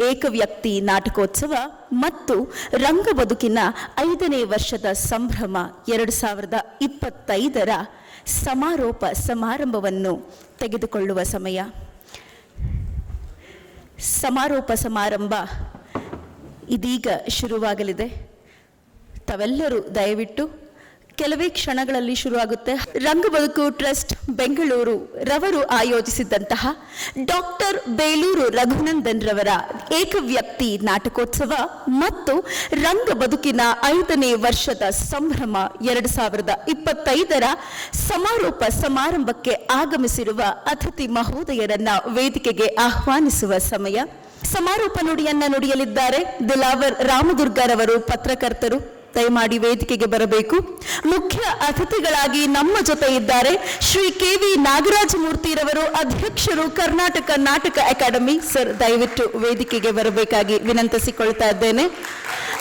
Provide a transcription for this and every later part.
ಏಕವ್ಯಕ್ತಿ ನಾಟಕೋತ್ಸವ ಮತ್ತು ರಂಗ ಬದುಕಿನ 5ನೇ ವರ್ಷದ ಸಂಭ್ರಮ 2025ರ ಸಮಾರೋಪ ಸಮಾರಂಭವನ್ನು ತೆಗೆದುಕೊಳ್ಳುವ ಸಮಯ. ಸಮಾರೋಪ ಸಮಾರಂಭ ಇದೀಗ ಶುರುವಾಗಲಿದೆ. ತಾವೆಲ್ಲರೂ ದಯವಿಟ್ಟು ಕೆಲವೇ ಕ್ಷಣಗಳಲ್ಲಿ ಶುರುವಾಗುತ್ತೆ. ರಂಗಬದುಕು ಟ್ರಸ್ಟ್ ಬೆಂಗಳೂರು ರವರು ಆಯೋಜಿಸಿದ್ದಂತಹ ಡಾಕ್ಟರ್ ಬೇಲೂರು ರಘುನಂದನ್ ರವರ ಏಕವ್ಯಕ್ತಿ ನಾಟಕೋತ್ಸವ ಮತ್ತು ರಂಗ ಬದುಕಿನ 5ನೇ ವರ್ಷದ ಸಂಭ್ರಮ 2025ರ ಸಮಾರೋಪ ಸಮಾರಂಭಕ್ಕೆ ಆಗಮಿಸಿರುವ ಅತಿಥಿ ಮಹೋದಯರನ್ನ ವೇದಿಕೆಗೆ ಆಹ್ವಾನಿಸುವ ಸಮಯ. ಸಮಾರೋಪ ನುಡಿಯನ್ನ ನುಡಿಯಲಿದ್ದಾರೆ ದಿಲಾವರ್ ರಾಮದುರ್ಗರವರು, ಪತ್ರಕರ್ತರು. ದಯಮಾಡಿ ವೇದಿಕೆಗೆ ಬರಬೇಕು. ಮುಖ್ಯ ಅತಿಥಿಗಳಾಗಿ ನಮ್ಮ ಜೊತೆ ಇದ್ದಾರೆ ಶ್ರೀ KV ನಾಗರಾಜಮೂರ್ತಿರವರು, ಅಧ್ಯಕ್ಷರು ಕರ್ನಾಟಕ ನಾಟಕ ಅಕಾಡೆಮಿ. ಸರ್, ದಯವಿಟ್ಟು ವೇದಿಕೆಗೆ ಬರಬೇಕಾಗಿ ವಿನಂತಿಸಿಕೊಳ್ತಾ ಇದ್ದೇನೆ.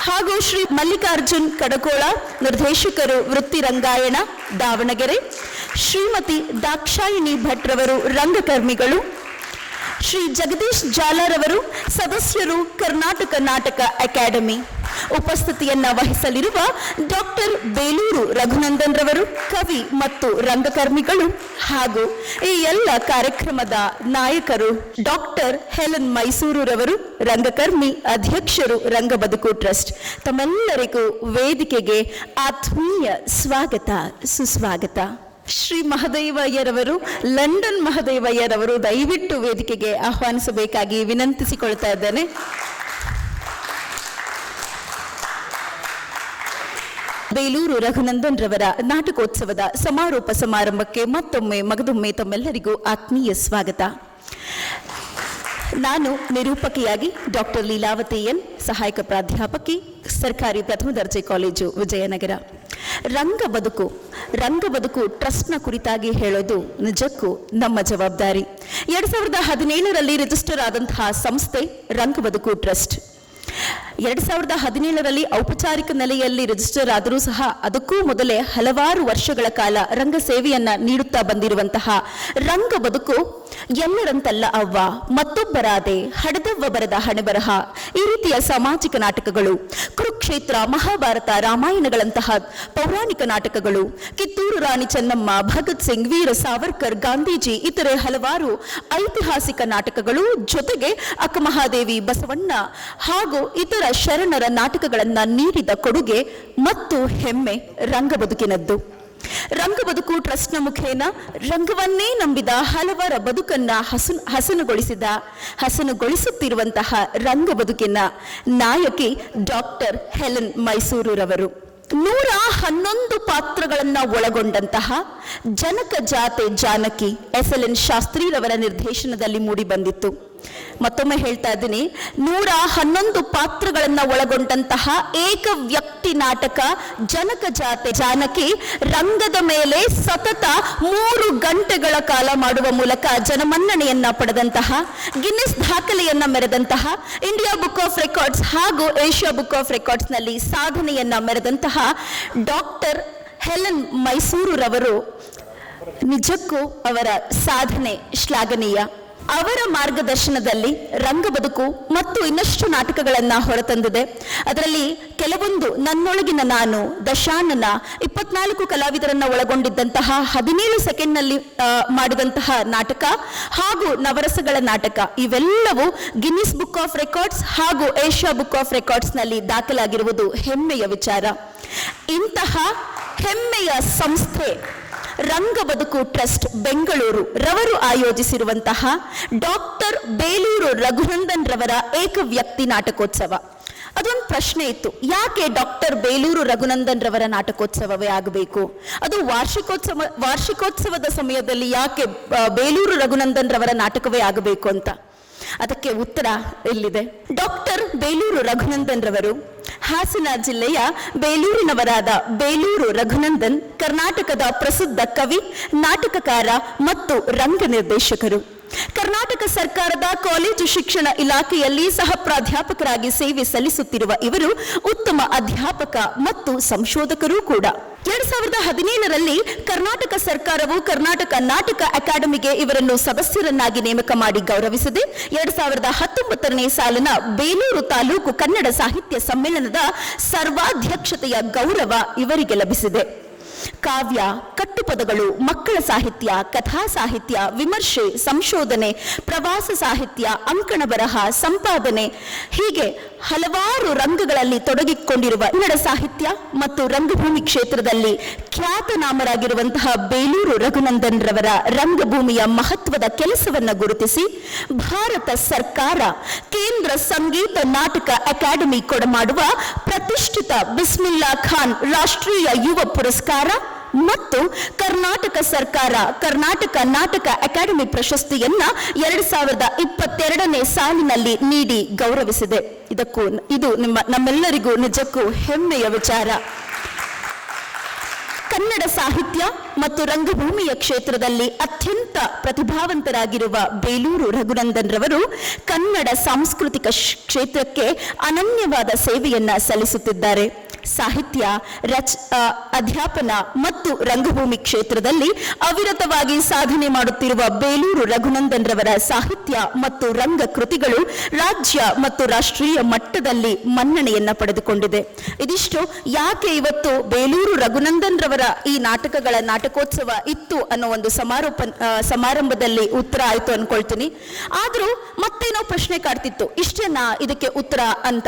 ಹಾಗೂ ಶ್ರೀ ಮಲ್ಲಿಕಾರ್ಜುನ್ ಕಡಕೋಳ, ನಿರ್ದೇಶಕರು ವೃತ್ತಿ ರಂಗಾಯಣ, ದಾವಣಗೆರೆ. ಶ್ರೀಮತಿ ದಾಕ್ಷಾಯಿಣಿ ಭಟ್ರವರು, ರಂಗಕರ್ಮಿಗಳು. ಶ್ರೀ ಜಗದೀಶ್ ಜಾಲರವರು, ಸದಸ್ಯರು ಕರ್ನಾಟಕ ನಾಟಕ ಅಕಾಡೆಮಿ. ಉಪಸ್ಥಿತಿಯನ್ನ ವಹಿಸಲಿರುವ ಡಾಕ್ಟರ್ ಬೇಲೂರು ರಘುನಂದನ್ ರವರು, ಕವಿ ಮತ್ತು ರಂಗಕರ್ಮಿಗಳು. ಹಾಗೂ ಈ ಎಲ್ಲ ಕಾರ್ಯಕ್ರಮದ ನಾಯಕರು ಡಾಕ್ಟರ್ ಹೆಲನ್ ಮೈಸೂರುರವರು, ರಂಗಕರ್ಮಿ, ಅಧ್ಯಕ್ಷರು ರಂಗಬದುಕು ಟ್ರಸ್ಟ್. ತಮ್ಮೆಲ್ಲರಿಗೂ ವೇದಿಕೆಗೆ ಆತ್ಮೀಯ ಸ್ವಾಗತ, ಸುಸ್ವಾಗತ. ಶ್ರೀ ಮಹದೇವಯ್ಯರವರು, ಲಂಡನ್ ಮಹದೇವಯ್ಯರವರು, ದಯವಿಟ್ಟು ವೇದಿಕೆಗೆ ಆಹ್ವಾನಿಸಬೇಕಾಗಿ ವಿನಂತಿಸಿಕೊಳ್ತಾ ಇದ್ದೇನೆ. ಬೇಲೂರು ರಘುನಂದನ್ ರವರ ನಾಟಕೋತ್ಸವದ ಸಮಾರೋಪ ಸಮಾರಂಭಕ್ಕೆ ಮಗದೊಮ್ಮೆ ತಮ್ಮೆಲ್ಲರಿಗೂ ಆತ್ಮೀಯ ಸ್ವಾಗತ. ನಾನು ನಿರೂಪಕಿಯಾಗಿ ಡಾಕ್ಟರ್ ಲೀಲಾವತಿ ಎನ್, ಸಹಾಯಕ ಪ್ರಾಧ್ಯಾಪಕಿ, ಸರ್ಕಾರಿ ಪ್ರಥಮ ದರ್ಜೆ ಕಾಲೇಜು, ವಿಜಯನಗರ. ರಂಗಬದುಕು ಟ್ರಸ್ಟ್ನ ಕುರಿತಾಗಿ ಹೇಳೋದು ನಿಜಕ್ಕೂ ನಮ್ಮ ಜವಾಬ್ದಾರಿ. 2017ರಲ್ಲಿ ರಿಜಿಸ್ಟರ್ ಆದಂತಹ ಸಂಸ್ಥೆ ರಂಗಬದುಕು ಟ್ರಸ್ಟ್. 2017ರಲ್ಲಿ ಔಪಚಾರಿಕ ನೆಲೆಯಲ್ಲಿ ರಿಜಿಸ್ಟರ್ ಆದರೂ ಸಹ ಅದಕ್ಕೂ ಮೊದಲೇ ಹಲವಾರು ವರ್ಷಗಳ ಕಾಲ ರಂಗ ಸೇವೆಯನ್ನ ನೀಡುತ್ತಾ ಬಂದಿರುವಂತಹ ರಂಗ ಬದುಕು ಎಲ್ಲರಂತಲ್ಲ ಅವ್ವ, ಮತ್ತೊಬ್ಬರಾದೆ, ಹಡೆದವ್ವ ಬರದ ಹಣೆಬರಹ, ಈ ರೀತಿಯ ಸಾಮಾಜಿಕ ನಾಟಕಗಳು, ಕುರುಕ್ಷೇತ್ರ, ಮಹಾಭಾರತ, ರಾಮಾಯಣಗಳಂತಹ ಪೌರಾಣಿಕ ನಾಟಕಗಳು, ಕಿತ್ತೂರು ರಾಣಿ ಚೆನ್ನಮ್ಮ, ಭಗತ್ ಸಿಂಗ್, ವೀರ ಸಾವರ್ಕರ್, ಗಾಂಧೀಜಿ, ಇತರೆ ಹಲವಾರು ಐತಿಹಾಸಿಕ ನಾಟಕಗಳು, ಜೊತೆಗೆ ಅಕ್ಕಮಹಾದೇವಿ, ಬಸವಣ್ಣ ಹಾಗೂ ಇತರ ಶರಣರ ನಾಟಕಗಳನ್ನ ನೀಡಿದ ಕೊಡುಗೆ ಮತ್ತು ಹೆಮ್ಮೆ ರಂಗಬದುಕಿನದ್ದು. ರಂಗಬದುಕು ಟ್ರಸ್ಟ್ನ ಮುಖೇನ ರಂಗವನ್ನೇ ನಂಬಿದ ಹಲವರ ಬದುಕನ್ನ ಹಸನುಗೊಳಿಸುತ್ತಿರುವಂತಹ ರಂಗಬದುಕಿನ ನಾಯಕಿ ಡಾಕ್ಟರ್ ಹೆಲನ್ ಮೈಸೂರುರವರು. 111 ಪಾತ್ರಗಳನ್ನ ಒಳಗೊಂಡಂತಹ ಜನಕ ಜಾತೆ ಜಾನಕಿ SLN ಶಾಸ್ತ್ರಿರವರ ನಿರ್ದೇಶನದಲ್ಲಿ ಮೂಡಿ ಬಂದಿತ್ತು. ಮತ್ತೊಮ್ಮೆ ಹೇಳ್ತಾ ಇದ್ದೀನಿ, 111 ಪಾತ್ರಗಳನ್ನ ಒಳಗೊಂಡಂತಹ ಏಕವ್ಯಕ್ತಿ ನಾಟಕ ಜನಕ ಜಾತೆ ಜಾನಕಿ ರಂಗದ ಮೇಲೆ ಸತತ 3 ಗಂಟೆಗಳ ಕಾಲ ಮಾಡುವ ಮೂಲಕ ಜನಮನ್ನಣೆಯನ್ನ ಪಡೆದಂತಹ, ಗಿನ್ನಿಸ್ ದಾಖಲೆಯನ್ನ ಮೆರೆದಂತಹ, ಇಂಡಿಯಾ ಬುಕ್ ಆಫ್ ರೆಕಾರ್ಡ್ಸ್ ಹಾಗೂ ಏಷ್ಯಾ ಬುಕ್ ಆಫ್ ರೆಕಾರ್ಡ್ಸ್ ನಲ್ಲಿ ಸಾಧನೆಯನ್ನ ಮೆರೆದಂತಹ ಡಾಕ್ಟರ್ ಹೆಲನ್ ಮೈಸೂರುರವರು, ನಿಜಕ್ಕೂ ಅವರ ಸಾಧನೆ ಶ್ಲಾಘನೀಯ. ಅವರ ಮಾರ್ಗದರ್ಶನದಲ್ಲಿ ರಂಗಬದುಕು ಮತ್ತು ಇನ್ನಷ್ಟು ನಾಟಕಗಳನ್ನ ಹೊರತಂದಿದೆ. ಅದರಲ್ಲಿ ಕೆಲವೊಂದು ನನ್ನೊಳಗಿನ ನಾನು, ದಶಾನನ, 24 ಕಲಾವಿದರನ್ನ ಒಳಗೊಂಡಿದ್ದಂತಹ 17 ಸೆಕೆಂಡ್ನಲ್ಲಿ ಮಾಡಿದಂತಹ ನಾಟಕ ಹಾಗೂ ನವರಸಗಳ ನಾಟಕ, ಇವೆಲ್ಲವೂ ಗಿನ್ನಿಸ್ ಬುಕ್ ಆಫ್ ರೆಕಾರ್ಡ್ಸ್ ಹಾಗೂ ಏಷ್ಯಾ ಬುಕ್ ಆಫ್ ರೆಕಾರ್ಡ್ಸ್ ನಲ್ಲಿ ದಾಖಲಾಗಿರುವುದು ಹೆಮ್ಮೆಯ ವಿಚಾರ. ಇಂತಹ ಹೆಮ್ಮೆಯ ಸಂಸ್ಥೆ ರಂಗಬದುಕು ಟ್ರಸ್ಟ್ ಬೆಂಗಳೂರು ರವರು ಆಯೋಜಿಸಿರುವಂತಹ ಡಾಕ್ಟರ್ ಬೇಲೂರು ರಘುನಂದನ್ ರವರ ಏಕವ್ಯಕ್ತಿ ನಾಟಕೋತ್ಸವ. ಅದೊಂದು ಪ್ರಶ್ನೆ ಇತ್ತು, ಯಾಕೆ ಡಾಕ್ಟರ್ ಬೇಲೂರು ರಘುನಂದನ್ ರವರ ನಾಟಕೋತ್ಸವವೇ ಆಗಬೇಕು? ಅದು ವಾರ್ಷಿಕೋತ್ಸವದ ಸಮಯದಲ್ಲಿ ಯಾಕೆ ಬೇಲೂರು ರಘುನಂದನ್ ರವರ ನಾಟಕವೇ ಆಗಬೇಕು ಅಂತ. ಅದಕ್ಕೆ ಉತ್ತರ ಇಲ್ಲಿದೆ. ಡಾಕ್ಟರ್ ಬೇಲೂರು ರಘುನಂದನ್ ರವರು ಹಾಸನ ಜಿಲ್ಲೆಯ ಬೇಲೂರಿನವರಾದ ಬೇಲೂರು ರಘುನಂದನ್ ಕರ್ನಾಟಕದ ಪ್ರಸಿದ್ಧ ಕವಿ, ನಾಟಕಕಾರ ಮತ್ತು ರಂಗ ನಿರ್ದೇಶಕರು. ಕರ್ನಾಟಕ ಸರ್ಕಾರದ ಕಾಲೇಜು ಶಿಕ್ಷಣ ಇಲಾಖೆಯಲ್ಲಿ ಸಹ ಪ್ರಾಧ್ಯಾಪಕರಾಗಿ ಸೇವೆ ಸಲ್ಲಿಸುತ್ತಿರುವ ಇವರು ಉತ್ತಮ ಅಧ್ಯಾಪಕ ಮತ್ತು ಸಂಶೋಧಕರೂ ಕೂಡ. 2017ರಲ್ಲಿ ಕರ್ನಾಟಕ ಸರ್ಕಾರವು ಕರ್ನಾಟಕ ನಾಟಕ ಅಕಾಡೆಮಿಗೆ ಇವರನ್ನು ಸದಸ್ಯರನ್ನಾಗಿ ನೇಮಕ ಮಾಡಿ ಗೌರವಿಸಿದೆ. 2019ನೇ ಸಾಲಿನ ಬೇಲೂರು ತಾಲೂಕು ಕನ್ನಡ ಸಾಹಿತ್ಯ ಸಮ್ಮೇಳನದ ಸರ್ವಾಧ್ಯಕ್ಷತೆಯ ಗೌರವ ಇವರಿಗೆ ಲಭಿಸಿದೆ. ಕಾವ್ಯ, ಕಟ್ಟುಪದಗಳು, ಮಕ್ಕಳ ಸಾಹಿತ್ಯ, ಕಥಾ ಸಾಹಿತ್ಯ, ವಿಮರ್ಶೆ, ಸಂಶೋಧನೆ, ಪ್ರವಾಸ ಸಾಹಿತ್ಯ, ಅಂಕಣ ಬರಹ, ಸಂಪಾದನೆ ಹೀಗೆ ಹಲವಾರು ರಂಗಗಳಲ್ಲಿ ತೊಡಗಿಕೊಂಡಿರುವ ಕನ್ನಡ ಸಾಹಿತ್ಯ ಮತ್ತು ರಂಗಭೂಮಿ ಕ್ಷೇತ್ರದಲ್ಲಿ ಖ್ಯಾತನಾಮರಾಗಿರುವಂತಹ ಬೇಲೂರು ರಘುನಂದನ್ ರವರ ರಂಗಭೂಮಿಯ ಮಹತ್ವದ ಕೆಲಸವನ್ನು ಗುರುತಿಸಿ ಭಾರತ ಸರ್ಕಾರ ಕೇಂದ್ರ ಸಂಗೀತ ನಾಟಕ ಅಕಾಡೆಮಿ ಕೊಡಮಾಡುವ ಪ್ರತಿಷ್ಠಿತ ಬಿಸ್ಮಿಲ್ಲಾ ಖಾನ್ ರಾಷ್ಟ್ರೀಯ ಯುವ ಪುರಸ್ಕಾರ ಮತ್ತು ಕರ್ನಾಟಕ ಸರ್ಕಾರ ಕರ್ನಾಟಕ ನಾಟಕ ಅಕಾಡೆಮಿ ಪ್ರಶಸ್ತಿಯನ್ನ 2022ನೇ ಸಾಲಿನಲ್ಲಿ ನೀಡಿ ಗೌರವಿಸಿದೆ. ಇದು ನಮ್ಮೆಲ್ಲರಿಗೂ ನಿಜಕ್ಕೂ ಹೆಮ್ಮೆಯ ವಿಚಾರ. ಕನ್ನಡ ಸಾಹಿತ್ಯ ಮತ್ತು ರಂಗಭೂಮಿಯ ಕ್ಷೇತ್ರದಲ್ಲಿ ಅತ್ಯಂತ ಪ್ರತಿಭಾವಂತರಾಗಿರುವ ಬೇಲೂರು ರಘುನಂದನ್ ರವರು ಕನ್ನಡ ಸಾಂಸ್ಕೃತಿಕ ಕ್ಷೇತ್ರಕ್ಕೆ ಅನನ್ಯವಾದ ಸೇವೆಯನ್ನ ಸಲ್ಲಿಸುತ್ತಿದ್ದಾರೆ. ಸಾಹಿತ್ಯ, ಅಧ್ಯಾಪನ ಮತ್ತು ರಂಗಭೂಮಿ ಕ್ಷೇತ್ರದಲ್ಲಿ ಅವಿರತವಾಗಿ ಸಾಧನೆ ಮಾಡುತ್ತಿರುವ ಬೇಲೂರು ರಘುನಂದನ್ ರವರ ಸಾಹಿತ್ಯ ಮತ್ತು ರಂಗ ಕೃತಿಗಳು ರಾಜ್ಯ ಮತ್ತು ರಾಷ್ಟ್ರೀಯ ಮಟ್ಟದಲ್ಲಿ ಮನ್ನಣೆಯನ್ನ ಪಡೆದುಕೊಂಡಿದೆ. ಇದಿಷ್ಟು ಯಾಕೆ ಇವತ್ತು ಬೇಲೂರು ರಘುನಂದನ್ ರವರ ಈ ನಾಟಕಗಳ ನಾಟಕೋತ್ಸವ ಇತ್ತು ಅನ್ನೋ ಒಂದು ಸಮಾರಂಭದಲ್ಲಿ ಉತ್ತರ ಆಯ್ತು ಅನ್ಕೊಳ್ತೀನಿ. ಆದ್ರೂ ಮತ್ತೇನೋ ಪ್ರಶ್ನೆ ಕಾಡ್ತಿತ್ತು, ಇಷ್ಟೇನಾ ಇದಕ್ಕೆ ಉತ್ತರ ಅಂತ.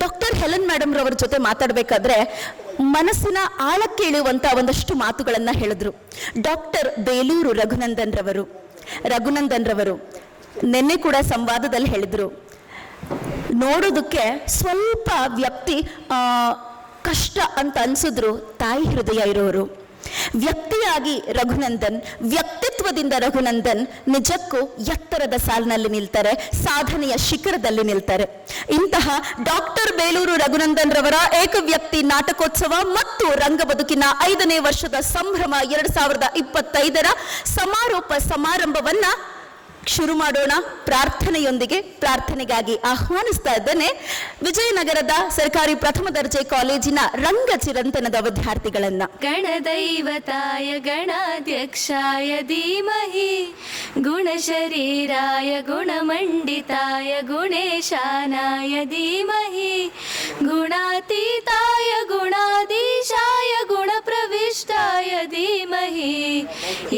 ಡಾಕ್ಟರ್ ಹೆಲನ್ ಮೇಡಮ್ ರವರ ಜೊತೆ ಮಾತಾಡಬೇಕಾದ್ರೆ ಮನಸ್ಸಿನ ಆಳಕ್ಕೆ ಇಳಿಯುವಂತ ಒಂದಷ್ಟು ಮಾತುಗಳನ್ನ ಹೇಳಿದ್ರು ಡಾಕ್ಟರ್ ಬೇಲೂರು ರಘುನಂದನ್ ರವರು. ನಿನ್ನೆ ಕೂಡ ಸಂವಾದದಲ್ಲಿ ಹೇಳಿದ್ರು, ನೋಡೋದಕ್ಕೆ ಸ್ವಲ್ಪ ವ್ಯಕ್ತಿ ಕಷ್ಟ ಅಂತ ಅನ್ಸಿದ್ರು ತಾಯಿ ಹೃದಯ ಇರೋರು. ವ್ಯಕ್ತಿಯಾಗಿ ರಘುನಂದನ್, ವ್ಯಕ್ತಿತ್ವದಿಂದ ರಘುನಂದನ್ ನಿಜಕ್ಕೂ ಎತ್ತರದ ಸಾಲಿನಲ್ಲಿ ನಿಲ್ತಾರೆ, ಸಾಧನೆಯ ಶಿಖರದಲ್ಲಿ ನಿಲ್ತಾರೆ. ಇಂತಹ ಡಾಕ್ಟರ್ ಬೇಲೂರು ರಘುನಂದನ್ ರವರ ಏಕವ್ಯಕ್ತಿ ನಾಟಕೋತ್ಸವ ಮತ್ತು ರಂಗ ಬದುಕಿನ 5ನೇ ವರ್ಷದ ಸಂಭ್ರಮ 2025ರ ಸಮಾರೋಪ ಸಮಾರಂಭವನ್ನ ಶುರು ಮಾಡೋಣ ಪ್ರಾರ್ಥನೆಯೊಂದಿಗೆ. ಪ್ರಾರ್ಥನೆಗಾಗಿ ಆಹ್ವಾನಿಸ್ತಾ ಇದ್ದೇನೆ ವಿಜಯನಗರದ ಸರ್ಕಾರಿ ಪ್ರಥಮ ದರ್ಜೆ ಕಾಲೇಜಿನ ರಂಗ ಚಿರಂತನದ ವಿದ್ಯಾರ್ಥಿಗಳನ್ನ. ಗಣದೈವತಾಯ ಗಣಾಧ್ಯಕ್ಷಾಯ ಧೀಮಹಿ ಗುಣಶರೀರಾಯ ಗುಣಮಂಡಿತಾಯ ಗುಣೇಶಾನಾಯ ಧೀಮಹಿ ಗುಣಾತೀತಾಯ ಗುಣಾಧೀಶಾಯ ಗುಣಪ್ರವಿಷ್ಟಾಯ ಧೀಮಹಿ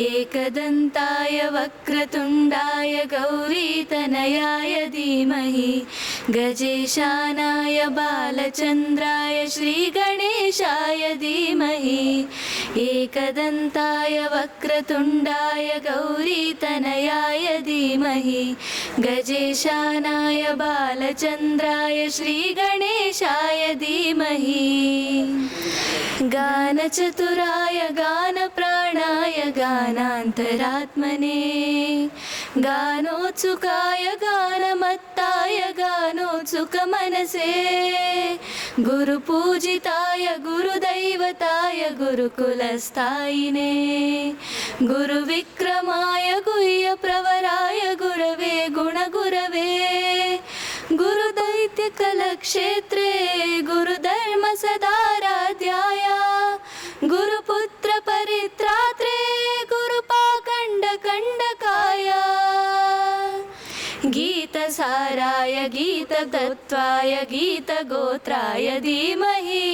ಏಕದಂತಾಯ ವಕ್ರತುಂಡಾಯ ಗೌರೀತನಯಾಯ ಧೀಮಹಿ ಗಜೇಶಾನಾಯ ಬಾಲಚಂದ್ರಾಯ ಶ್ರೀಗಣೇಶಾಯ ಧೀಮಹಿ ಏಕದಂತಾಯ ವಕ್ರತುಂಡಾಯ ಗೌರೀತನಯಾಯ ಧೀಮಹಿ ಗಜೇಶಾನಾಯ ಬಾಲಚಂದ್ರಾಯ ಶ್ರೀಗಣೇಶಾಯ ಧೀಮಹಿ ಗಾನಚತುರಾಯ ಗಾನಪ್ರಾಣಾಯ ಗಾನಾಂತರಾತ್ಮನೇ ಗಾನೋತ್ಸುಕಾಯ ಗಾನಮತ್ತಾಯ ಗಾನೋತ್ಸುಕಮನಸೇ ಗುರುಪೂಜಿತಾಯ ಗುರುದೈವತಾಯ ಗುರುಕುಲಸ್ಥಾಯಿನೇ ಗುರುವಿಕ್ರಮಾಯ ಗುಹ್ಯಪ್ರವರಾಯ ಗುರವೇ ಗುಣಗುರವೇ ಗುರುದೈತ್ಯಕಲಕ್ಷೇತ್ರೇ ಗುರುಧರ್ಮ ಸದಾರಾಧ್ಯಾಯ ಗುರುಪುತ್ರ ಪರಿತ್ರಾತ್ರೇ ಗುರುಪಾಖಂಡ ಖಂಡಕಾಯ ಗೀತಸಾರಾಯ ಗೀತತತ್ವಾಯ ಗೀತಗೋತ್ರಾಯ ಧೀಮಹಿ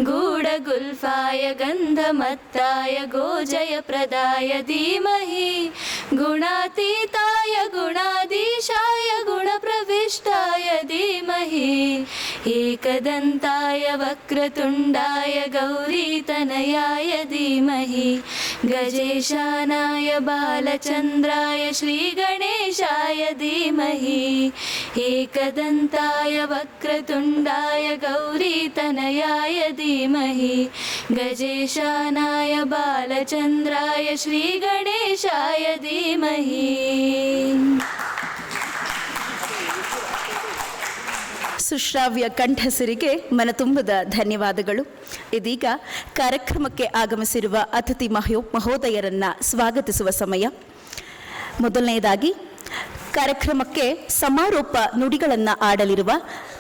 ಗೂಢಗುಲ್ಫಾಯ ಗಂಧಮತ್ತಾಯ ಗೋಜಯಪ್ರದಾಯ ಧೀಮಹಿ ಗುಣಾತೀತಾಯ ಗುಣಾಧೀಶಾಯ ಗುಣಪ್ರವಿಷ್ಟಾಯ ಧೀಮಹಿ ಏಕದಂತಾಯ ವಕ್ರತುಂಡಾಯ ಗೌರೀತನಯಾಯ ಧೀಮಹಿ ಗಜೇಶಾನಾಯ ಬಾಲಚಂದ್ರಾಯ ಶ್ರೀಗಣೇಶಾಯ ಧೀಮಹಿ ಏಕದಂತಾಯ ವಕ್ರತುಂಡಾಯ ಗೌರೀತನಯಾಯ ಧೀಮಹಿ ಗಜೇಶಾನಾಯ ಬಾಲಚಂದ್ರಾಯ ಶ್ರೀಗಣೇಶಾಯ ಧೀಮಹಿ. ಸುಶ್ರಾವ್ಯ ಕಂಠಸಿರಿಗೆ ಮನತುಂಬದ ಧನ್ಯವಾದಗಳು. ಇದೀಗ ಕಾರ್ಯಕ್ರಮಕ್ಕೆ ಆಗಮಿಸಿರುವ ಅತಿಥಿ ಮಹೋದಯರನ್ನ ಸ್ವಾಗತಿಸುವ ಸಮಯ. ಮೊದಲನೆಯದಾಗಿ ಕಾರ್ಯಕ್ರಮಕ್ಕೆ ಸಮಾರೋಪ ನುಡಿಗಳನ್ನು ಆಡಲಿರುವ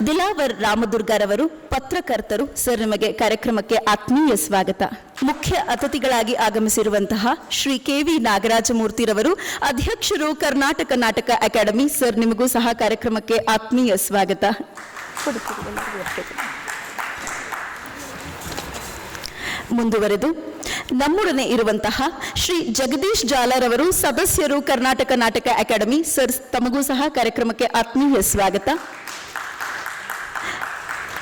ದಿಲಾವರ್ ರಾಮದುರ್ಗರವರು, ಪತ್ರಕರ್ತರು. ಸರ್, ನಿಮಗೆ ಕಾರ್ಯಕ್ರಮಕ್ಕೆ ಆತ್ಮೀಯ ಸ್ವಾಗತ. ಮುಖ್ಯ ಅತಿಥಿಗಳಾಗಿ ಆಗಮಿಸಿರುವಂತಹ ಶ್ರೀ KV ನಾಗರಾಜಮೂರ್ತಿರವರು, ಅಧ್ಯಕ್ಷರು, ಕರ್ನಾಟಕ ನಾಟಕ ಅಕಾಡೆಮಿ. ಸರ್, ನಿಮಗೂ ಸಹ ಕಾರ್ಯಕ್ರಮಕ್ಕೆ ಆತ್ಮೀಯ ಸ್ವಾಗತ. ಮುಂದುವರೆದು ನಮ್ಮೊಡನೆ ಇರುವಂತಹ ಶ್ರೀ ಜಗದೀಶ್ ಜಾಲರವರು, ಸದಸ್ಯರು, ಕರ್ನಾಟಕ ನಾಟಕ ಅಕಾಡೆಮಿ. ಸರ್, ತಮಗೂ ಸಹ ಕಾರ್ಯಕ್ರಮಕ್ಕೆ ಆತ್ಮೀಯ ಸ್ವಾಗತ.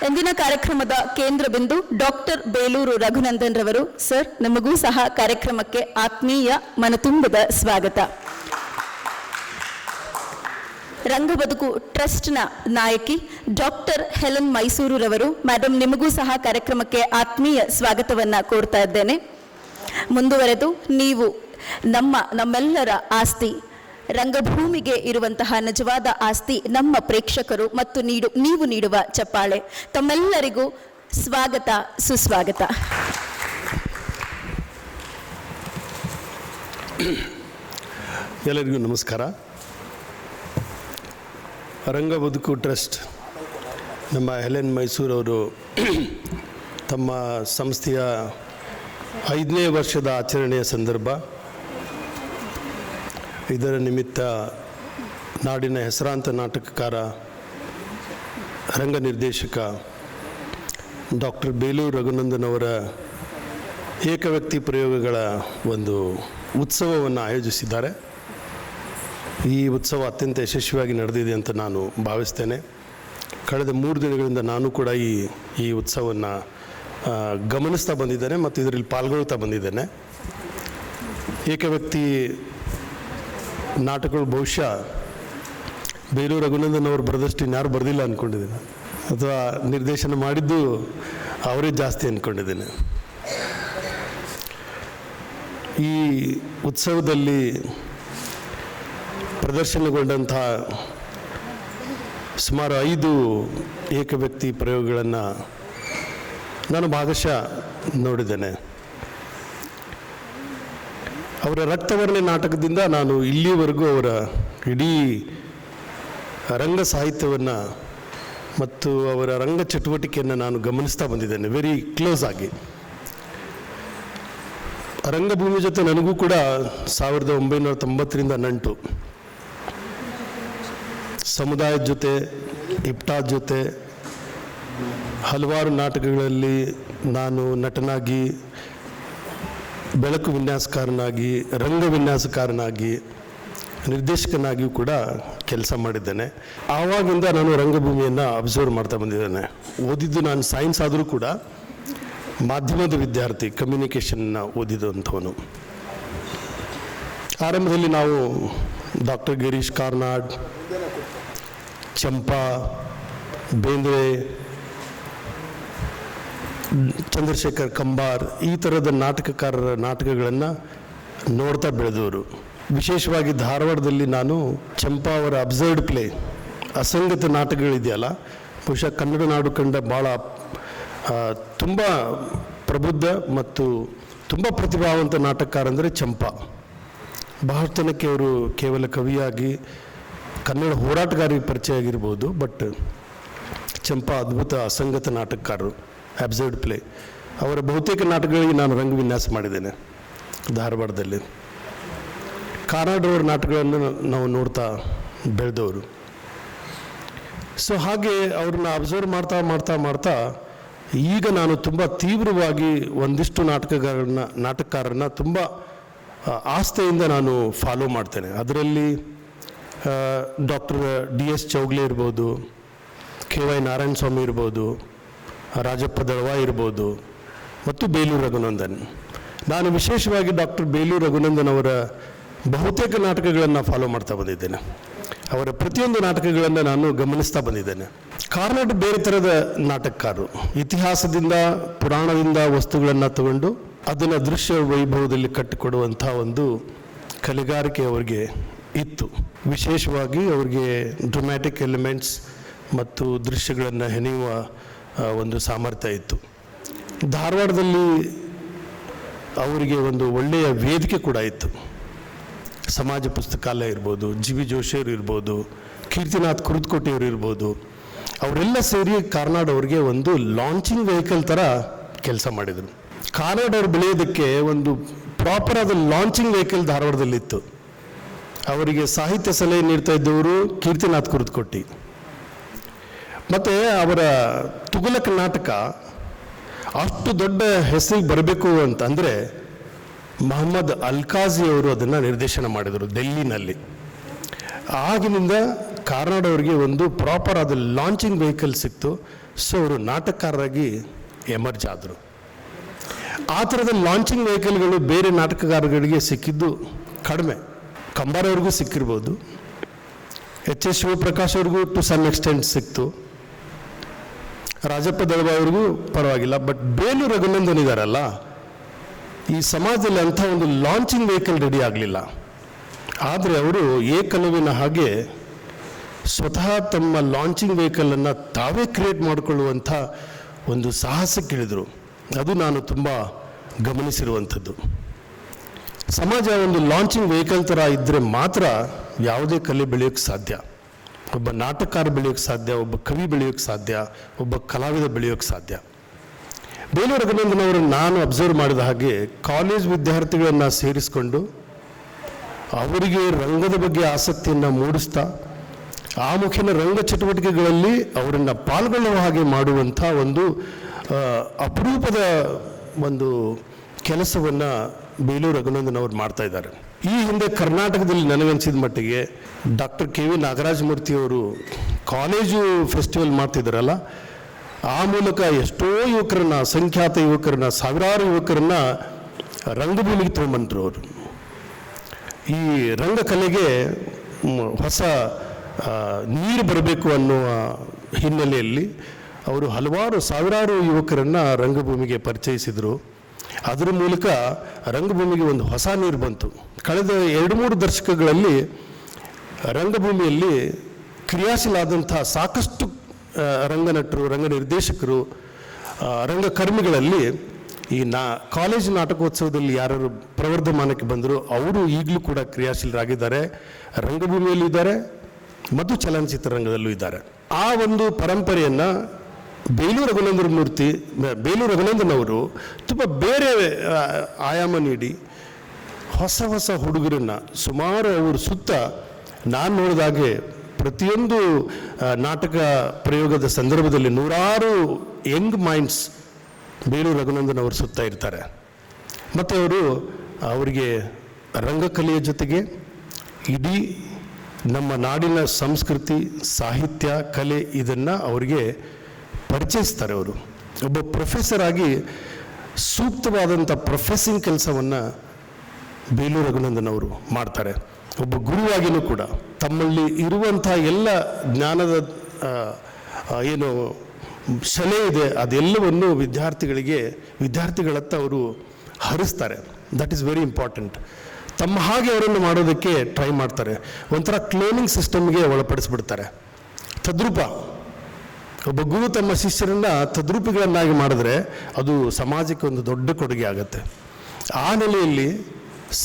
ಇಂದಿನ ಕಾರ್ಯಕ್ರಮದ ಕೇಂದ್ರ ಬಿಂದು ಡಾಕ್ಟರ್ ಬೇಲೂರು ರಘುನಂದನ್ ರವರು. ಸರ್, ನಿಮಗೂ ಸಹ ಕಾರ್ಯಕ್ರಮಕ್ಕೆ ಆತ್ಮೀಯ ಮನತುಂಬದ ಸ್ವಾಗತ. ರಂಗಬದುಕು ಟ್ರಸ್ಟ್ನ ನಾಯಕಿ ಡಾಕ್ಟರ್ ಹೆಲನ್ ಮೈಸೂರುರವರು. ಮೇಡಮ್, ನಿಮಗೂ ಸಹ ಕಾರ್ಯಕ್ರಮಕ್ಕೆ ಆತ್ಮೀಯ ಸ್ವಾಗತವನ್ನು ಕೋರ್ತಾ ಇದ್ದೇನೆ. ಮುಂದುವರೆದು ನೀವು ನಮ್ಮೆಲ್ಲರ ಆಸ್ತಿ, ರಂಗಭೂಮಿಗೆ ಇರುವಂತಹ ನಿಜವಾದ ಆಸ್ತಿ ನಮ್ಮ ಪ್ರೇಕ್ಷಕರು ಮತ್ತು ನೀವು ನೀಡುವ ಚಪ್ಪಾಳೆ. ತಮ್ಮೆಲ್ಲರಿಗೂ ಸ್ವಾಗತ, ಸುಸ್ವಾಗತ. ಎಲ್ಲರಿಗೂ ನಮಸ್ಕಾರ. ರಂಗಬದುಕು ಟ್ರಸ್ಟ್ ನಮ್ಮ ಹೆಲೆನ್ ಮೈಸೂರವರು ತಮ್ಮ ಸಂಸ್ಥೆಯ 5ನೇ ವರ್ಷದ ಆಚರಣೆಯ ಸಂದರ್ಭ, ಇದರ ನಿಮಿತ್ತ ನಾಡಿನ ಹೆಸರಾಂತ ನಾಟಕಕಾರ, ರಂಗ ನಿರ್ದೇಶಕ ಡಾಕ್ಟರ್ ಬೇಲೂರು ರಘುನಂದನ್ ಅವರ ಏಕವ್ಯಕ್ತಿ ಪ್ರಯೋಗಗಳ ಒಂದು ಉತ್ಸವವನ್ನು ಆಯೋಜಿಸಿದ್ದಾರೆ. ಈ ಉತ್ಸವ ಅತ್ಯಂತ ಯಶಸ್ವಿಯಾಗಿ ನಡೆದಿದೆ ಅಂತ ನಾನು ಭಾವಿಸ್ತೇನೆ. ಕಳೆದ 3 ದಿನಗಳಿಂದ ನಾನು ಕೂಡ ಈ ಉತ್ಸವವನ್ನು ಗಮನಿಸ್ತಾ ಬಂದಿದ್ದೇನೆ ಮತ್ತು ಇದರಲ್ಲಿ ಪಾಲ್ಗೊಳ್ತಾ ಬಂದಿದ್ದೇನೆ. ಏಕವ್ಯಕ್ತಿ ನಾಟಕಗಳು ಬಹುಶಃ ಬೇಲೂರು ರಘುನಂದನ್ ಅವರು ಬರೆದಷ್ಟು ಇನ್ಯಾರು ಬರೆದಿಲ್ಲ ಅಂದ್ಕೊಂಡಿದ್ದೇನೆ, ಅಥವಾ ನಿರ್ದೇಶನ ಮಾಡಿದ್ದು ಅವರೇ ಜಾಸ್ತಿ ಅಂದ್ಕೊಂಡಿದ್ದೇನೆ. ಈ ಉತ್ಸವದಲ್ಲಿ ಪ್ರದರ್ಶನಗೊಂಡಂಥ ಸುಮಾರು 5 ಏಕವ್ಯಕ್ತಿ ಪ್ರಯೋಗಗಳನ್ನು ನಾನು ಭಾಗಶಃ ನೋಡಿದ್ದೇನೆ. ಅವರ ರಕ್ತವರ್ಣೆ ನಾಟಕದಿಂದ ನಾನು ಇಲ್ಲಿವರೆಗೂ ಅವರ ಇಡೀ ರಂಗ ಸಾಹಿತ್ಯವನ್ನು ಮತ್ತು ಅವರ ರಂಗ ಚಟುವಟಿಕೆಯನ್ನು ನಾನು ಗಮನಿಸ್ತಾ ಬಂದಿದ್ದೇನೆ, ವೆರಿ ಕ್ಲೋಸ್ ಆಗಿ. ರಂಗಭೂಮಿ ಜೊತೆ ನನಗೂ ಕೂಡ 1990ರಿಂದ ನಂಟು. ಸಮುದಾಯದ ಜೊತೆ, ಇಪ್ಟಾದ ಜೊತೆ ಹಲವಾರು ನಾಟಕಗಳಲ್ಲಿ ನಾನು ನಟನಾಗಿ, ಬೆಳಕು ವಿನ್ಯಾಸಕಾರನಾಗಿ, ರಂಗ ವಿನ್ಯಾಸಕಾರನಾಗಿ, ನಿರ್ದೇಶಕನಾಗಿಯೂ ಕೂಡ ಕೆಲಸ ಮಾಡಿದ್ದೇನೆ. ಆವಾಗಿಂದ ನಾನು ರಂಗಭೂಮಿಯನ್ನು ಅಬ್ಸರ್ವ್ ಮಾಡ್ತಾ ಬಂದಿದ್ದೇನೆ. ಓದಿದ್ದು ನಾನು ಸೈನ್ಸ್ ಆದರೂ ಕೂಡ ಮಾಧ್ಯಮದ ವಿದ್ಯಾರ್ಥಿ, ಕಮ್ಯುನಿಕೇಷನ್ನ ಓದಿದಂಥವನು. ಆರಂಭದಲ್ಲಿ ನಾವು ಡಾಕ್ಟರ್ ಗಿರೀಶ್ ಕಾರ್ನಾಡ್, ಚಂಪಾ, ಬೇಂದ್ರೆ, ಚಂದ್ರಶೇಖರ್ ಕಂಬಾರ್, ಈ ಥರದ ನಾಟಕಕಾರರ ನಾಟಕಗಳನ್ನು ನೋಡ್ತಾ ಬೆಳೆದವರು. ವಿಶೇಷವಾಗಿ ಧಾರವಾಡದಲ್ಲಿ ನಾನು ಚಂಪಾ ಅವರ ಅಬ್ಸರ್ಡ್ ಪ್ಲೇ, ಅಸಂಗತ ನಾಟಕಗಳಿದೆಯಲ್ಲ, ಬಹುಶಃ ಕನ್ನಡ ನಾಡು ಕಂಡ ಭಾಳ ತುಂಬ ಪ್ರಬುದ್ಧ ಮತ್ತು ತುಂಬ ಪ್ರತಿಭಾವಂತ ನಾಟಕಕಾರ ಅಂದರೆ ಚಂಪಾ. ಬಹಳತನಕ್ಕೆ ಅವರು ಕೇವಲ ಕವಿಯಾಗಿ ಕನ್ನಡ ಹೋರಾಟಗಾರರಿಗೆ ಪರಿಚಯ ಆಗಿರ್ಬೋದು, ಬಟ್ ಚಂಪಾ ಅದ್ಭುತ ಅಸಂಗತ ನಾಟಕಕಾರರು, ಅಬ್ಸರ್ಡ್ ಪ್ಲೇ. ಅವರ ಬಹುತೇಕ ನಾಟಕಗಳಿಗೆ ನಾನು ರಂಗ ವಿನ್ಯಾಸ ಮಾಡಿದ್ದೇನೆ ಧಾರವಾಡದಲ್ಲಿ. ಕಾರ್ನಾಡ್ರವರ ನಾಟಕಗಳನ್ನು ನಾವು ನೋಡ್ತಾ ಬೆಳೆದವರು. ಸೊ ಹಾಗೆ ಅವ್ರನ್ನ ಅಬ್ಸರ್ವ್ ಮಾಡ್ತಾ ಮಾಡ್ತಾ ಮಾಡ್ತಾ ಈಗ ನಾನು ತುಂಬ ತೀವ್ರವಾಗಿ ಒಂದಿಷ್ಟು ನಾಟಕಕಾರರನ್ನ ತುಂಬ ಆಸ್ಥೆಯಿಂದ ನಾನು ಫಾಲೋ ಮಾಡ್ತೇನೆ. ಅದರಲ್ಲಿ ಡಾಕ್ಟರ್ DS ಚೌಗ್ಲೆ ಇರ್ಬೋದು, KY ನಾರಾಯಣ ಸ್ವಾಮಿ ಇರ್ಬೋದು, ರಾಜಪ್ಪ ದಳವಾಯಿ ಇರ್ಬೋದು, ಮತ್ತು ಬೇಲೂರು ರಘುನಂದನ್. ನಾನು ವಿಶೇಷವಾಗಿ ಡಾಕ್ಟರ್ ಬೇಲೂರು ರಘುನಂದನ್ ಅವರ ಬಹುತೇಕ ನಾಟಕಗಳನ್ನು ಫಾಲೋ ಮಾಡ್ತಾ ಬಂದಿದ್ದೇನೆ. ಅವರ ಪ್ರತಿಯೊಂದು ನಾಟಕಗಳನ್ನು ನಾನು ಗಮನಿಸ್ತಾ ಬಂದಿದ್ದೇನೆ. ಕಾರ್ನಾಡ್ ಬೇರೆ ಥರದ ನಾಟಕಕಾರರು, ಇತಿಹಾಸದಿಂದ, ಪುರಾಣದಿಂದ ವಸ್ತುಗಳನ್ನು ತಗೊಂಡು ಅದನ್ನು ದೃಶ್ಯ ವೈಭವದಲ್ಲಿ ಕಟ್ಟಿಕೊಡುವಂಥ ಒಂದು ಕಲೆಗಾರಿಕೆ ಅವರಿಗೆ ಇತ್ತು. ವಿಶೇಷವಾಗಿ ಅವರಿಗೆ ಡ್ರಮ್ಯಾಟಿಕ್ ಎಲಿಮೆಂಟ್ಸ್ ಮತ್ತು ದೃಶ್ಯಗಳನ್ನು ಹೆಣೆಯುವ ಒಂದು ಸಾಮರ್ಥ್ಯ ಇತ್ತು. ಧಾರವಾಡದಲ್ಲಿ ಅವರಿಗೆ ಒಂದು ಒಳ್ಳೆಯ ವೇದಿಕೆ ಕೂಡ ಇತ್ತು. ಸಮಾಜ ಪುಸ್ತಕಾಲಯ ಇರ್ಬೋದು, ಜಿ ವಿ ಜೋಶಿಯವರು ಇರ್ಬೋದು, ಕೀರ್ತಿನಾಥ್ ಕುರುದ್ಕೋಟೆಯವರು ಇರ್ಬೋದು, ಅವರೆಲ್ಲ ಸೇರಿ ಕಾರ್ನಾಡ್ ಅವ್ರಿಗೆ ಒಂದು ಲಾಂಚಿಂಗ್ ವೆಹಿಕಲ್ ಥರ ಕೆಲಸ ಮಾಡಿದರು. ಕಾರ್ನಾಡ್ ಅವ್ರು ಬೆಳೆಯೋದಕ್ಕೆ ಒಂದು ಪ್ರಾಪರ್ ಆದ ಲಾಂಚಿಂಗ್ ವೆಹಿಕಲ್ ಧಾರವಾಡದಲ್ಲಿತ್ತು. ಅವರಿಗೆ ಸಾಹಿತ್ಯ ಸಲಹೆ ನೀಡ್ತಾ ಇದ್ದವರು ಕೀರ್ತಿನಾಥ್ ಕುರುದ್ಕೋಟಿ. ಮತ್ತು ಅವರ ತುಘಲಕ್ ನಾಟಕ ಅಷ್ಟು ದೊಡ್ಡ ಹೆಸರಿಗೆ ಬರಬೇಕು ಅಂತಂದರೆ ಮೊಹಮ್ಮದ್ ಅಲ್ಕಾಜಿ ಅವರು ಅದನ್ನು ನಿರ್ದೇಶನ ಮಾಡಿದರು ಡೆಲ್ಲಿನಲ್ಲಿ. ಆಗಿನಿಂದ ಕಾರ್ನಾಡ್ ಅವರಿಗೆ ಒಂದು ಪ್ರಾಪರ್ ಆದ ಲಾಂಚಿಂಗ್ ವೆಹಿಕಲ್ ಸಿಕ್ತು. ಸೊ ಅವರು ನಾಟಕಕಾರರಾಗಿ ಎಮರ್ಜ್ ಆದರು. ಆ ಥರದ ಲಾಂಚಿಂಗ್ ವೆಹಿಕಲ್ಗಳು ಬೇರೆ ನಾಟಕಗಾರಗಳಿಗೆ ಸಿಕ್ಕಿದ್ದು ಕಡಿಮೆ. ಕಂಬಾರವ್ರಿಗೂ ಸಿಕ್ಕಿರ್ಬೋದು, ಎಚ್ ಎಸ್ ಶಿವಪ್ರಕಾಶ್ ಅವ್ರಿಗೂ ಟು ಸಮ್ ಎಕ್ಸ್ಟೆಂಟ್ ಸಿಕ್ತು, ರಾಜಪ್ಪ ದಳವಾಯಿ ಅವ್ರಿಗೂ ಪರವಾಗಿಲ್ಲ. ಬಟ್ ಬೇಲೂರು ರಘುನಂದನ್ ಇದ್ದಾರಲ್ಲ, ಈ ಸಮಾಜದಲ್ಲಿ ಅಂಥ ಒಂದು ಲಾಂಚಿಂಗ್ ವೆಹಿಕಲ್ ರೆಡಿ ಆಗಲಿಲ್ಲ. ಆದರೆ ಅವರು ಏಕಲವ್ಯನ ಹಾಗೆ ಸ್ವತಃ ತಮ್ಮ ಲಾಂಚಿಂಗ್ ವೆಹಿಕಲನ್ನು ತಾವೇ ಕ್ರಿಯೇಟ್ ಮಾಡಿಕೊಳ್ಳುವಂಥ ಒಂದು ಸಾಹಸಕ್ಕಿಳಿದರು. ಅದು ನಾನು ತುಂಬ ಗಮನಿಸಿರುವಂಥದ್ದು. ಸಮಾಜ ಒಂದು ಲಾಂಚಿಂಗ್ ವೆಹಿಕಲ್ ಥರ ಇದ್ದರೆ ಮಾತ್ರ ಯಾವುದೇ ಕಲೆ ಬೆಳೆಯೋಕ್ಕೆ ಸಾಧ್ಯ. ಒಬ್ಬ ನಾಟಕಕಾರ ಬೆಳೆಯೋಕ್ಕೆ ಸಾಧ್ಯ, ಒಬ್ಬ ಕವಿ ಬೆಳೆಯೋಕ್ಕೆ ಸಾಧ್ಯ, ಒಬ್ಬ ಕಲಾವಿದ ಬೆಳೆಯೋಕ್ಕೆ ಸಾಧ್ಯ. ಬೇಲೂರು ರಘುನಂದನ್ ಅವರು ನಾನು ಅಬ್ಸರ್ವ್ ಮಾಡಿದ ಹಾಗೆ ಕಾಲೇಜ್ ವಿದ್ಯಾರ್ಥಿಗಳನ್ನು ಸೇರಿಸಿಕೊಂಡು ಅವರಿಗೆ ರಂಗದ ಬಗ್ಗೆ ಆಸಕ್ತಿಯನ್ನು ಮೂಡಿಸ್ತಾ ಆ ಮುಖೇನ ರಂಗ ಚಟುವಟಿಕೆಗಳಲ್ಲಿ ಅವರನ್ನು ಪಾಲ್ಗೊಳ್ಳುವ ಹಾಗೆ ಮಾಡುವಂಥ ಒಂದು ಅಪರೂಪದ ಒಂದು ಕೆಲಸವನ್ನು ಬೇಲೂರು ರಘುನಂದನ್ ಅವರು ಮಾಡ್ತಾ ಇದ್ದಾರೆ. ಈ ಹಿಂದೆ ಕರ್ನಾಟಕದಲ್ಲಿ ನನಗನ್ಸಿದ ಮಟ್ಟಿಗೆ ಡಾಕ್ಟರ್ ಕೆ ವಿ ನಾಗರಾಜಮೂರ್ತಿಯವರು ಕಾಲೇಜು ಫೆಸ್ಟಿವಲ್ ಮಾಡ್ತಿದ್ದಾರಲ್ಲ, ಆ ಮೂಲಕ ಎಷ್ಟೋ ಯುವಕರನ್ನ, ಅಸಂಖ್ಯಾತ ಯುವಕರನ್ನ, ಸಾವಿರಾರು ಯುವಕರನ್ನ ರಂಗಭೂಮಿಗೆ ತೊಗೊಂಬಂದರು ಅವರು. ಈ ರಂಗಕಲೆಗೆ ಹೊಸ ನೀರು ಬರಬೇಕು ಅನ್ನುವ ಹಿನ್ನೆಲೆಯಲ್ಲಿ ಅವರು ಹಲವಾರು ಸಾವಿರಾರು ಯುವಕರನ್ನು ರಂಗಭೂಮಿಗೆ ಪರಿಚಯಿಸಿದರು. ಅದರ ಮೂಲಕ ರಂಗಭೂಮಿಗೆ ಒಂದು ಹೊಸ ನೀರು ಬಂತು. ಕಳೆದ 2-3 ದಶಕಗಳಲ್ಲಿ ರಂಗಭೂಮಿಯಲ್ಲಿ ಕ್ರಿಯಾಶೀಲಾದಂಥ ಸಾಕಷ್ಟು ರಂಗನಟರು, ರಂಗ ನಿರ್ದೇಶಕರು, ರಂಗಕರ್ಮಿಗಳಲ್ಲಿ ಈ ಕಾಲೇಜು ನಾಟಕೋತ್ಸವದಲ್ಲಿ ಯಾರು ಪ್ರವರ್ಧಮಾನಕ್ಕೆ ಬಂದರು ಅವರು ಈಗಲೂ ಕೂಡ ಕ್ರಿಯಾಶೀಲರಾಗಿದ್ದಾರೆ, ರಂಗಭೂಮಿಯಲ್ಲೂ ಇದ್ದಾರೆ ಮತ್ತು ಚಲನಚಿತ್ರ ರಂಗದಲ್ಲೂ ಇದ್ದಾರೆ. ಆ ಒಂದು ಪರಂಪರೆಯನ್ನು ಬೇಲೂರು ರಘುನಂದನ್ ಅವರು ತುಂಬ ಬೇರೆ ಆಯಾಮ ನೀಡಿ ಹೊಸ ಹೊಸ ಹುಡುಗರನ್ನು ಸುಮಾರು ಅವರು ಸುತ್ತ ನಾನು ನೋಡಿದಾಗೆ ಪ್ರತಿಯೊಂದು ನಾಟಕ ಪ್ರಯೋಗದ ಸಂದರ್ಭದಲ್ಲಿ ನೂರಾರು ಯಂಗ್ ಮೈಂಡ್ಸ್ ಬೇಲೂರು ರಘುನಂದನ್ ಅವರು ಸುತ್ತ ಇರ್ತಾರೆ. ಮತ್ತು ಅವರಿಗೆ ರಂಗಕಲೆಯ ಜೊತೆಗೆ ಇಡೀ ನಮ್ಮ ನಾಡಿನ ಸಂಸ್ಕೃತಿ, ಸಾಹಿತ್ಯ, ಕಲೆ ಇದನ್ನು ಅವರಿಗೆ ಪರಿಚಯಿಸ್ತಾರೆ. ಅವರು ಒಬ್ಬ ಪ್ರೊಫೆಸರ್ ಆಗಿ ಸೂಕ್ತವಾದಂಥ ಪ್ರೊಫೆಸಿಂಗ್ ಕೆಲಸವನ್ನು ಬೇಲೂರು ರಘುನಂದನ್ ಅವರು ಮಾಡ್ತಾರೆ. ಒಬ್ಬ ಗುರುವಾಗಿಯೂ ಕೂಡ ತಮ್ಮಲ್ಲಿ ಇರುವಂಥ ಎಲ್ಲ ಜ್ಞಾನದ ಏನು ಶಲೆ ಇದೆ ಅದೆಲ್ಲವನ್ನು ವಿದ್ಯಾರ್ಥಿಗಳತ್ತ ಅವರು ಹರಿಸ್ತಾರೆ. That is very important. ತಮ್ಮ ಹಾಗೆ ಅವರನ್ನು ಮಾಡೋದಕ್ಕೆ ಟ್ರೈ ಮಾಡ್ತಾರೆ. ಒಂಥರ ಕ್ಲೋನಿಂಗ್ ಸಿಸ್ಟಮ್ಗೆ ಒಳಪಡಿಸ್ಬಿಡ್ತಾರೆ. ತದ್ರೂಪ ಒಬ್ಬ ಗುರು ತಮ್ಮ ಶಿಷ್ಯರನ್ನು ತದ್ರೂಪಿಗಳನ್ನಾಗಿ ಮಾಡಿದ್ರೆ ಅದು ಸಮಾಜಕ್ಕೆ ಒಂದು ದೊಡ್ಡ ಕೊಡುಗೆ ಆಗುತ್ತೆ. ಆ ನೆಲೆಯಲ್ಲಿ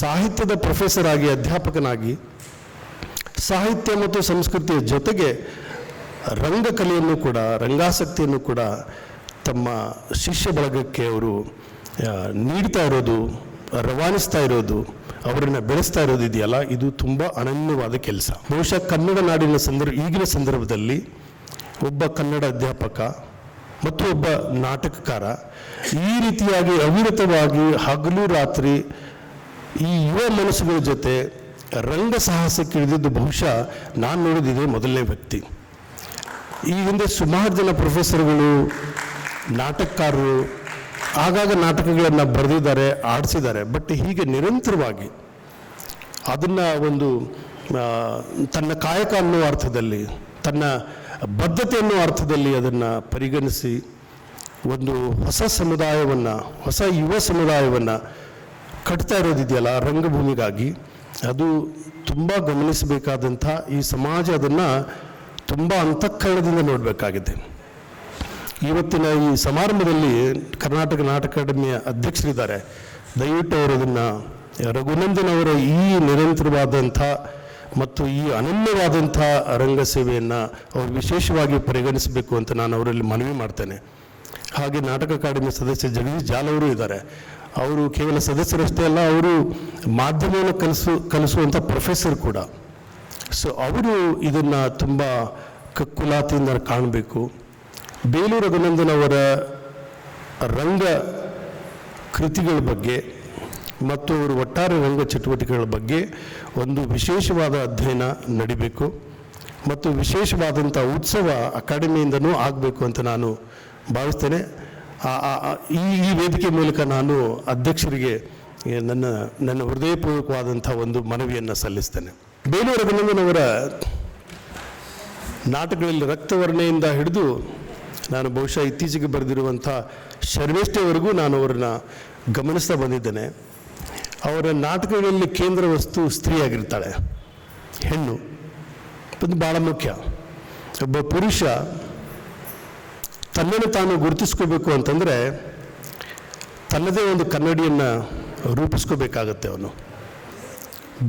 ಸಾಹಿತ್ಯದ ಪ್ರೊಫೆಸರ್ ಆಗಿ, ಅಧ್ಯಾಪಕನಾಗಿ ಸಾಹಿತ್ಯ ಮತ್ತು ಸಂಸ್ಕೃತಿಯ ಜೊತೆಗೆ ರಂಗಕಲೆಯನ್ನು ಕೂಡ, ರಂಗಾಸಕ್ತಿಯನ್ನು ಕೂಡ ತಮ್ಮ ಶಿಷ್ಯ ಬಳಗಕ್ಕೆ ಅವರು ನೀಡ್ತಾ ಇರೋದು, ರವಾನಿಸ್ತಾ ಇರೋದು, ಅವರನ್ನು ಬೆಳೆಸ್ತಾ ಇರೋದು ಇದೆಯಲ್ಲ, ಇದು ತುಂಬ ಅನನ್ಯವಾದ ಕೆಲಸ. ಬಹುಶಃ ಕನ್ನಡ ನಾಡಿನ ಈಗಿನ ಸಂದರ್ಭದಲ್ಲಿ ಒಬ್ಬ ಕನ್ನಡ ಅಧ್ಯಾಪಕ ಮತ್ತು ಒಬ್ಬ ನಾಟಕಕಾರ ಈ ರೀತಿಯಾಗಿ ಅವಿರತವಾಗಿ ಹಗಲು ರಾತ್ರಿ ಈ ಯುವ ಮನಸ್ಸುಗಳ ಜೊತೆ ರಂಗ ಸಾಹಸಕ್ಕೆ ಇಳಿದಿದ್ದು ಬಹುಶಃ ನಾನು ನೋಡಿದಿದೆ ಮೊದಲನೇ ವ್ಯಕ್ತಿ. ಈ ಹಿಂದೆ ಸುಮಾರು ಜನ ಪ್ರೊಫೆಸರ್ಗಳು, ನಾಟಕಕಾರರು ಆಗಾಗ ನಾಟಕಗಳನ್ನು ಬರೆದಿದ್ದಾರೆ, ಆಡಿಸಿದ್ದಾರೆ. ಬಟ್ ಹೀಗೆ ನಿರಂತರವಾಗಿ ಅದನ್ನು ಒಂದು ತನ್ನ ಕಾಯಕ ಅನ್ನೋ ಅರ್ಥದಲ್ಲಿ, ತನ್ನ ಬದ್ಧತೆ ಅನ್ನೋ ಅರ್ಥದಲ್ಲಿ ಅದನ್ನು ಪರಿಗಣಿಸಿ ಒಂದು ಹೊಸ ಸಮುದಾಯವನ್ನು, ಹೊಸ ಯುವ ಸಮುದಾಯವನ್ನು ಕಟ್ತಾ ಇರೋದಿದೆಯಲ್ಲ ರಂಗಭೂಮಿಗಾಗಿ, ಅದು ತುಂಬ ಗಮನಿಸಬೇಕಾದಂಥ ಈ ಸಮಾಜ ಅದನ್ನು ತುಂಬ ಅಂತಃಕರಣದಿಂದ ನೋಡಬೇಕಾಗಿದೆ. ಇವತ್ತಿನ ಈ ಸಮಾರಂಭದಲ್ಲಿ ಕರ್ನಾಟಕ ನಾಟಕ ಅಕಾಡೆಮಿಯ ಅಧ್ಯಕ್ಷರಿದ್ದಾರೆ. ದಯವಿಟ್ಟು ಅವರು ಅದನ್ನು ರಘುನಂದನ್ ಅವರ ಈ ನಿರಂತರವಾದಂಥ ಮತ್ತು ಈ ಅನನ್ಯವಾದಂಥ ರಂಗ ಸೇವೆಯನ್ನು ಅವರು ವಿಶೇಷವಾಗಿ ಪರಿಗಣಿಸಬೇಕು ಅಂತ ನಾನು ಅವರಲ್ಲಿ ಮನವಿ ಮಾಡ್ತೇನೆ. ಹಾಗೆ ನಾಟಕ ಅಕಾಡೆಮಿ ಸದಸ್ಯ ಜಗದೀಶ್ ಜಾಲ್ ಅವರು ಇದ್ದಾರೆ. ಅವರು ಕೇವಲ ಸದಸ್ಯರಷ್ಟೇ ಅಲ್ಲ, ಅವರು ಮಾಧ್ಯಮವನ್ನು ಕಲಿಸುವಂಥ ಪ್ರೊಫೆಸರ್ ಕೂಡ. ಸೊ ಅವರು ಇದನ್ನು ತುಂಬ ಕಕ್ಕುಲಾತಿಯಿಂದ ಕಾಣಬೇಕು. ಬೇಲೂರು ರಘುನಂದನ್ ಅವರ ರಂಗ ಕೃತಿಗಳ ಬಗ್ಗೆ ಮತ್ತು ಅವರು ಒಟ್ಟಾರೆ ರಂಗ ಚಟುವಟಿಕೆಗಳ ಬಗ್ಗೆ ಒಂದು ವಿಶೇಷವಾದ ಅಧ್ಯಯನ ನಡಿಬೇಕು ಮತ್ತು ವಿಶೇಷವಾದಂಥ ಉತ್ಸವ ಅಕಾಡೆಮಿಯಿಂದನೂ ಆಗಬೇಕು ಅಂತ ನಾನು ಭಾವಿಸ್ತೇನೆ. ಈ ವೇದಿಕೆ ಮೂಲಕ ನಾನು ಅಧ್ಯಕ್ಷರಿಗೆ ನನ್ನ ಹೃದಯಪೂರ್ವಕವಾದಂಥ ಒಂದು ಮನವಿಯನ್ನು ಸಲ್ಲಿಸ್ತೇನೆ. ಬೇಲೂರು ರಘುನಂದನ್ ಅವರ ನಾಟಕಗಳಲ್ಲಿ ರಕ್ತವರ್ಣೆಯಿಂದ ಹಿಡಿದು ನಾನು ಬಹುಶಃ ಇತ್ತೀಚೆಗೆ ಬರೆದಿರುವಂಥ ಶರ್ಮಿಷ್ಠೆವರೆಗೂ ನಾನು ಅವರನ್ನು ಗಮನಿಸ್ತಾ ಬಂದಿದ್ದೇನೆ. ಅವರ ನಾಟಕಗಳಲ್ಲಿ ಕೇಂದ್ರ ವಸ್ತು ಸ್ತ್ರೀಯಾಗಿರ್ತಾಳೆ, ಹೆಣ್ಣು. ಅದು ಭಾಳ ಮುಖ್ಯ. ಒಬ್ಬ ಪುರುಷ ತನ್ನನ್ನು ತಾನು ಗುರುತಿಸ್ಕೋಬೇಕು ಅಂತಂದರೆ ತನ್ನದೇ ಒಂದು ಕನ್ನಡಿಯನ್ನು ರೂಪಿಸ್ಕೋಬೇಕಾಗತ್ತೆ. ಅವನು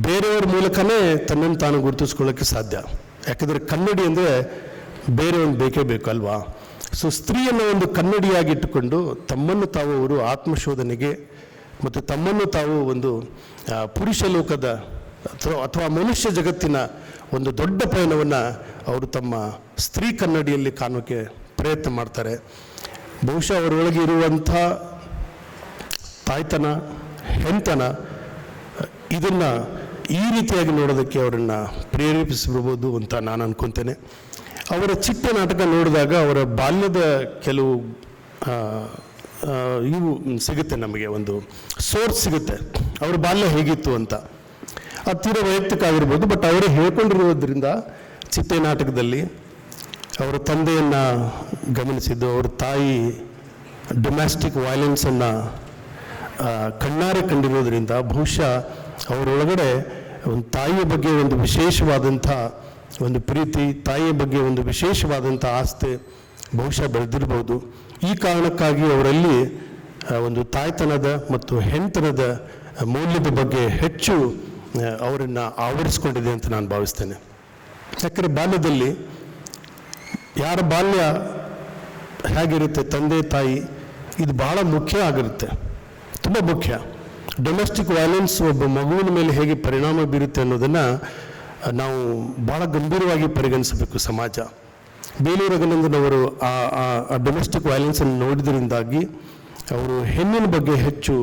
ಬೇರೆಯವ್ರ ಮೂಲಕನೇ ತನ್ನನ್ನು ತಾನು ಗುರುತಿಸ್ಕೊಳ್ಳೋಕ್ಕೆ ಸಾಧ್ಯ. ಯಾಕಂದರೆ ಕನ್ನಡಿ ಅಂದರೆ ಬೇರೆಯವ್ನು ಬೇಕೇ ಬೇಕು ಅಲ್ವಾ. ಸೊ ಸ್ತ್ರೀಯನ್ನು ಒಂದು ಕನ್ನಡಿಯಾಗಿಟ್ಟುಕೊಂಡು ತಮ್ಮನ್ನು ತಾವು ಅವರು ಆತ್ಮಶೋಧನೆಗೆ ಮತ್ತು ತಮ್ಮನ್ನು ತಾವು ಒಂದು ಪುರುಷ ಲೋಕದ ಅಥವಾ ಮನುಷ್ಯ ಜಗತ್ತಿನ ಒಂದು ದೊಡ್ಡ ಪಯಣವನ್ನು ಅವರು ತಮ್ಮ ಸ್ತ್ರೀ ಕನ್ನಡಿಯಲ್ಲಿ ಕಾಣೋಕ್ಕೆ ಪ್ರಯತ್ನ ಮಾಡ್ತಾರೆ. ಬಹುಶಃ ಅವರೊಳಗೆ ಇರುವಂಥ ತಾಯ್ತನ, ಹೆಣ್ತನ, ಇದನ್ನು ಈ ರೀತಿಯಾಗಿ ನೋಡೋದಕ್ಕೆ ಅವರನ್ನು ಪ್ರೇರೇಪಿಸಿರ್ಬೋದು ಅಂತ ನಾನು ಅನ್ಕೊತೇನೆ. ಅವರ ಚಿಕ್ಕ ನಾಟಕ ನೋಡಿದಾಗ ಅವರ ಬಾಲ್ಯದ ಕೆಲವು ಇವು ಸಿಗುತ್ತೆ, ನಮಗೆ ಒಂದು ಸೋರ್ಸ್ ಸಿಗುತ್ತೆ ಅವ್ರ ಬಾಲ್ಯ ಹೇಗಿತ್ತು ಅಂತ. ಅದು ತೀರಾ ವೈಯಕ್ತಿಕ ಆಗಿರ್ಬೋದು, ಬಟ್ ಅವರೇ ಹೇಳ್ಕೊಂಡಿರೋದ್ರಿಂದ ಚಿಟ್ಟೆ ನಾಟಕದಲ್ಲಿ ಅವರ ತಂದೆಯನ್ನು ಗಮನಿಸಿದ್ದು, ಅವ್ರ ತಾಯಿ ಡೊಮ್ಯಾಸ್ಟಿಕ್ ವೈಲೆನ್ಸನ್ನು ಕಣ್ಣಾರೆ ಕಂಡಿರೋದ್ರಿಂದ ಬಹುಶಃ ಅವರೊಳಗಡೆ ಒಂದು ತಾಯಿಯ ಬಗ್ಗೆ ಒಂದು ವಿಶೇಷವಾದಂಥ ಒಂದು ಪ್ರೀತಿ, ತಾಯಿಯ ಬಗ್ಗೆ ಒಂದು ವಿಶೇಷವಾದಂಥ ಆಸ್ತಿ ಬಹುಶಃ ಬೆಳೆದಿರ್ಬೋದು. ಈ ಕಾರಣಕ್ಕಾಗಿ ಅವರಲ್ಲಿ ಒಂದು ತಾಯ್ತನದ ಮತ್ತು ಹೆಣ್ತನದ ಮೌಲ್ಯದ ಬಗ್ಗೆ ಹೆಚ್ಚು ಅವರನ್ನು ಆವರಿಸ್ಕೊಂಡಿದೆ ಅಂತ ನಾನು ಭಾವಿಸ್ತೇನೆ. ಯಾಕಂದರೆ ಬಾಲ್ಯದಲ್ಲಿ ಯಾರ ಬಾಲ್ಯ ಹೇಗಿರುತ್ತೆ, ತಂದೆ ತಾಯಿ, ಇದು ಭಾಳ ಮುಖ್ಯ ಆಗಿರುತ್ತೆ, ತುಂಬ ಮುಖ್ಯ. ಡೊಮೆಸ್ಟಿಕ್ ವೈಲೆನ್ಸ್ ಒಬ್ಬ ಮಗುವಿನ ಮೇಲೆ ಹೇಗೆ ಪರಿಣಾಮ ಬೀರುತ್ತೆ ಅನ್ನೋದನ್ನು ನಾವು ಭಾಳ ಗಂಭೀರವಾಗಿ ಪರಿಗಣಿಸಬೇಕು ಸಮಾಜ. ಬೇಲೂರು ರಘುನಂದನ್ ಅವರು ಆ ಡೊಮೆಸ್ಟಿಕ್ ವೈಲೆನ್ಸನ್ನು ನೋಡಿದ್ರಿಂದಾಗಿ ಅವರು ಹೆಣ್ಣಿನ ಬಗ್ಗೆ ಹೆಚ್ಚು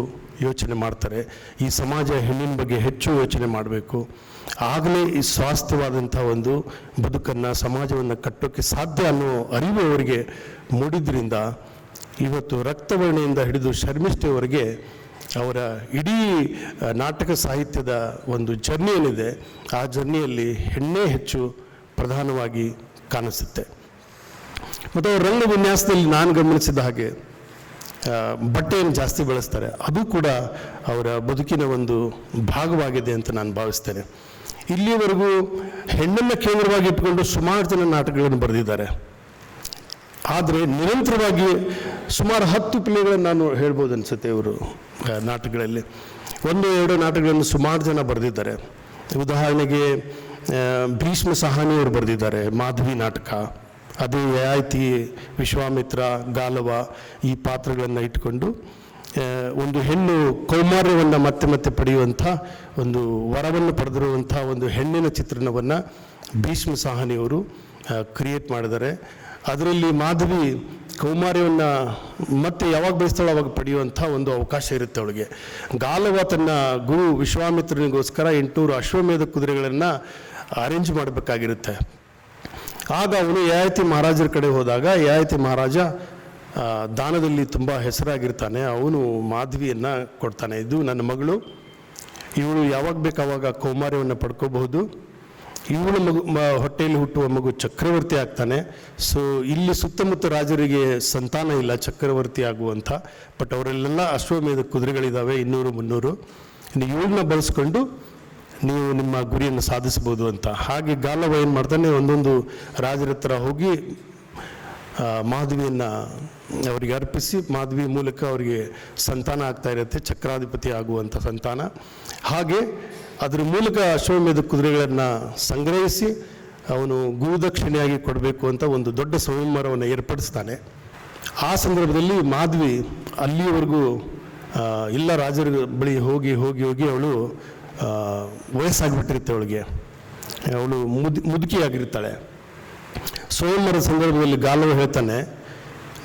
ಯೋಚನೆ ಮಾಡ್ತಾರೆ. ಈ ಸಮಾಜ ಹೆಣ್ಣಿನ ಬಗ್ಗೆ ಹೆಚ್ಚು ಯೋಚನೆ ಮಾಡಬೇಕು, ಆಗಲೇ ಈ ಸ್ವಾಸ್ಥ್ಯವಾದಂಥ ಒಂದು ಬದುಕನ್ನು, ಸಮಾಜವನ್ನು ಕಟ್ಟೋಕ್ಕೆ ಸಾಧ್ಯ ಅನ್ನೋ ಅರಿವು ಅವರಿಗೆ ಮೂಡಿದ್ರಿಂದ ಇವತ್ತು ರಕ್ತವರ್ಣೆಯಿಂದ ಹಿಡಿದು ಶರ್ಮಿಷ್ಠೆಯವರೆಗೆ ಅವರ ಇಡೀ ನಾಟಕ ಸಾಹಿತ್ಯದ ಒಂದು ಜರ್ನಿ ಏನಿದೆ, ಆ ಜರ್ನಿಯಲ್ಲಿ ಹೆಣ್ಣೇ ಹೆಚ್ಚು ಪ್ರಧಾನವಾಗಿ ಕಾಣಿಸುತ್ತೆ. ಮತ್ತು ಅವ್ರ ರಂಗ ವಿನ್ಯಾಸದಲ್ಲಿ ನಾನು ಗಮನಿಸಿದ ಹಾಗೆ ಬಟ್ಟೆಯನ್ನು ಜಾಸ್ತಿ ಬಳಸ್ತಾರೆ. ಅದು ಕೂಡ ಅವರ ಬದುಕಿನ ಒಂದು ಭಾಗವಾಗಿದೆ ಅಂತ ನಾನು ಭಾವಿಸ್ತೇನೆ. ಇಲ್ಲಿವರೆಗೂ ಹೆಣ್ಣನ್ನು ಕೇಂದ್ರವಾಗಿ ಇಟ್ಕೊಂಡು ಸುಮಾರು ಜನ ನಾಟಕಗಳನ್ನು ಬರೆದಿದ್ದಾರೆ. ಆದರೆ ನಿರಂತರವಾಗಿ ಸುಮಾರು 10 ಪ್ಲೇಗಳನ್ನು ನಾನು ಹೇಳ್ಬೋದು ಅನಿಸುತ್ತೆ ಇವರು ನಾಟಕಗಳಲ್ಲಿ. 1-2 ನಾಟಕಗಳನ್ನು ಸುಮಾರು ಜನ ಬರೆದಿದ್ದಾರೆ. ಉದಾಹರಣೆಗೆ ಭೀಷ್ಮ ಸಹಾನಿಯವರು ಬರೆದಿದ್ದಾರೆ ಮಾಧವಿ ನಾಟಕ. ಅದು ಯಯಾತಿ, ವಿಶ್ವಾಮಿತ್ರ, ಗಾಲವ ಈ ಪಾತ್ರಗಳನ್ನು ಇಟ್ಕೊಂಡು ಒಂದು ಹೆಣ್ಣು ಕೌಮಾರ್ಯವನ್ನು ಮತ್ತೆ ಮತ್ತೆ ಪಡೆಯುವಂಥ ಒಂದು ವರವನ್ನು ಪಡೆದಿರುವಂಥ ಒಂದು ಹೆಣ್ಣಿನ ಚಿತ್ರಣವನ್ನು ಭೀಷ್ಮ ಸಹಾನಿಯವರು ಕ್ರಿಯೇಟ್ ಮಾಡಿದ್ದಾರೆ. ಅದರಲ್ಲಿ ಮಾಧವಿ ಕೌಮಾರ್ಯವನ್ನು ಮತ್ತೆ ಯಾವಾಗ ಬಯಸ್ತಾಳೋ ಅವಾಗ ಪಡೆಯುವಂಥ ಒಂದು ಅವಕಾಶ ಇರುತ್ತೆ ಅವಳಿಗೆ. ಗಾಲವ ತನ್ನ ಗುರು ವಿಶ್ವಾಮಿತ್ರನಿಗೋಸ್ಕರ 800 ಅಶ್ವಮೇಧ ಕುದುರೆಗಳನ್ನು ಅರೇಂಜ್ ಮಾಡಬೇಕಾಗಿರುತ್ತೆ. ಆಗ ಅವನು ಯಯಾತಿ ಮಹಾರಾಜರ ಕಡೆ ಹೋದಾಗ ಯಯಾತಿ ಮಹಾರಾಜ ದಾನದಲ್ಲಿ ತುಂಬ ಹೆಸರಾಗಿರ್ತಾನೆ. ಅವನು ಮಾಧವಿಯನ್ನು ಕೊಡ್ತಾನೆ, ಇದು ನನ್ನ ಮಗಳು, ಇವಳು ಯಾವಾಗ ಬೇಕಾವಾಗ ಕೌಮಾರ್ಯವನ್ನು ಪಡ್ಕೋಬಹುದು, ಇವಳು ಹೊಟ್ಟೆಯಲ್ಲಿ ಹುಟ್ಟುವ ಮಗು ಚಕ್ರವರ್ತಿ ಆಗ್ತಾನೆ. ಸೊ ಇಲ್ಲಿ ಸುತ್ತಮುತ್ತ ರಾಜರಿಗೆ ಸಂತಾನ ಇಲ್ಲ ಚಕ್ರವರ್ತಿ ಆಗುವಂಥ, ಬಟ್ ಅವರಲ್ಲೆಲ್ಲ ಅಶ್ವಮೇಧ ಕುದುರೆಗಳಿದ್ದಾವೆ 200-300. ಇವಳನ್ನ ಬಳಸ್ಕೊಂಡು ನೀವು ನಿಮ್ಮ ಗುರಿಯನ್ನು ಸಾಧಿಸ್ಬೋದು ಅಂತ. ಹಾಗೆ ಗಾಲವ ಏನು ಮಾಡ್ತಾನೆ, ಒಂದೊಂದು ರಾಜರ ಹತ್ರ ಹೋಗಿ ಮಾಧವಿಯನ್ನು ಅವರಿಗೆ ಅರ್ಪಿಸಿ ಮಾಧವಿ ಮೂಲಕ ಅವರಿಗೆ ಸಂತಾನ ಆಗ್ತಾ ಇರುತ್ತೆ, ಚಕ್ರಾಧಿಪತಿ ಆಗುವಂಥ ಸಂತಾನ. ಹಾಗೆ ಅದರ ಮೂಲಕ ಅಶ್ವಮೇಧ ಕುದುರೆಗಳನ್ನು ಸಂಗ್ರಹಿಸಿ ಅವನು ಗುರುದಕ್ಷಿಣೆಯಾಗಿ ಕೊಡಬೇಕು ಅಂತ ಒಂದು ದೊಡ್ಡ ಸಂಯಮರವನ್ನು ಏರ್ಪಡಿಸ್ತಾನೆ. ಆ ಸಂದರ್ಭದಲ್ಲಿ ಮಾಧವಿ ಅಲ್ಲಿಯವರೆಗೂ ಎಲ್ಲ ರಾಜರ ಬಳಿ ಹೋಗಿ ಹೋಗಿ ಹೋಗಿ ಅವಳು ವಯಸ್ಸಾಗಿಬಿಟ್ಟಿರುತ್ತೆ, ಅವಳು ಮುದುಕಿಯಾಗಿರ್ತಾಳೆ. ಸ್ವಯಂವರ ಸಂದರ್ಭದಲ್ಲಿ ಗಾಲವ ಹೇಳ್ತಾನೆ,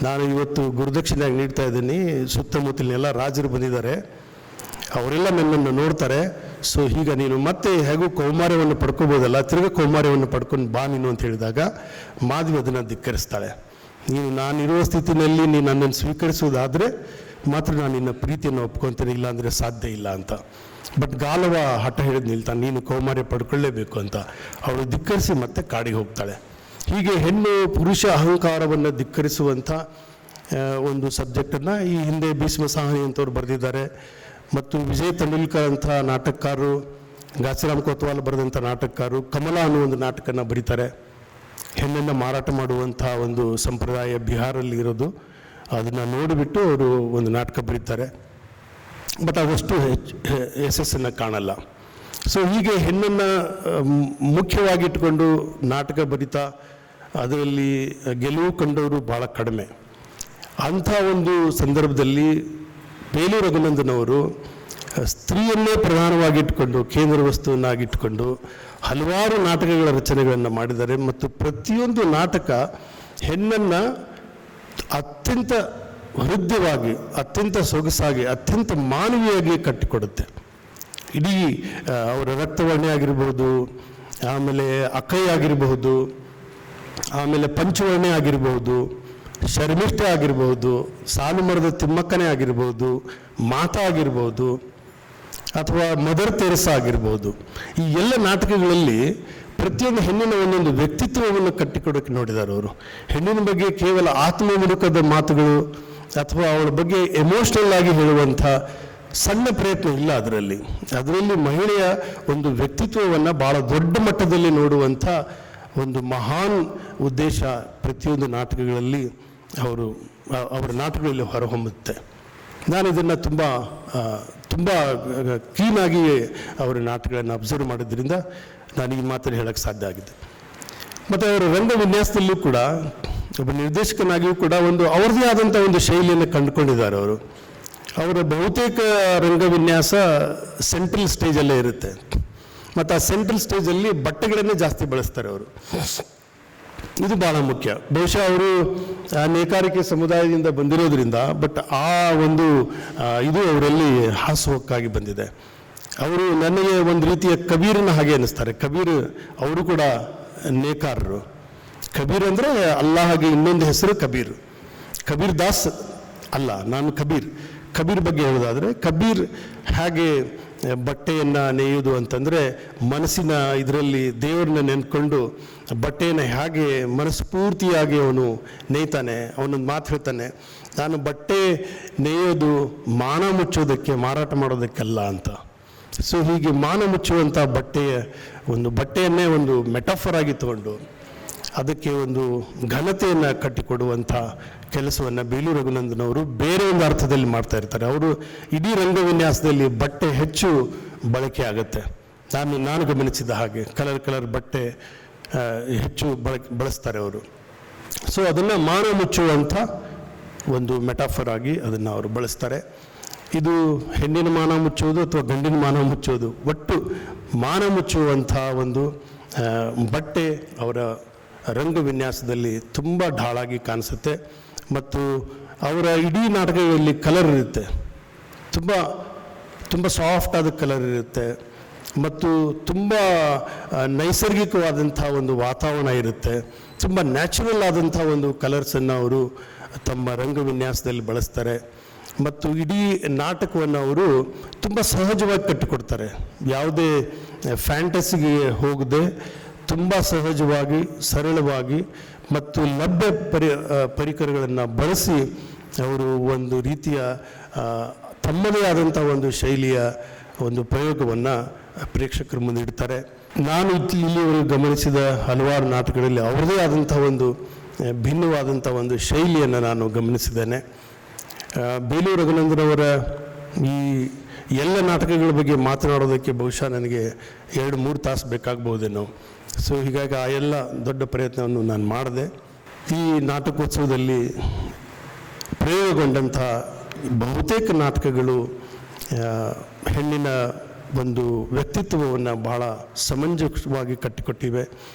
ನಾನು ಇವತ್ತು ಗುರುದಕ್ಷಿಣೆಯಾಗಿ ನೀಡ್ತಾ ಇದ್ದೀನಿ, ಸುತ್ತಮುತ್ತಲಿನೆಲ್ಲ ರಾಜರು ಬಂದಿದ್ದಾರೆ, ಅವರೆಲ್ಲ ನನ್ನನ್ನು ನೋಡ್ತಾರೆ. ಸೊ ಈಗ ನೀನು ಮತ್ತೆ ಹೇಗೂ ಕೌಮಾರ್ಯವನ್ನು ಪಡ್ಕೋಬೋದಲ್ಲ, ತಿರ್ಗ ಕೌಮಾರ್ಯವನ್ನು ಪಡ್ಕೊಂಡು ಬಾ ನೀನು ಅಂತ ಹೇಳಿದಾಗ ಮಾಧವಿ ಅದನ್ನು ಧಿಕ್ಕರಿಸ್ತಾಳೆ. ನಾನಿರುವ ಸ್ಥಿತಿನಲ್ಲಿ ನೀನು ನನ್ನನ್ನು ಸ್ವೀಕರಿಸುವುದಾದರೆ ಮಾತ್ರ ನಾನು ನಿನ್ನ ಪ್ರೀತಿಯನ್ನು ಒಪ್ಕೊತೇನೆ, ಇಲ್ಲಾಂದರೆ ಸಾಧ್ಯ ಇಲ್ಲ ಅಂತ. ಬಟ್ ಗಾಲವ ಹಠ ಹಿಡಿದು ನಿಲ್ತಾನೆ, ನೀನು ಕೌಮಾರ್ಯ ಪಡ್ಕೊಳ್ಳೇಬೇಕು ಅಂತ. ಅವಳು ಧಿಕ್ಕರಿಸಿ ಮತ್ತೆ ಕಾಡಿಗೆ ಹೋಗ್ತಾಳೆ. ಹೀಗೆ ಹೆಣ್ಣು ಪುರುಷ ಅಹಂಕಾರವನ್ನು ಧಿಕ್ಕರಿಸುವಂಥ ಒಂದು ಸಬ್ಜೆಕ್ಟನ್ನು ಈ ಹಿಂದೆ ಭೀಷ್ಮ ಸಾಹನಿ ಅಂತವ್ರು ಬರೆದಿದ್ದಾರೆ. ಮತ್ತು ವಿಜಯ್ ತೆಂಡೂಲ್ಕರ್ ಅಂಥ ನಾಟಕಕಾರರು, ಘಾಸಿರಾಮ್ ಕೊತ್ವಾಲ್ ಬರೆದಂಥ ನಾಟಕಕಾರರು ಕಮಲ ಅನ್ನೋ ಒಂದು ನಾಟಕನ ಬರೀತಾರೆ. ಹೆಣ್ಣನ್ನು ಮಾರಾಟ ಮಾಡುವಂಥ ಒಂದು ಸಂಪ್ರದಾಯ ಬಿಹಾರಲ್ಲಿ ಇರೋದು, ಅದನ್ನು ನೋಡಿಬಿಟ್ಟು ಅವರು ಒಂದು ನಾಟಕ ಬರೀತಾರೆ. ಬಟ್ ಅದಷ್ಟು ಯಶಸ್ಸನ್ನು ಕಾಣಲ್ಲ. ಸೊ ಹೀಗೆ ಹೆಣ್ಣನ್ನು ಮುಖ್ಯವಾಗಿಟ್ಕೊಂಡು ನಾಟಕ ಬರಿತಾ ಅದರಲ್ಲಿ ಗೆಲುವು ಕಂಡವರು ಭಾಳ ಕಡಿಮೆ. ಅಂಥ ಒಂದು ಸಂದರ್ಭದಲ್ಲಿ ಬೇಲೂರು ರಘುನಂದನ್ ಅವರು ಸ್ತ್ರೀಯನ್ನೇ ಪ್ರಧಾನವಾಗಿಟ್ಕೊಂಡು ಕೇಂದ್ರ ವಸ್ತುವನ್ನಾಗಿಟ್ಕೊಂಡು ಹಲವಾರು ನಾಟಕಗಳ ರಚನೆಗಳನ್ನು ಮಾಡಿದ್ದಾರೆ. ಮತ್ತು ಪ್ರತಿಯೊಂದು ನಾಟಕ ಹೆಣ್ಣನ್ನು ಅತ್ಯಂತ ಹೃದಯವಾಗಿ, ಅತ್ಯಂತ ಸೊಗಸಾಗಿ, ಅತ್ಯಂತ ಮಾನವೀಯವಾಗಿ ಕಟ್ಟಿಕೊಡುತ್ತೆ. ಇಡೀ ಅವರ ರಕ್ತವರ್ಣೆ ಆಗಿರ್ಬೋದು, ಆಮೇಲೆ ಅಕ್ಕೈ ಆಗಿರಬಹುದು, ಆಮೇಲೆ ಪಂಚವರ್ಣೆ ಆಗಿರಬಹುದು, ಶರ್ಮಿಷ್ಠೆ ಆಗಿರ್ಬೋದು, ಸಾಲು ಮರದ ತಿಮ್ಮಕ್ಕನೇ ಆಗಿರ್ಬೋದು, ಮಾತಾ ಆಗಿರ್ಬೋದು, ಅಥವಾ ಮದರ್ ತೆರೆಸಾ ಆಗಿರ್ಬೋದು. ಈ ಎಲ್ಲ ನಾಟಕಗಳಲ್ಲಿ ಪ್ರತಿಯೊಂದು ಹೆಣ್ಣಿನ ಒಂದೊಂದು ವ್ಯಕ್ತಿತ್ವವನ್ನು ಕಟ್ಟಿಕೊಡೋಕ್ಕೆ ನೋಡಿದ್ದಾರೆ ಅವರು. ಹೆಣ್ಣಿನ ಬಗ್ಗೆ ಕೇವಲ ಆತ್ಮಮುಖದ ಮಾತುಗಳು ಅಥವಾ ಅವಳ ಬಗ್ಗೆ ಎಮೋಷ್ನಲ್ ಆಗಿ ಹೇಳುವಂಥ ಸಣ್ಣ ಪ್ರಯತ್ನ ಇಲ್ಲ ಅದರಲ್ಲಿ ಮಹಿಳೆಯ ಒಂದು ವ್ಯಕ್ತಿತ್ವವನ್ನು ಭಾಳ ದೊಡ್ಡ ಮಟ್ಟದಲ್ಲಿ ನೋಡುವಂಥ ಒಂದು ಮಹಾನ್ ಉದ್ದೇಶ ಪ್ರತಿಯೊಂದು ನಾಟಕಗಳಲ್ಲಿ ಅವರ ನಾಟಕಗಳಲ್ಲಿ ಹೊರಹೊಮ್ಮುತ್ತೆ. ನಾನು ಇದನ್ನು ತುಂಬ ಕ್ಲೀನಾಗಿ ಅವರ ನಾಟಕಗಳನ್ನು ಅಬ್ಸರ್ವ್ ಮಾಡೋದ್ರಿಂದ ನಾನು ಈ ಮಾತನ್ನು ಹೇಳೋಕ್ಕೆ ಸಾಧ್ಯ ಆಗಿದೆ. ಮತ್ತು ಅವರ ರಂಗ ವಿನ್ಯಾಸದಲ್ಲೂ ಕೂಡ ಒಬ್ಬ ನಿರ್ದೇಶಕನಾಗಿಯೂ ಕೂಡ ಅವ್ರದ್ದೇ ಆದಂಥ ಒಂದು ಶೈಲಿಯನ್ನು ಕಂಡುಕೊಂಡಿದ್ದಾರೆ ಅವರು. ಅವರ ಬಹುತೇಕ ರಂಗ ವಿನ್ಯಾಸ ಸೆಂಟ್ರಲ್ ಸ್ಟೇಜಲ್ಲೇ ಇರುತ್ತೆ. ಮತ್ತು ಆ ಸೆಂಟ್ರಲ್ ಸ್ಟೇಜಲ್ಲಿ ಬಟ್ಟೆಗಳನ್ನೇ ಜಾಸ್ತಿ ಬಳಸ್ತಾರೆ ಅವರು. ಇದು ಭಾಳ ಮುಖ್ಯ. ಬಹುಶಃ ಅವರು ನೇಕಾರಿಕೆ ಸಮುದಾಯದಿಂದ ಬಂದಿರೋದ್ರಿಂದ, ಬಟ್ ಆ ಒಂದು ಇದು ಅವರಲ್ಲಿ ಹಾಸುಹೊಕ್ಕಾಗಿ ಬಂದಿದೆ. ಅವರು ನನಗೆ ಒಂದು ರೀತಿಯ ಕಬೀರನ ಹಾಗೆ ಅನ್ನಿಸ್ತಾರೆ. ಕಬೀರ್ ಅವರು ಕೂಡ ನೇಕಾರರು. ಕಬೀರ್ ಅಂದರೆ ಅಲ್ಲಾಹಗೆ ಇನ್ನೊಂದು ಹೆಸರು ಕಬೀರ್ ದಾಸ್ ಅಲ್ಲ, ನಾನು ಕಬೀರ್ ಬಗ್ಗೆ ಹೇಳೋದಾದರೆ, ಕಬೀರ್ ಹೇಗೆ ಬಟ್ಟೆಯನ್ನು ನೇಯೋದು ಅಂತಂದರೆ ಮನಸ್ಸಿನ ಇದರಲ್ಲಿ ದೇವರನ್ನ ನೆನ್ಕೊಂಡು ಬಟ್ಟೆಯನ್ನು ಹೇಗೆ ಮನಸ್ಫೂರ್ತಿಯಾಗಿ ಅವನು ನೇಯ್ತಾನೆ. ಅವನೊಂದು ಮಾತು ಹೇಳ್ತಾನೆ, ನಾನು ಬಟ್ಟೆ ನೇಯೋದು ಮಾನ ಮುಚ್ಚೋದಕ್ಕೆ, ಮಾರಾಟ ಮಾಡೋದಕ್ಕೆಲ್ಲ ಅಂತ. ಸೊ ಹೀಗೆ ಮಾನ ಮುಚ್ಚುವಂಥ ಬಟ್ಟೆಯನ್ನೇ ಒಂದು ಮೆಟಾಫರ್ ಆಗಿ ತಗೊಂಡು ಅದಕ್ಕೆ ಒಂದು ಘನತೆಯನ್ನು ಕಟ್ಟಿಕೊಡುವಂಥ ಕೆಲಸವನ್ನು ಬೇಲೂರು ರಘುನಂದನ್ ಅವರು ಬೇರೆ ಒಂದು ಅರ್ಥದಲ್ಲಿ ಮಾಡ್ತಾ ಇರ್ತಾರೆ. ಅವರು ಇಡೀ ರಂಗವಿನ್ಯಾಸದಲ್ಲಿ ಬಟ್ಟೆ ಹೆಚ್ಚು ಬಳಕೆ ಆಗುತ್ತೆ. ನಾನು ಗಮನಿಸಿದ ಹಾಗೆ ಕಲರ್ ಬಟ್ಟೆ ಹೆಚ್ಚು ಬಳಸ್ತಾರೆ ಅವರು. ಸೊ ಅದನ್ನು ಮಾನ ಮುಚ್ಚುವಂಥ ಒಂದು ಮೆಟಾಫರ್ ಆಗಿ ಅದನ್ನು ಅವರು ಬಳಸ್ತಾರೆ. ಇದು ಹೆಣ್ಣಿನ ಮಾನ ಮುಚ್ಚುವುದು ಅಥವಾ ಗಂಡಿನ ಮಾನ ಮುಚ್ಚುವುದು, ಒಟ್ಟು ಮಾನ ಮುಚ್ಚುವಂಥ ಒಂದು ಬಟ್ಟೆ ಅವರ ರಂಗವಿನ್ಯಾಸದಲ್ಲಿ ತುಂಬ ಢಾಳಾಗಿ ಕಾಣಿಸುತ್ತೆ. ಮತ್ತು ಅವರ ಇಡೀ ನಾಟಕಗಳಲ್ಲಿ ಕಲರ್ ಇರುತ್ತೆ, ತುಂಬ ಸಾಫ್ಟ್ ಆದ ಕಲರ್ ಇರುತ್ತೆ. ಮತ್ತು ತುಂಬ ನೈಸರ್ಗಿಕವಾದಂಥ ಒಂದು ವಾತಾವರಣ ಇರುತ್ತೆ. ತುಂಬ ನ್ಯಾಚುರಲ್ ಆದಂಥ ಒಂದು ಕಲರ್ಸನ್ನು ಅವರು ತಮ್ಮ ರಂಗವಿನ್ಯಾಸದಲ್ಲಿ ಬಳಸ್ತಾರೆ. ಮತ್ತು ಇಡೀ ನಾಟಕವನ್ನು ಅವರು ತುಂಬ ಸಹಜವಾಗಿ ಕಟ್ಟಿಕೊಡ್ತಾರೆ. ಯಾವುದೇ ಫ್ಯಾಂಟಸಿಗೆ ಹೋಗದೆ ತುಂಬ ಸಹಜವಾಗಿ, ಸರಳವಾಗಿ ಮತ್ತು ಲಭ್ಯ ಪರಿಕರಗಳನ್ನು ಬಳಸಿ ಅವರು ಒಂದು ರೀತಿಯ ತಮ್ಮದೇ ಆದಂಥ ಒಂದು ಶೈಲಿಯ ಒಂದು ಪ್ರಯೋಗವನ್ನು ಪ್ರೇಕ್ಷಕರ ಮುಂದೆ ಇಡ್ತಾರೆ. ನಾನು ಇಲ್ಲಿವರೆಗೂ ಗಮನಿಸಿದ ಹಲವಾರು ನಾಟಕಗಳಲ್ಲಿ ಅವರದೇ ಆದಂಥ ಒಂದು ಭಿನ್ನವಾದಂಥ ಒಂದು ಶೈಲಿಯನ್ನು ನಾನು ಗಮನಿಸಿದ್ದೇನೆ. ಬೇಲೂರು ರಘುನಂದನವರ ಈ ಎಲ್ಲ ನಾಟಕಗಳ ಬಗ್ಗೆ ಮಾತನಾಡೋದಕ್ಕೆ ಬಹುಶಃ ನನಗೆ 2-3 ತಾಸು ಬೇಕಾಗ್ಬೋದೇನೋ. ಸೊ ಹೀಗಾಗಿ ಆ ಎಲ್ಲ ದೊಡ್ಡ ಪ್ರಯತ್ನವನ್ನು ನಾನು ಮಾಡಿದೆ. ಈ ನಾಟಕೋತ್ಸವದಲ್ಲಿ ಪ್ರಯೋಗಗೊಂಡಂಥ ಬಹುತೇಕ ನಾಟಕಗಳು ಹೆಣ್ಣಿನ ಒಂದು ವ್ಯಕ್ತಿತ್ವವನ್ನು ಬಹಳ ಸಮಂಜಸವಾಗಿ ಕಟ್ಟಿಕೊಟ್ಟಿವೆ.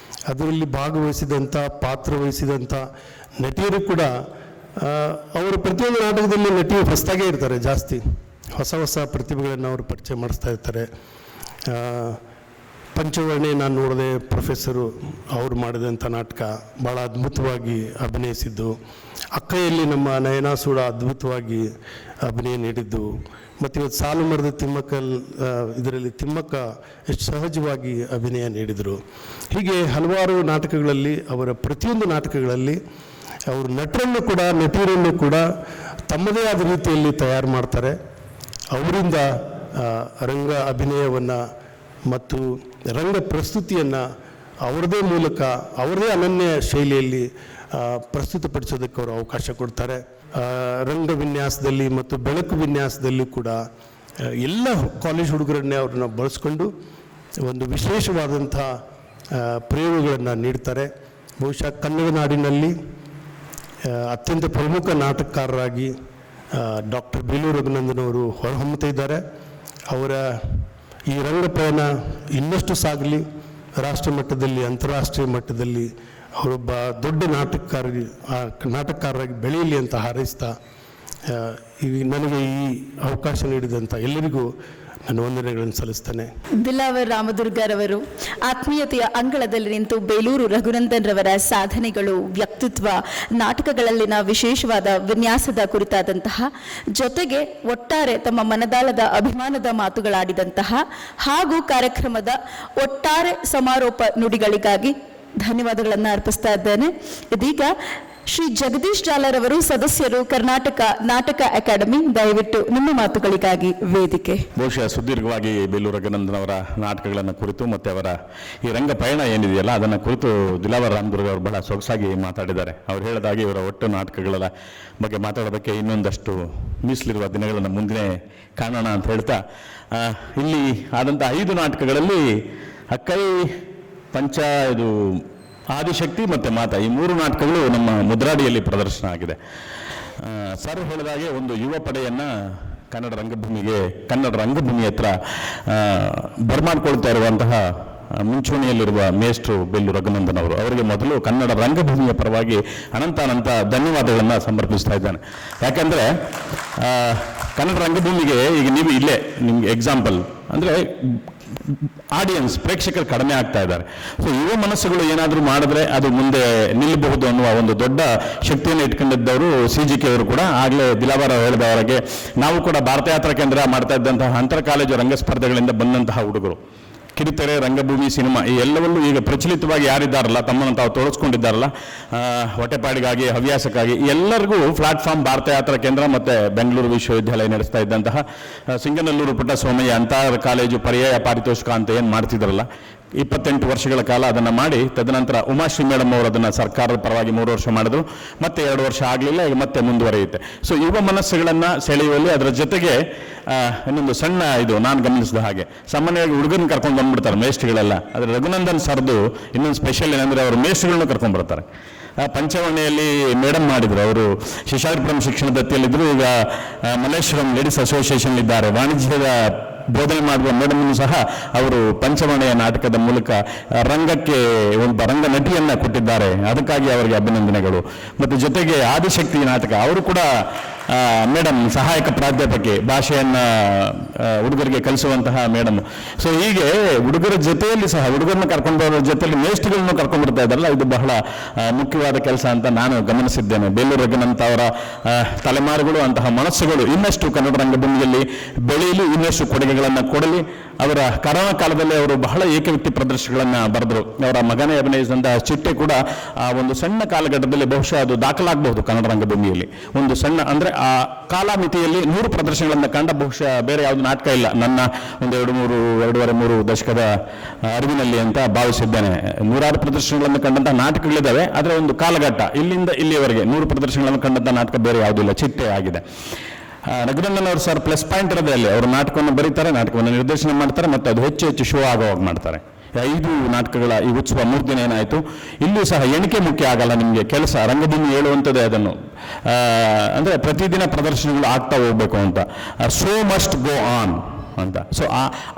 ಅದರಲ್ಲಿ ಭಾಗವಹಿಸಿದಂಥ ಪಾತ್ರವಹಿಸಿದಂಥ ನಟಿಯರು ಕೂಡ ಅವರು ಪ್ರತಿಯೊಂದು ನಾಟಕದಲ್ಲಿ ನಟಿಯರು ಹೊಸದಾಗೇ ಇರ್ತಾರೆ. ಜಾಸ್ತಿ ಹೊಸ ಪ್ರತಿಭೆಗಳನ್ನು ಅವರು ಪರಿಚಯ ಮಾಡಿಸ್ತಾ ಇರ್ತಾರೆ. ಪಂಚವರ್ಣೆ ನಾನು ನೋಡಿದೆ, ಪ್ರೊಫೆಸರು ಅವರು ಮಾಡಿದಂಥ ನಾಟಕ ಭಾಳ ಅದ್ಭುತವಾಗಿ ಅಭಿನಯಿಸಿದ್ದು. ಅಕ್ಕಯಲ್ಲಿ ನಮ್ಮ ನಯನಾ ಸೂಡ ಅದ್ಭುತವಾಗಿ ಅಭಿನಯ ನೀಡಿದ್ದು. ಮತ್ತು ಇವತ್ತು ಸಾಲು ಮರದ ಇದರಲ್ಲಿ ತಿಮ್ಮಕ್ಕ ಎಷ್ಟು ಸಹಜವಾಗಿ ಅಭಿನಯ ನೀಡಿದರು. ಹೀಗೆ ಹಲವಾರು ನಾಟಕಗಳಲ್ಲಿ, ಅವರ ಪ್ರತಿಯೊಂದು ನಾಟಕಗಳಲ್ಲಿ ಅವರು ನಟಿಯರನ್ನು ಕೂಡ ತಮ್ಮದೇ ಆದ ರೀತಿಯಲ್ಲಿ ತಯಾರು ಮಾಡ್ತಾರೆ. ಅವರಿಂದ ರಂಗ ಅಭಿನಯವನ್ನು ಮತ್ತು ರಂಗ ಪ್ರಸ್ತುತಿಯನ್ನು ಅವರದೇ ಮೂಲಕ ಅವರದೇ ಅನನ್ಯ ಶೈಲಿಯಲ್ಲಿ ಪ್ರಸ್ತುತಪಡಿಸೋದಕ್ಕೆ ಅವರು ಅವಕಾಶ ಕೊಡ್ತಾರೆ. ರಂಗ ವಿನ್ಯಾಸದಲ್ಲಿ ಮತ್ತು ಬೆಳಕು ವಿನ್ಯಾಸದಲ್ಲಿ ಕೂಡ ಎಲ್ಲ ಕಾಲೇಜ್ ಹುಡುಗರನ್ನೇ ಅವ್ರನ್ನ ಬಳಸ್ಕೊಂಡು ಒಂದು ವಿಶೇಷವಾದಂಥ ಪ್ರಯೋಗಗಳನ್ನು ನೀಡ್ತಾರೆ. ಬಹುಶಃ ಕನ್ನಡ ನಾಡಿನಲ್ಲಿ ಅತ್ಯಂತ ಪ್ರಮುಖ ನಾಟಕಕಾರರಾಗಿ ಡಾಕ್ಟರ್ ಬೇಲೂರು ರಘುನಂದನ್ ಹೊರಹೊಮ್ಮುತ್ತಾ ಇದ್ದಾರೆ. ಅವರ ಈ ರಂಗಪಯಣ ಇನ್ನಷ್ಟು ಸಾಗಲಿ, ರಾಷ್ಟ್ರ ಮಟ್ಟದಲ್ಲಿ ಅಂತಾರಾಷ್ಟ್ರೀಯ ಮಟ್ಟದಲ್ಲಿ ಅವರೊಬ್ಬ ದೊಡ್ಡ ನಾಟಕಕಾರರಾಗಿ ಬೆಳೆಯಲಿ ಅಂತ ಹಾರೈಸ್ತಾ ನನಗೆ ಈ ಅವಕಾಶ ನೀಡಿದಂಥ ಎಲ್ಲರಿಗೂ ನಾನು ವಂದನೆಗಳನ್ನು ಸಲ್ಲಿಸ್ತೇನೆ. ದಿಲಾವರ್ ರಾಮದುರ್ಗರವರು ಆತ್ಮೀಯತೆಯ ಅಂಗಳದಲ್ಲಿ ನಿಂತು ಬೇಲೂರು ರಘುನಂದನ್ ರವರ ಸಾಧನೆಗಳು, ವ್ಯಕ್ತಿತ್ವ, ನಾಟಕಗಳಲ್ಲಿನ ವಿಶೇಷವಾದ ವಿನ್ಯಾಸದ ಕುರಿತಾದಂತಹ, ಜೊತೆಗೆ ಒಟ್ಟಾರೆ ತಮ್ಮ ಮನದಾಳದ ಅಭಿಮಾನದ ಮಾತುಗಳಾಡಿದಂತಹ ಹಾಗೂ ಕಾರ್ಯಕ್ರಮದ ಒಟ್ಟಾರೆ ಸಮಾರೋಪ ನುಡಿಗಳಿಗಾಗಿ ಧನ್ಯವಾದಗಳನ್ನು ಅರ್ಪಿಸ್ತಾ ಇದ್ದೇನೆ. ಇದೀಗ ಶ್ರೀ ಜಗದೀಶ್ ಜಾಲರ್ ಅವರು, ಸದಸ್ಯರು, ಕರ್ನಾಟಕ ನಾಟಕ ಅಕಾಡೆಮಿ, ದಯವಿಟ್ಟು ನಿಮ್ಮ ಮಾತುಗಳಿಗಾಗಿ ವೇದಿಕೆ. ಬಹುಶಃ ಸುದೀರ್ಘವಾಗಿ ಬೇಲೂರು ರಘುನಂದನ್ ಅವರ ನಾಟಕಗಳನ್ನು ಕುರಿತು ಮತ್ತು ಅವರ ಈ ರಂಗ ಪಯಣ ಏನಿದೆಯಲ್ಲ ಅದನ್ನು ಕುರಿತು ದಿಲಾವರ್ ರಾಮದುರ್ಗ ಅವರು ಬಹಳ ಸೊಗಸಾಗಿ ಮಾತಾಡಿದ್ದಾರೆ. ಅವ್ರು ಹೇಳಿದಾಗೆ ಇವರ ಒಟ್ಟು ನಾಟಕಗಳ ಬಗ್ಗೆ ಮಾತಾಡೋದಕ್ಕೆ ಇನ್ನೊಂದಷ್ಟು ಮೀಸಲಿರುವ ದಿನಗಳನ್ನು ಮುಂದೆ ಕಾಣೋಣ ಅಂತ ಹೇಳ್ತಾ, ಇಲ್ಲಿ ಆದಂಥ 5 ನಾಟಕಗಳಲ್ಲಿ ಅಕ್ಕೈ, ಇದು ಆದಿಶಕ್ತಿ ಮತ್ತು ಮಾತಾ, ಈ 3 ನಾಟಕಗಳು ನಮ್ಮ ಮುದ್ರಾಡಿಯಲ್ಲಿ ಪ್ರದರ್ಶನ ಆಗಿದೆ. ಸರ್ ಹೇಳಿದಾಗೆ ಒಂದು ಯುವ ಪಡೆಯನ್ನು ಕನ್ನಡ ರಂಗಭೂಮಿ ಹತ್ರ ಬರ್ಮಾಡ್ಕೊಳ್ತಾ ಇರುವಂತಹ ಮುಂಚೂಣಿಯಲ್ಲಿರುವ ಮೇಷ್ಟ್ರು ಬೇಲೂರು ರಘುನಂದನ್ ಅವರು, ಅವರಿಗೆ ಮೊದಲು ಕನ್ನಡ ರಂಗಭೂಮಿಯ ಪರವಾಗಿ ಅನಂತ ಧನ್ಯವಾದಗಳನ್ನು ಸಮರ್ಪಿಸ್ತಾ ಇದ್ದಾನೆ. ಯಾಕಂದರೆ ಕನ್ನಡ ರಂಗಭೂಮಿಗೆ ಈಗ ನೀವು ಇಲ್ಲೇ ನಿಮ್ಗೆ ಎಕ್ಸಾಂಪಲ್ ಅಂದರೆ ಆಡಿಯನ್ಸ್, ಪ್ರೇಕ್ಷಕರು ಕಡಿಮೆ ಆಗ್ತಾ ಇದ್ದಾರೆ. ಸೊ ಯುವ ಮನಸ್ಸುಗಳು ಏನಾದರೂ ಮಾಡಿದ್ರೆ ಅದು ಮುಂದೆ ನಿಲ್ಲಬಹುದು ಅನ್ನುವ ಒಂದು ದೊಡ್ಡ ಶಕ್ತಿಯನ್ನು ಇಟ್ಕೊಂಡಿದ್ದವರು CGK ಅವರು ಕೂಡ. ಆಗಲೇ ದಿಲಾವರ್ ಹೇಳಿದವರೆಗೆ ನಾವು ಕೂಡ ಭಾರತ ಯಾತ್ರಾ ಕೇಂದ್ರ ಮಾಡ್ತಾ ಇದ್ದಂತಹ ಅಂತರ ಕಾಲೇಜು ರಂಗ ಸ್ಪರ್ಧೆಗಳಿಂದ ಬಂದಂತಹ ಹುಡುಗರು, ಕಿರುತೆರೆ, ರಂಗಭೂಮಿ, ಸಿನಿಮಾ ಈ ಎಲ್ಲವಲ್ಲೂ ಈಗ ಪ್ರಚಲಿತವಾಗಿ ಯಾರಿದ್ದಾರಲ್ಲ, ತಮ್ಮನ್ನು ತಾವು ತೋರಿಸ್ಕೊಂಡಿದ್ದಾರಲ್ಲ, ಹೊಟ್ಟೆಪಾಡಿಗಾಗಿ, ಹವ್ಯಾಸಕ್ಕಾಗಿ ಎಲ್ಲರಿಗೂ ಪ್ಲಾಟ್ಫಾರ್ಮ್ ಭಾರತ ಯಾತ್ರಾ ಕೇಂದ್ರ ಮತ್ತು ಬೆಂಗಳೂರು ವಿಶ್ವವಿದ್ಯಾಲಯ ನಡೆಸ್ತಾ ಇದ್ದಂತಹ ಸಿಂಗನಲ್ಲೂರು ಪುಟ್ಟಸ್ವಾಮಯ್ಯ ಅಂತರ ಕಾಲೇಜು ಪರ್ಯಾಯ ಪಾರಿತೋಷಿಕ ಅಂತ ಏನು ಮಾಡ್ತಿದ್ರಲ್ಲ, 28 ವರ್ಷಗಳ ಕಾಲ ಅದನ್ನು ಮಾಡಿ, ತದನಂತರ ಉಮಾಶ್ರೀ ಮೇಡಮ್ ಅವರು ಅದನ್ನು ಸರ್ಕಾರದ ಪರವಾಗಿ 3 ವರ್ಷ ಮಾಡಿದ್ರು, ಮತ್ತೆ 2 ವರ್ಷ ಆಗಲಿಲ್ಲ, ಈಗ ಮತ್ತೆ ಮುಂದುವರಿಯುತ್ತೆ. ಸೊ ಯುವ ಮನಸ್ಸುಗಳನ್ನು ಸೆಳೆಯುವಲ್ಲಿ ಅದರ ಜೊತೆಗೆ ಇನ್ನೊಂದು ಸಣ್ಣ ನಾನು ಗಮನಿಸಿದ ಹಾಗೆ ಸಾಮಾನ್ಯವಾಗಿ ಹುಡುಗರನ್ನ ಕರ್ಕೊಂಡು ಬಂದ್ಬಿಡ್ತಾರೆ ಮೇಷ್ಟ್ರುಗಳೆಲ್ಲ. ಆದರೆ ರಘುನಂದನ್ ಸರ್ದು ಇನ್ನೊಂದು ಸ್ಪೆಷಲ್ ಏನಂದರೆ ಅವರು ಮೇಷ್ಟ್ರುಗಳನ್ನ ಕರ್ಕೊಂಡು ಬರ್ತಾರೆ. ಪಂಚವರ್ಣೆಯಲ್ಲಿ ಮೇಡಮ್ ಮಾಡಿದ್ರು, ಅವರು ಶಿಶಾರಿಪುರಂ ಶಿಕ್ಷಣ ದತ್ತಿಯಲ್ಲಿದ್ದರು, ಈಗ ಮಲ್ಲೇಶ್ವರಂ ಲೇಡೀಸ್ ಅಸೋಸಿಯೇಷನ್ ಇದ್ದಾರೆ. ವಾಣಿಜ್ಯದ ಬೋಧನೆ ಮಾಡುವ ಮೇಡಮನ್ನು ಸಹ ಅವರು ಪಂಚವರ್ಣೆಯ ನಾಟಕದ ಮೂಲಕ ರಂಗಕ್ಕೆ ಒಬ್ಬ ರಂಗ ನಟಿಯನ್ನು ಕೊಟ್ಟಿದ್ದಾರೆ. ಅದಕ್ಕಾಗಿ ಅವರಿಗೆ ಅಭಿನಂದನೆಗಳು. ಮತ್ತು ಜೊತೆಗೆ ಆದಿಶಕ್ತಿ ನಾಟಕ ಅವರು ಕೂಡ ಮೇಡಮ್ ಸಹಾಯಕ ಪ್ರಾಧ್ಯಾಪಕಿ, ಭಾಷೆಯನ್ನು ಹುಡುಗರಿಗೆ ಕಲಿಸುವಂತಹ ಮೇಡಮ್. ಸೊ ಹೀಗೆ ಹುಡುಗರ ಜೊತೆಯಲ್ಲಿ ಸಹ ಹುಡುಗರನ್ನ ಕರ್ಕೊಂಡವರ ಜೊತೆಯಲ್ಲಿ ಮೇಷ್ಟ್ರುಗಳನ್ನು ಕರ್ಕೊಂಡ್ಬರ್ತಾ ಇದ್ದಾರಲ್ಲ, ಇದು ಬಹಳ ಮುಖ್ಯವಾದ ಕೆಲಸ ಅಂತ ನಾನು ಗಮನಿಸಿದ್ದೇನೆ. ಬೇಲೂರು ರಘುನಂದನ್ ಅವರ ತಲೆಮಾರುಗಳು, ಅಂತಹ ಮನಸ್ಸುಗಳು ಇನ್ನಷ್ಟು ಕನ್ನಡ ರಂಗಭೂಮಿಯಲ್ಲಿ ಬೆಳೆಯಲಿ, ಇನ್ನಷ್ಟು ಕೊಡುಗೆಗಳನ್ನು ಕೊಡಲಿ. ಅವರ ಕರೋನಾ ಕಾಲದಲ್ಲಿ ಅವರು ಬಹಳ ಏಕವ್ಯಕ್ತಿ ಪ್ರದರ್ಶನಗಳನ್ನು ಬರೆದರು. ಅವರ ಮಗನೇ ಅಭಿನಯಿಸಿದಂತಹ ಚಿಟ್ಟೆ ಕೂಡ ಆ ಒಂದು ಸಣ್ಣ ಕಾಲಘಟ್ಟದಲ್ಲಿ ಬಹುಶಃ ಅದು ದಾಖಲಾಗಬಹುದು ಕನ್ನಡ ರಂಗಭೂಮಿಯಲ್ಲಿ. ಒಂದು ಸಣ್ಣ ಅಂದರೆ ಆ ಕಾಲಮಿತಿಯಲ್ಲಿ 100 ಪ್ರದರ್ಶನಗಳನ್ನು ಕಂಡ ಬಹುಶಃ ಬೇರೆ ಯಾವುದು ನಾಟಕ ಇಲ್ಲ ನನ್ನ ಒಂದು 2-3 ದಶಕದ ಅರಿವಿನಲ್ಲಿ ಅಂತ ಭಾವಿಸಿದ್ದೇನೆ. ನೂರಾರು ಪ್ರದರ್ಶನಗಳನ್ನು ಕಂಡಂಥ ನಾಟಕಗಳಿದ್ದಾವೆ, ಆದರೆ ಒಂದು ಕಾಲಘಟ್ಟ ಇಲ್ಲಿಂದ ಇಲ್ಲಿಯವರೆಗೆ 100 ಪ್ರದರ್ಶನಗಳನ್ನು ಕಂಡಂಥ ನಾಟಕ ಬೇರೆ ಯಾವುದೂ ಇಲ್ಲ, ಚಿಟ್ಟೆ ಆಗಿದೆ. ರಘುನಂದನ್ ಅವರು ಸರ್ ಪ್ಲಸ್ ಪಾಯಿಂಟ್ ಇರೋದೇ ಅಲ್ಲಿ, ಅವರು ನಾಟಕವನ್ನು ಬರೀತಾರೆ, ನಾಟಕವನ್ನು ನಿರ್ದೇಶನ ಮಾಡ್ತಾರೆ, ಮತ್ತು ಅದು ಹೆಚ್ಚು ಶೋ ಆಗೋವಾಗ ಮಾಡ್ತಾರೆ. 5 ನಾಟಕಗಳ ಈ ಉತ್ಸವ 3 ದಿನ ಏನಾಯಿತು. ಇಲ್ಲೂ ಸಹ ಎಣಿಕೆ ಮುಖ್ಯ ಆಗಲ್ಲ, ನಿಮಗೆ ಕೆಲಸ ರಂಗಭೂಮಿ ಹೇಳುವಂಥದ್ದೇ ಅದನ್ನು, ಅಂದರೆ ಪ್ರತಿದಿನ ಪ್ರದರ್ಶನಗಳು ಆಗ್ತಾ ಹೋಗ್ಬೇಕು ಅಂತ, ಶೋ ಮಸ್ಟ್ ಗೋ ಆನ್ ಅಂತ. ಸೊ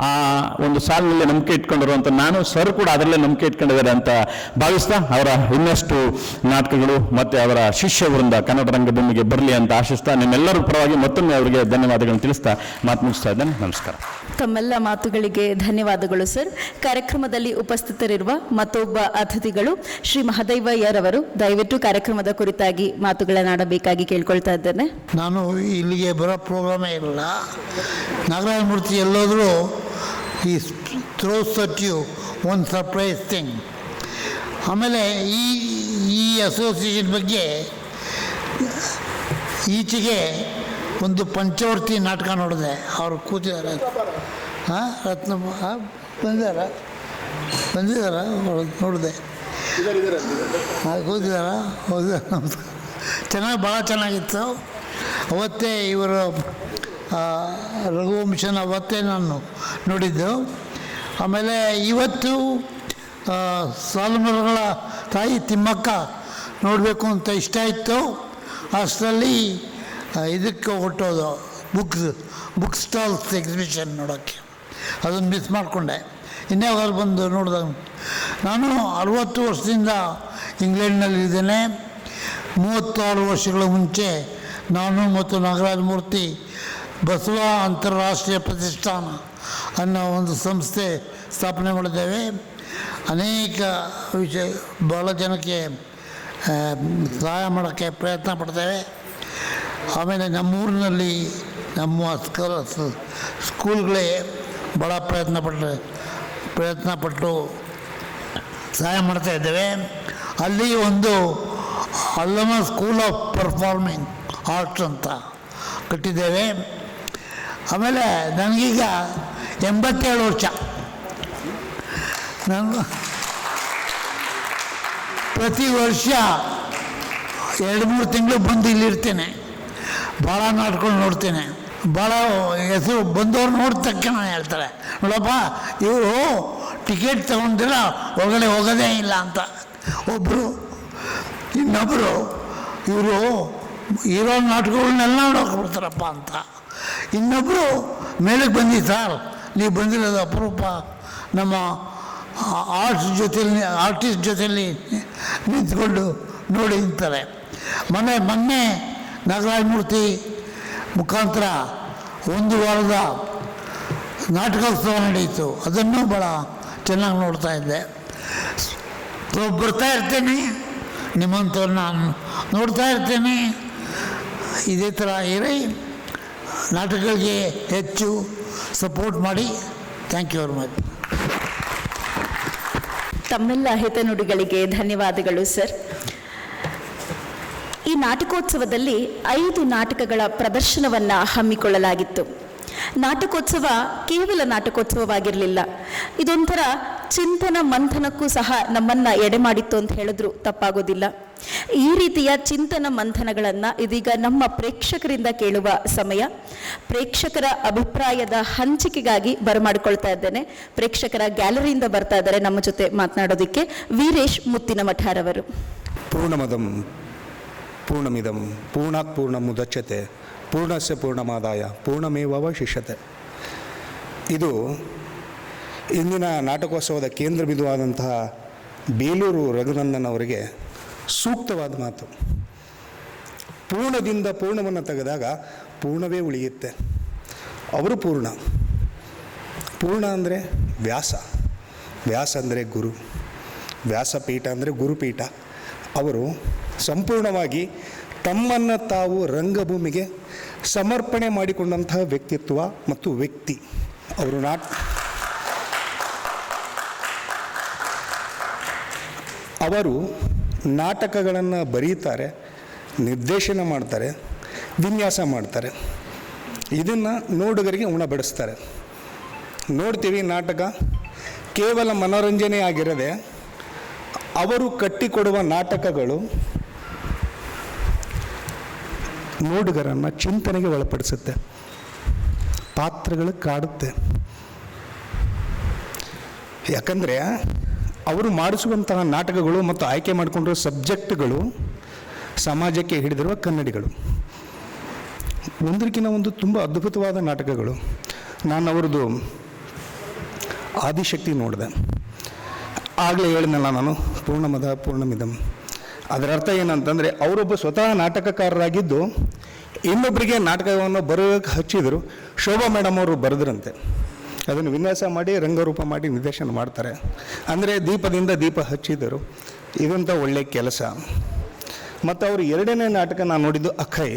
ಆ ಒಂದು ಸಾಲಿನಲ್ಲಿ ನಂಬಿಕೆ ಇಟ್ಕೊಂಡಿರುವಂಥ ನಾನು ಸರ್ ಕೂಡ ಅದರಲ್ಲೇ ನಂಬಿಕೆ ಇಟ್ಕೊಂಡಿದ್ದಾರೆ ಅಂತ ಭಾವಿಸ್ತಾ, ಅವರ ಇನ್ನಷ್ಟು ನಾಟಕಗಳು ಮತ್ತು ಅವರ ಶಿಷ್ಯ ವೃಂದ ಕನ್ನಡ ರಂಗಭೂಮಿಗೆ ಬರಲಿ ಅಂತ ಆಶಿಸ್ತಾ, ನಿಮ್ಮೆಲ್ಲರ ಪರವಾಗಿ ಮತ್ತೊಮ್ಮೆ ಅವರಿಗೆ ಧನ್ಯವಾದಗಳನ್ನು ತಿಳಿಸ್ತಾ ಮಾತು ಮುಗಿಸ್ತಾ ಇದ್ದೇನೆ. ನಮಸ್ಕಾರ. ತಮ್ಮೆಲ್ಲ ಮಾತುಗಳಿಗೆ ಧನ್ಯವಾದಗಳು ಸರ್. ಕಾರ್ಯಕ್ರಮದಲ್ಲಿ ಉಪಸ್ಥಿತರಿರುವ ಮತ್ತೊಬ್ಬ ಅತಿಥಿಗಳು ಶ್ರೀ ಮಹದೇವಯ್ಯರವರು, ದಯವಿಟ್ಟು ಕಾರ್ಯಕ್ರಮದ ಕುರಿತಾಗಿ ಮಾತುಗಳನ್ನಾಡಬೇಕಾಗಿ ಕೇಳ್ಕೊಳ್ತಾ ಇದ್ದೇನೆ. ನಾನು ಇಲ್ಲಿಗೆ ಬರೋ ಪ್ರೋಗ್ರಾಮೇ ಇರಲ್ಲ. ನಾಗರಾಜ ಮೂರ್ತಿ ಎಲ್ಲೋದ್ರೂ ಈ ಥ್ರೋಸ್ ಅಟ್ ಯು ಒಂದು ಸರ್ಪ್ರೈಸ್ ಥಿಂಗ್. ಆಮೇಲೆ ಈ ಅಸೋಸಿಯೇಷನ್ ಬಗ್ಗೆ ಈಚೆಗೆ ಒಂದು ಪಂಚವರ್ತಿ ನಾಟಕ ನೋಡಿದೆ, ಅವರು ಕೂತಿದ್ದಾರೆ. ರತ್ನ ಬಂದಿದ್ದಾರ ನೋಡಿದೆ, ಕೂತಿದ್ದಾರ. ಹೌದು, ಭಾಳ ಚೆನ್ನಾಗಿತ್ತು. ಅವತ್ತೇ ಇವರು ರಘುವಂಶನ ಅವತ್ತೇ ನಾನು ನೋಡಿದ್ದು. ಆಮೇಲೆ ಇವತ್ತು ಸಾಲುಮರಗಳ ತಾಯಿ ತಿಮ್ಮಕ್ಕ ನೋಡಬೇಕು ಅಂತ ಇಷ್ಟ ಇತ್ತು. ಅಷ್ಟರಲ್ಲಿ ಇದಕ್ಕೆ ಹೊರಟೋದು ಬುಕ್ ಸ್ಟಾಲ್ಸ್ ಎಕ್ಸಿಬಿಷನ್ ನೋಡೋಕ್ಕೆ, ಅದನ್ನು ಮಿಸ್ ಮಾಡಿಕೊಂಡೆ. ಇನ್ಯಾವಾಗಲೂ ಬಂದು ನೋಡಿದಾಗ ನಾನು 60 ವರ್ಷದಿಂದ ಇಂಗ್ಲೆಂಡ್ನಲ್ಲಿದ್ದೇನೆ. 36 ವರ್ಷಗಳ ಮುಂಚೆ ನಾನು ಮತ್ತು ನಾಗರಾಜ ಮೂರ್ತಿ ಬಸವ ಅಂತಾರಾಷ್ಟ್ರೀಯ ಪ್ರತಿಷ್ಠಾನ ಅನ್ನೋ ಒಂದು ಸಂಸ್ಥೆ ಸ್ಥಾಪನೆ ಮಾಡಿದ್ದೇವೆ. ಅನೇಕ ಭಾಳ ಜನಕ್ಕೆ ಸಹಾಯ ಮಾಡೋಕ್ಕೆ ಪ್ರಯತ್ನ ಪಡ್ತೇವೆ. ಆಮೇಲೆ ನಮ್ಮೂರಿನಲ್ಲಿ ನಮ್ಮ ಸ್ಕೂಲ್ಗಳೇ ಭಾಳ ಪ್ರಯತ್ನಪಟ್ಟು ಸಹಾಯ ಮಾಡ್ತಾ ಇದ್ದೇವೆ. ಅಲ್ಲಿ ಒಂದು Allama school of performing arts ಅಂತ ಕಟ್ಟಿದ್ದೇವೆ. ಆಮೇಲೆ ನನಗೀಗ 87 ವರ್ಷ. ನಾನು ಪ್ರತಿ ವರ್ಷ 2-3 ತಿಂಗಳು ಬಂದು ಇಲ್ಲಿರ್ತೇನೆ. ಭಾಳ ನಾಟಕಗಳು ನೋಡ್ತೇನೆ. ಭಾಳ ಹೆಸರು ಬಂದವ್ರು ನೋಡಿದ ತಕ್ಷಣ ಹೇಳ್ತಾರೆ, ನೋಡಪ್ಪ ಇವರು ಟಿಕೆಟ್ ತಗೊಂಡಿರ ಒಳಗಡೆ ಹೋಗೋದೇ ಇಲ್ಲ ಅಂತ ಒಬ್ಬರು. ಇನ್ನೊಬ್ಬರು ಇವರು ಇರೋ ನಾಟಕಗಳನ್ನೆಲ್ಲ ನೋಡೋಕೆ ಬಿಡ್ತಾರಪ್ಪ ಅಂತ. ಇನ್ನೊಬ್ಬರು ಮೇಲಕ್ಕೆ ಬಂದಿ ಸರ್, ನೀವು ಬಂದಿರೋದು ಅಪರೂಪ, ನಮ್ಮ ಆರ್ಟಿಸ್ಟ್ ಜೊತೆಯಲ್ಲಿ ನಿಂತ್ಕೊಂಡು ನೋಡಿ ಅಂತಾರೆ. ಮೊನ್ನೆ ನಾಗರಾಜ ಮೂರ್ತಿ ಮುಖಾಂತರ 1 ವಾರದ ನಾಟಕೋತ್ಸವ ನಡೆಯಿತು. ಅದನ್ನು ಭಾಳ ಚೆನ್ನಾಗಿ ನೋಡ್ತಾ ಇದ್ದೆ. ಬರ್ತಾ ಇರ್ತೇನೆ, ನಿಮ್ಮಂಥವ್ರು ನಾನು ನೋಡ್ತಾ ಇರ್ತೇನೆ. ಇದೇ ಥರ ಇರಿ, ನಾಟಕಗಳಿಗೆ ಹೆಚ್ಚು ಸಪೋರ್ಟ್ ಮಾಡಿ. Thank you very much. ತಮ್ಮೆಲ್ಲ ಹಿತನುಡಿಗಳಿಗೆ ಧನ್ಯವಾದಗಳು ಸರ್. ಈ ನಾಟಕೋತ್ಸವದಲ್ಲಿ 5 ನಾಟಕಗಳ ಪ್ರದರ್ಶನವನ್ನು ಹಮ್ಮಿಕೊಳ್ಳಲಾಗಿತ್ತು. ನಾಟಕೋತ್ಸವ ಕೇವಲ ನಾಟಕೋತ್ಸವವಾಗಿರಲಿಲ್ಲ, ಇದೊಂಥರ ಚಿಂತನ ಮಂಥನಕ್ಕೂ ಸಹ ನಮ್ಮನ್ನು ಎಡೆಮಾಡಿತ್ತು ಅಂತ ಹೇಳಿದ್ರು ತಪ್ಪಾಗೋದಿಲ್ಲ. ಈ ರೀತಿಯ ಚಿಂತನ ಮಂಥನಗಳನ್ನು ಇದೀಗ ನಮ್ಮ ಪ್ರೇಕ್ಷಕರಿಂದ ಕೇಳುವ ಸಮಯ. ಪ್ರೇಕ್ಷಕರ ಅಭಿಪ್ರಾಯದ ಹಂಚಿಕೆಗಾಗಿ ಬರಮಾಡಿಕೊಳ್ತಾ ಇದ್ದೇನೆ. ಪ್ರೇಕ್ಷಕರ ಗ್ಯಾಲರಿಯಿಂದ ಬರ್ತಾ ಇದ್ದಾರೆ ನಮ್ಮ ಜೊತೆ ಮಾತನಾಡೋದಕ್ಕೆ ವೀರೇಶ್ ಮುತ್ತಿನಮಠರವರು. ಪೂರ್ಣಮದಂ ಪೂರ್ಣಮಿದಂ ಪೂರ್ಣಾತ್ ಪೂರ್ಣಮುದಚ್ಯತೆ ಪೂರ್ಣಸ್ಯ ಪೂರ್ಣಮಾದಾಯ ಪೂರ್ಣಮೇವಶಿಷ್ಯತೆ. ಇದು ಇಂದಿನ ನಾಟಕೋತ್ಸವದ ಕೇಂದ್ರ ಬಿಂದುವಾದಂತಹ ಬೇಲೂರು ರಘುನಂದನ್ ಅವರಿಗೆ ಸೂಕ್ತವಾದ ಮಾತು. ಪೂರ್ಣದಿಂದ ಪೂರ್ಣವನ್ನು ತೆಗೆದಾಗ ಪೂರ್ಣವೇ ಉಳಿಯುತ್ತೆ. ಅವರು ಪೂರ್ಣ ಅಂದರೆ ವ್ಯಾಸ ಅಂದರೆ ಗುರು, ವ್ಯಾಸಪೀಠ ಅಂದರೆ ಗುರುಪೀಠ. ಅವರು ಸಂಪೂರ್ಣವಾಗಿ ತಮ್ಮನ್ನು ತಾವು ರಂಗಭೂಮಿಗೆ ಸಮರ್ಪಣೆ ಮಾಡಿಕೊಂಡಂತಹ ವ್ಯಕ್ತಿತ್ವ ಮತ್ತು ವ್ಯಕ್ತಿ. ಅವರು ನಾಟಕಗಳನ್ನು ಬರೀತಾರೆ, ನಿರ್ದೇಶನ ಮಾಡ್ತಾರೆ, ವಿನ್ಯಾಸ ಮಾಡ್ತಾರೆ. ಇದನ್ನು ನೋಡುಗರಿಗೆ ಉಣಬಡಿಸ್ತಾರೆ. ನೋಡ್ತೀವಿ ನಾಟಕ ಕೇವಲ ಮನೋರಂಜನೆ ಆಗಿರದೆ ಅವರು ಕಟ್ಟಿಕೊಡುವ ನಾಟಕಗಳು ನೋಡುಗರನ್ನು ಚಿಂತನೆಗೆ ಒಳಪಡಿಸುತ್ತೆ, ಪಾತ್ರಗಳು ಕಾಡುತ್ತೆ. ಯಾಕಂದರೆ ಅವರು ಮಾಡಿಸುವಂತಹ ನಾಟಕಗಳು ಮತ್ತು ಆಯ್ಕೆ ಮಾಡಿಕೊಂಡಿರೋ ಸಬ್ಜೆಕ್ಟ್ಗಳು ಸಮಾಜಕ್ಕೆ ಹಿಡಿದಿರುವ ಕನ್ನಡಿಗಳು. ಒಂದಕ್ಕಿಂತ ಒಂದು ತುಂಬ ಅದ್ಭುತವಾದ ನಾಟಕಗಳು. ನಾನು ಅವ್ರದ್ದು ಆದಿಶಕ್ತಿ ನೋಡಿದೆ. ಆಗಲೇ ಹೇಳಿದ್ನಲ್ಲ ನಾನು, ಪೂರ್ಣಮದ ಪೂರ್ಣಮಿದಂ. ಅದರ ಅರ್ಥ ಏನಂತಂದರೆ ಅವರೊಬ್ಬ ಸ್ವತಃ ನಾಟಕಕಾರರಾಗಿದ್ದು ಇನ್ನೊಬ್ಬರಿಗೆ ನಾಟಕವನ್ನು ಬರೋಕ್ಕೆ ಹಚ್ಚಿದರು. ಶೋಭಾ ಮೇಡಮ್ ಅವರು ಬರೆದ್ರಂತೆ, ಅದನ್ನು ವಿನ್ಯಾಸ ಮಾಡಿ ರಂಗರೂಪ ಮಾಡಿ ನಿರ್ದೇಶನ ಮಾಡ್ತಾರೆ. ಅಂದರೆ ದೀಪದಿಂದ ದೀಪ ಹಚ್ಚಿದರು. ಇದಂಥ ಒಳ್ಳೆಯ ಕೆಲಸ. ಮತ್ತು ಅವರು ಎರಡನೇ ನಾಟಕ ನಾನು ನೋಡಿದ್ದು ಅಖೈ,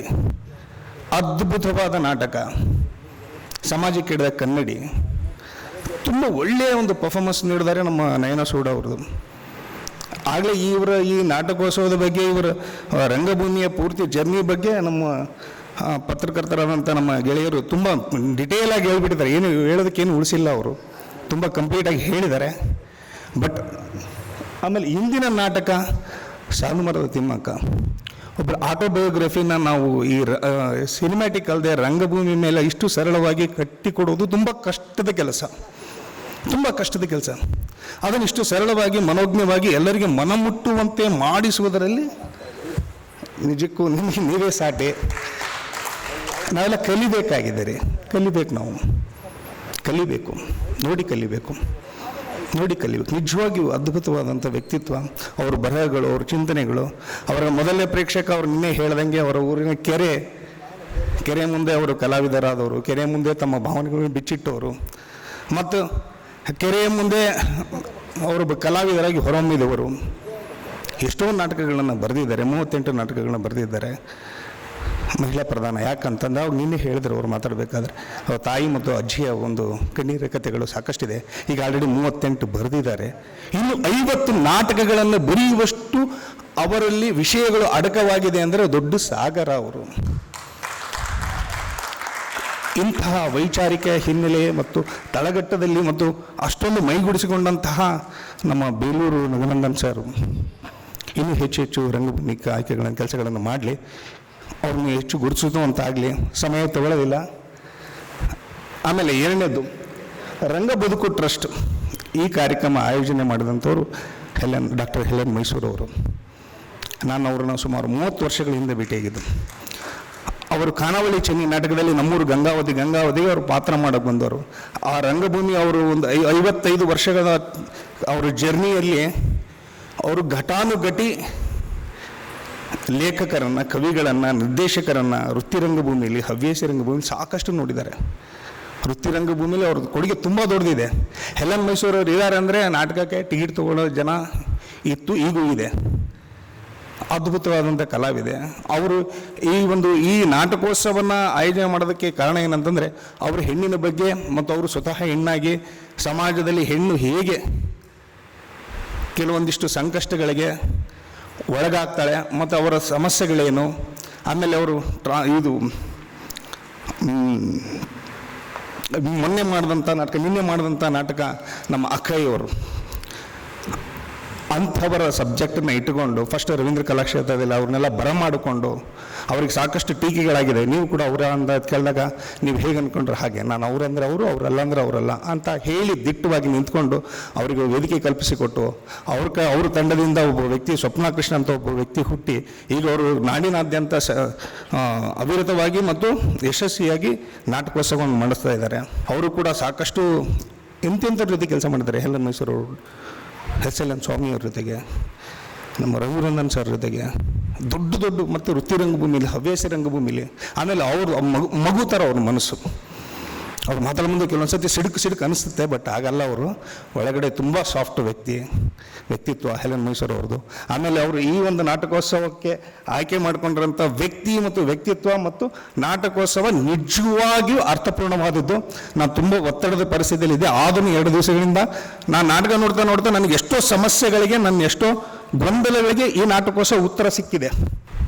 ಅದ್ಭುತವಾದ ನಾಟಕ, ಸಮಾಜಕ್ಕೆ ಹಿಡಿದ ಕನ್ನಡಿ. ತುಂಬ ಒಳ್ಳೆಯ ಒಂದು ಪರ್ಫಾರ್ಮೆನ್ಸ್ ನೀಡಿದ್ದಾರೆ ನಮ್ಮ ನಯನ ಸೂಡ ಅವ್ರದ್ದು. ಆಗಲೇ ಈ ನಾಟಕೋತ್ಸವದ ಬಗ್ಗೆ, ಇವರ ರಂಗಭೂಮಿಯ ಪೂರ್ತಿ ಜರ್ನಿ ಬಗ್ಗೆ ನಮ್ಮ ಪತ್ರಕರ್ತರಾದಂಥ ನಮ್ಮ ಗೆಳೆಯರು ತುಂಬ ಡಿಟೇಲಾಗಿ ಹೇಳ್ಬಿಟ್ಟಿದ್ದಾರೆ. ಏನು ಹೇಳೋದಕ್ಕೇನು ಉಳಿಸಿಲ್ಲ, ಅವರು ತುಂಬ ಕಂಪ್ಲೀಟಾಗಿ ಹೇಳಿದ್ದಾರೆ. ಬಟ್ ಆಮೇಲೆ ಇಂದಿನ ನಾಟಕ ಸಾಲುಮರದ ತಿಮ್ಮಕ್ಕ, ಒಬ್ಬರ ಆಟೋಬಯೋಗ್ರಫಿನ ನಾವು ಈ ಸಿನಿಮ್ಯಾಟಿಕ್ ಅಲ್ಲದೆ ರಂಗಭೂಮಿ ಮೇಲೆ ಇಷ್ಟು ಸರಳವಾಗಿ ಕಟ್ಟಿಕೊಡೋದು ತುಂಬ ಕಷ್ಟದ ಕೆಲಸ, ತುಂಬ ಕಷ್ಟದ ಕೆಲಸ. ಅದನ್ನು ಇಷ್ಟು ಸರಳವಾಗಿ ಮನೋಜ್ಞವಾಗಿ ಎಲ್ಲರಿಗೆ ಮನಮುಟ್ಟುವಂತೆ ಮಾಡಿಸುವುದರಲ್ಲಿ ನಿಜಕ್ಕೂ ನಿಮಗೆ ನೀವೇ ಸಾಟಿ. ನಾವೆಲ್ಲ ಕಲಿಬೇಕಾಗಿದ್ದಾರೆ, ನಾವು ಕಲಿಬೇಕು, ನೋಡಿ ಕಲಿಬೇಕು. ನಿಜವಾಗಿಯೂ ಅದ್ಭುತವಾದಂಥ ವ್ಯಕ್ತಿತ್ವ, ಅವ್ರ ಬರಹಗಳು, ಅವ್ರ ಚಿಂತನೆಗಳು. ಅವರ ಮೊದಲನೇ ಪ್ರೇಕ್ಷಕ ಅವ್ರು ನಿನ್ನೆ ಹೇಳ್ದಂಗೆ ಅವರ ಊರಿನ ಕೆರೆ ಮುಂದೆ ಅವರು ಕಲಾವಿದರಾದವರು, ಕೆರೆ ಮುಂದೆ ತಮ್ಮ ಭಾವನೆಗಳನ್ನು ಬಿಚ್ಚಿಟ್ಟವರು, ಮತ್ತು ಕೆರೆಯ ಮುಂದೆ ಅವರು ಕಲಾವಿದರಾಗಿ ಹೊರಹೊಮ್ಮಿದವರು. ಎಷ್ಟೋ ನಾಟಕಗಳನ್ನು ಬರೆದಿದ್ದಾರೆ, 38 ನಾಟಕಗಳನ್ನ ಬರೆದಿದ್ದಾರೆ. ಮಹಿಳಾ ಪ್ರಧಾನ ಯಾಕಂತಂದು ಅವಾಗ ನಿನ್ನೆ ಹೇಳಿದ್ರು ಅವ್ರು ಮಾತಾಡಬೇಕಾದ್ರೆ, ಅವ್ರ ತಾಯಿ ಮತ್ತು ಅಜ್ಜಿಯ ಒಂದು ಕಣ್ಣೀರ ಕಥೆಗಳು ಸಾಕಷ್ಟಿದೆ. ಈಗ ಆಲ್ರೆಡಿ 38 ಬರೆದಿದ್ದಾರೆ. ಇನ್ನು 50 ನಾಟಕಗಳನ್ನು ಬರೆಯುವಷ್ಟು ಅವರಲ್ಲಿ ವಿಷಯಗಳು ಅಡಕವಾಗಿದೆ ಅಂದರೆ ದೊಡ್ಡ ಸಾಗರ ಅವರು. ಇಂತಹ ವೈಚಾರಿಕ ಹಿನ್ನೆಲೆ ಮತ್ತು ತಳಗಟ್ಟದಲ್ಲಿ ಮತ್ತು ಅಷ್ಟೊಂದು ಮೈಗೂಡಿಸಿಕೊಂಡಂತಹ ನಮ್ಮ ಬೇಲೂರು ರಘುನಂದನ್ ಸರ್ ಇನ್ನೂ ಹೆಚ್ಚು ರಂಗಭೂಮಿ ಆಯ್ಕೆಗಳನ್ನು ಕೆಲಸಗಳನ್ನು ಮಾಡಲಿ, ಅವ್ರನ್ನ ಹೆಚ್ಚು ಗುರುತಿಸುವಂತಾಗಲಿ. ಸಮಯ ತಗೊಳ್ಳೋದಿಲ್ಲ. ಆಮೇಲೆ ಎರಡನೇದು ರಂಗ ಬದುಕು ಟ್ರಸ್ಟ್. ಈ ಕಾರ್ಯಕ್ರಮ ಆಯೋಜನೆ ಮಾಡಿದಂಥವ್ರು ಡಾಕ್ಟರ್ ಹೆಲೆನ್ ಮೈಸೂರು ಅವರು. ನಾನು ಅವ್ರನ್ನ ಸುಮಾರು 30 ವರ್ಷಗಳ ಹಿಂದೆ ಭೇಟಿಯಾಗಿದ್ದು. ಅವರು ಖಾನಾವಳಿ ಚೆನ್ನಿ ನಾಟಕದಲ್ಲಿ ನಮ್ಮೂರು ಗಂಗಾವತಿಗೆ ಅವರು ಪಾತ್ರ ಮಾಡೋಕ್ಕೆ ಬಂದವರು. ಆ ರಂಗಭೂಮಿ ಅವರು ಒಂದು 55 ವರ್ಷಗಳ ಅವರ ಜರ್ನಿಯಲ್ಲಿ ಅವರು ಘಟಾನುಘಟಿ ಲೇಖಕರನ್ನು, ಕವಿಗಳನ್ನು, ನಿರ್ದೇಶಕರನ್ನು ವೃತ್ತಿ ರಂಗಭೂಮಿಯಲ್ಲಿ, ಹವ್ಯಾಸಿ ರಂಗಭೂಮಿಯಲ್ಲಿ ಸಾಕಷ್ಟು ನೋಡಿದ್ದಾರೆ. ವೃತ್ತಿ ರಂಗಭೂಮಿಯಲ್ಲಿ ಅವ್ರದ್ದು ಕೊಡುಗೆ ತುಂಬ ದೊಡ್ಡದಿದೆ. ಹೆಲೆನ್ ಮೈಸೂರು ಅವರು ಇದ್ದಾರೆ ಅಂದರೆ ನಾಟಕಕ್ಕೆ ಟಿಕೆಟ್ ತೊಗೊಳ್ಳೋ ಜನ ಇತ್ತು, ಈಗೂ ಇದೆ. ಅದ್ಭುತವಾದಂಥ ಕಲಾವಿದೆ ಅವರು. ಈ ನಾಟಕೋತ್ಸವವನ್ನು ಆಯೋಜನೆ ಮಾಡೋದಕ್ಕೆ ಕಾರಣ ಏನಂತಂದರೆ ಅವರು ಹೆಣ್ಣಿನ ಬಗ್ಗೆ ಮತ್ತು ಅವರು ಸ್ವತಃ ಹೆಣ್ಣಾಗಿ ಸಮಾಜದಲ್ಲಿ ಹೆಣ್ಣು ಹೇಗೆ ಕೆಲವೊಂದಿಷ್ಟು ಸಂಕಷ್ಟಗಳಿಗೆ ಒಳಗಾಗ್ತಾಳೆ ಮತ್ತು ಅವರ ಸಮಸ್ಯೆಗಳೇನು. ಆಮೇಲೆ ಅವರು ನಿನ್ನೆ ಮಾಡಿದಂಥ ನಾಟಕ ನಮ್ಮ ಅಕ್ಕಯ್ಯವರು, ಅಂಥವರ ಸಬ್ಜೆಕ್ಟನ್ನು ಇಟ್ಟುಕೊಂಡು ಫಸ್ಟ್ ರವೀಂದ್ರ ಕಲಾಕ್ಷೇತ್ರದಲ್ಲಿ ಅವ್ರನ್ನೆಲ್ಲ ಬರಮಾಡಿಕೊಂಡು ಅವ್ರಿಗೆ ಸಾಕಷ್ಟು ಟೀಕೆಗಳಾಗಿದೆ. ನೀವು ಕೂಡ ಅವರ ಅಂತ ಕೇಳಿದಾಗ ನೀವು ಹೇಗೆ ಅಂದ್ಕೊಂಡ್ರೆ ಹಾಗೆ, ನಾನು ಅವರಂದ್ರೆ ಅವರು, ಅವರಲ್ಲ ಅಂದ್ರೆ ಅವರಲ್ಲ ಅಂತ ಹೇಳಿ ದಿಟ್ಟವಾಗಿ ನಿಂತ್ಕೊಂಡು ಅವರಿಗೆ ವೇದಿಕೆ ಕಲ್ಪಿಸಿಕೊಟ್ಟು ಅವ್ರ ತಂಡದಿಂದ ಒಬ್ಬ ವ್ಯಕ್ತಿ, ಸ್ವಪ್ನ ಕೃಷ್ಣ ಅಂತ ಒಬ್ಬ ವ್ಯಕ್ತಿ ಹುಟ್ಟಿ ಈಗ ಅವರು ನಾಡಿನಾದ್ಯಂತ ಅವಿರತವಾಗಿ ಮತ್ತು ಯಶಸ್ವಿಯಾಗಿ ನಾಟಕೋತ್ಸವವನ್ನು ಮಾಡಿಸ್ತಾ ಇದ್ದಾರೆ. ಅವರು ಕೂಡ ಸಾಕಷ್ಟು ಎಂತೆಂಥರ ಜೊತೆ ಕೆಲಸ ಮಾಡಿದ್ದಾರೆ. ಹೆಲೆನ್ ಮೈಸೂರು ಅವರು, SLN ಸ್ವಾಮಿಯವ್ರ ಜೊತೆಗೆ, ನಮ್ಮ ರಘುನಂದನ್ ಸರ್ ಜೊತೆಗೆ ದೊಡ್ಡ ಮತ್ತು ವೃತ್ತಿ ರಂಗಭೂಮಿಲಿ, ಹವ್ಯಾಸಿ ರಂಗಭೂಮಿಲಿ. ಆಮೇಲೆ ಅವರು ಮಗು ಥರ ಅವ್ರ ಮನಸ್ಸು. ಅವ್ರು ಮಾತಾಡೋ ಮುಂದೆ ಕೆಲವೊಂದು ಸತಿ ಸಿಡುಕು ಅನಿಸುತ್ತೆ, ಬಟ್ ಆಗಲ್ಲ. ಅವರು ಒಳಗಡೆ ತುಂಬ ಸಾಫ್ಟ್ ವ್ಯಕ್ತಿತ್ವ ಹೆಲೆನ್ ಮೈಸೂರು ಅವ್ರದ್ದು. ಆಮೇಲೆ ಅವರು ಈ ಒಂದು ನಾಟಕೋತ್ಸವಕ್ಕೆ ಆಯ್ಕೆ ಮಾಡಿಕೊಂಡಿರೋಂಥ ವ್ಯಕ್ತಿ ಮತ್ತು ವ್ಯಕ್ತಿತ್ವ ಮತ್ತು ನಾಟಕೋತ್ಸವ ನಿಜವಾಗಿಯೂ ಅರ್ಥಪೂರ್ಣವಾದದ್ದು. ನಾನು ತುಂಬ ಒತ್ತಡದ ಪರಿಸ್ಥಿತಿಯಲ್ಲಿದ್ದೆ. ಆದರೂ 2 ದಿವಸಗಳಿಂದ ನಾನು ನಾಟಕ ನೋಡ್ತಾ ನನಗೆ ಎಷ್ಟೋ ಸಮಸ್ಯೆಗಳಿಗೆ, ಎಷ್ಟೋ ಗೊಂದಲಗಳಿಗೆ ಈ ನಾಟಕೋತ್ಸವ ಉತ್ತರ ಸಿಕ್ಕಿದೆ.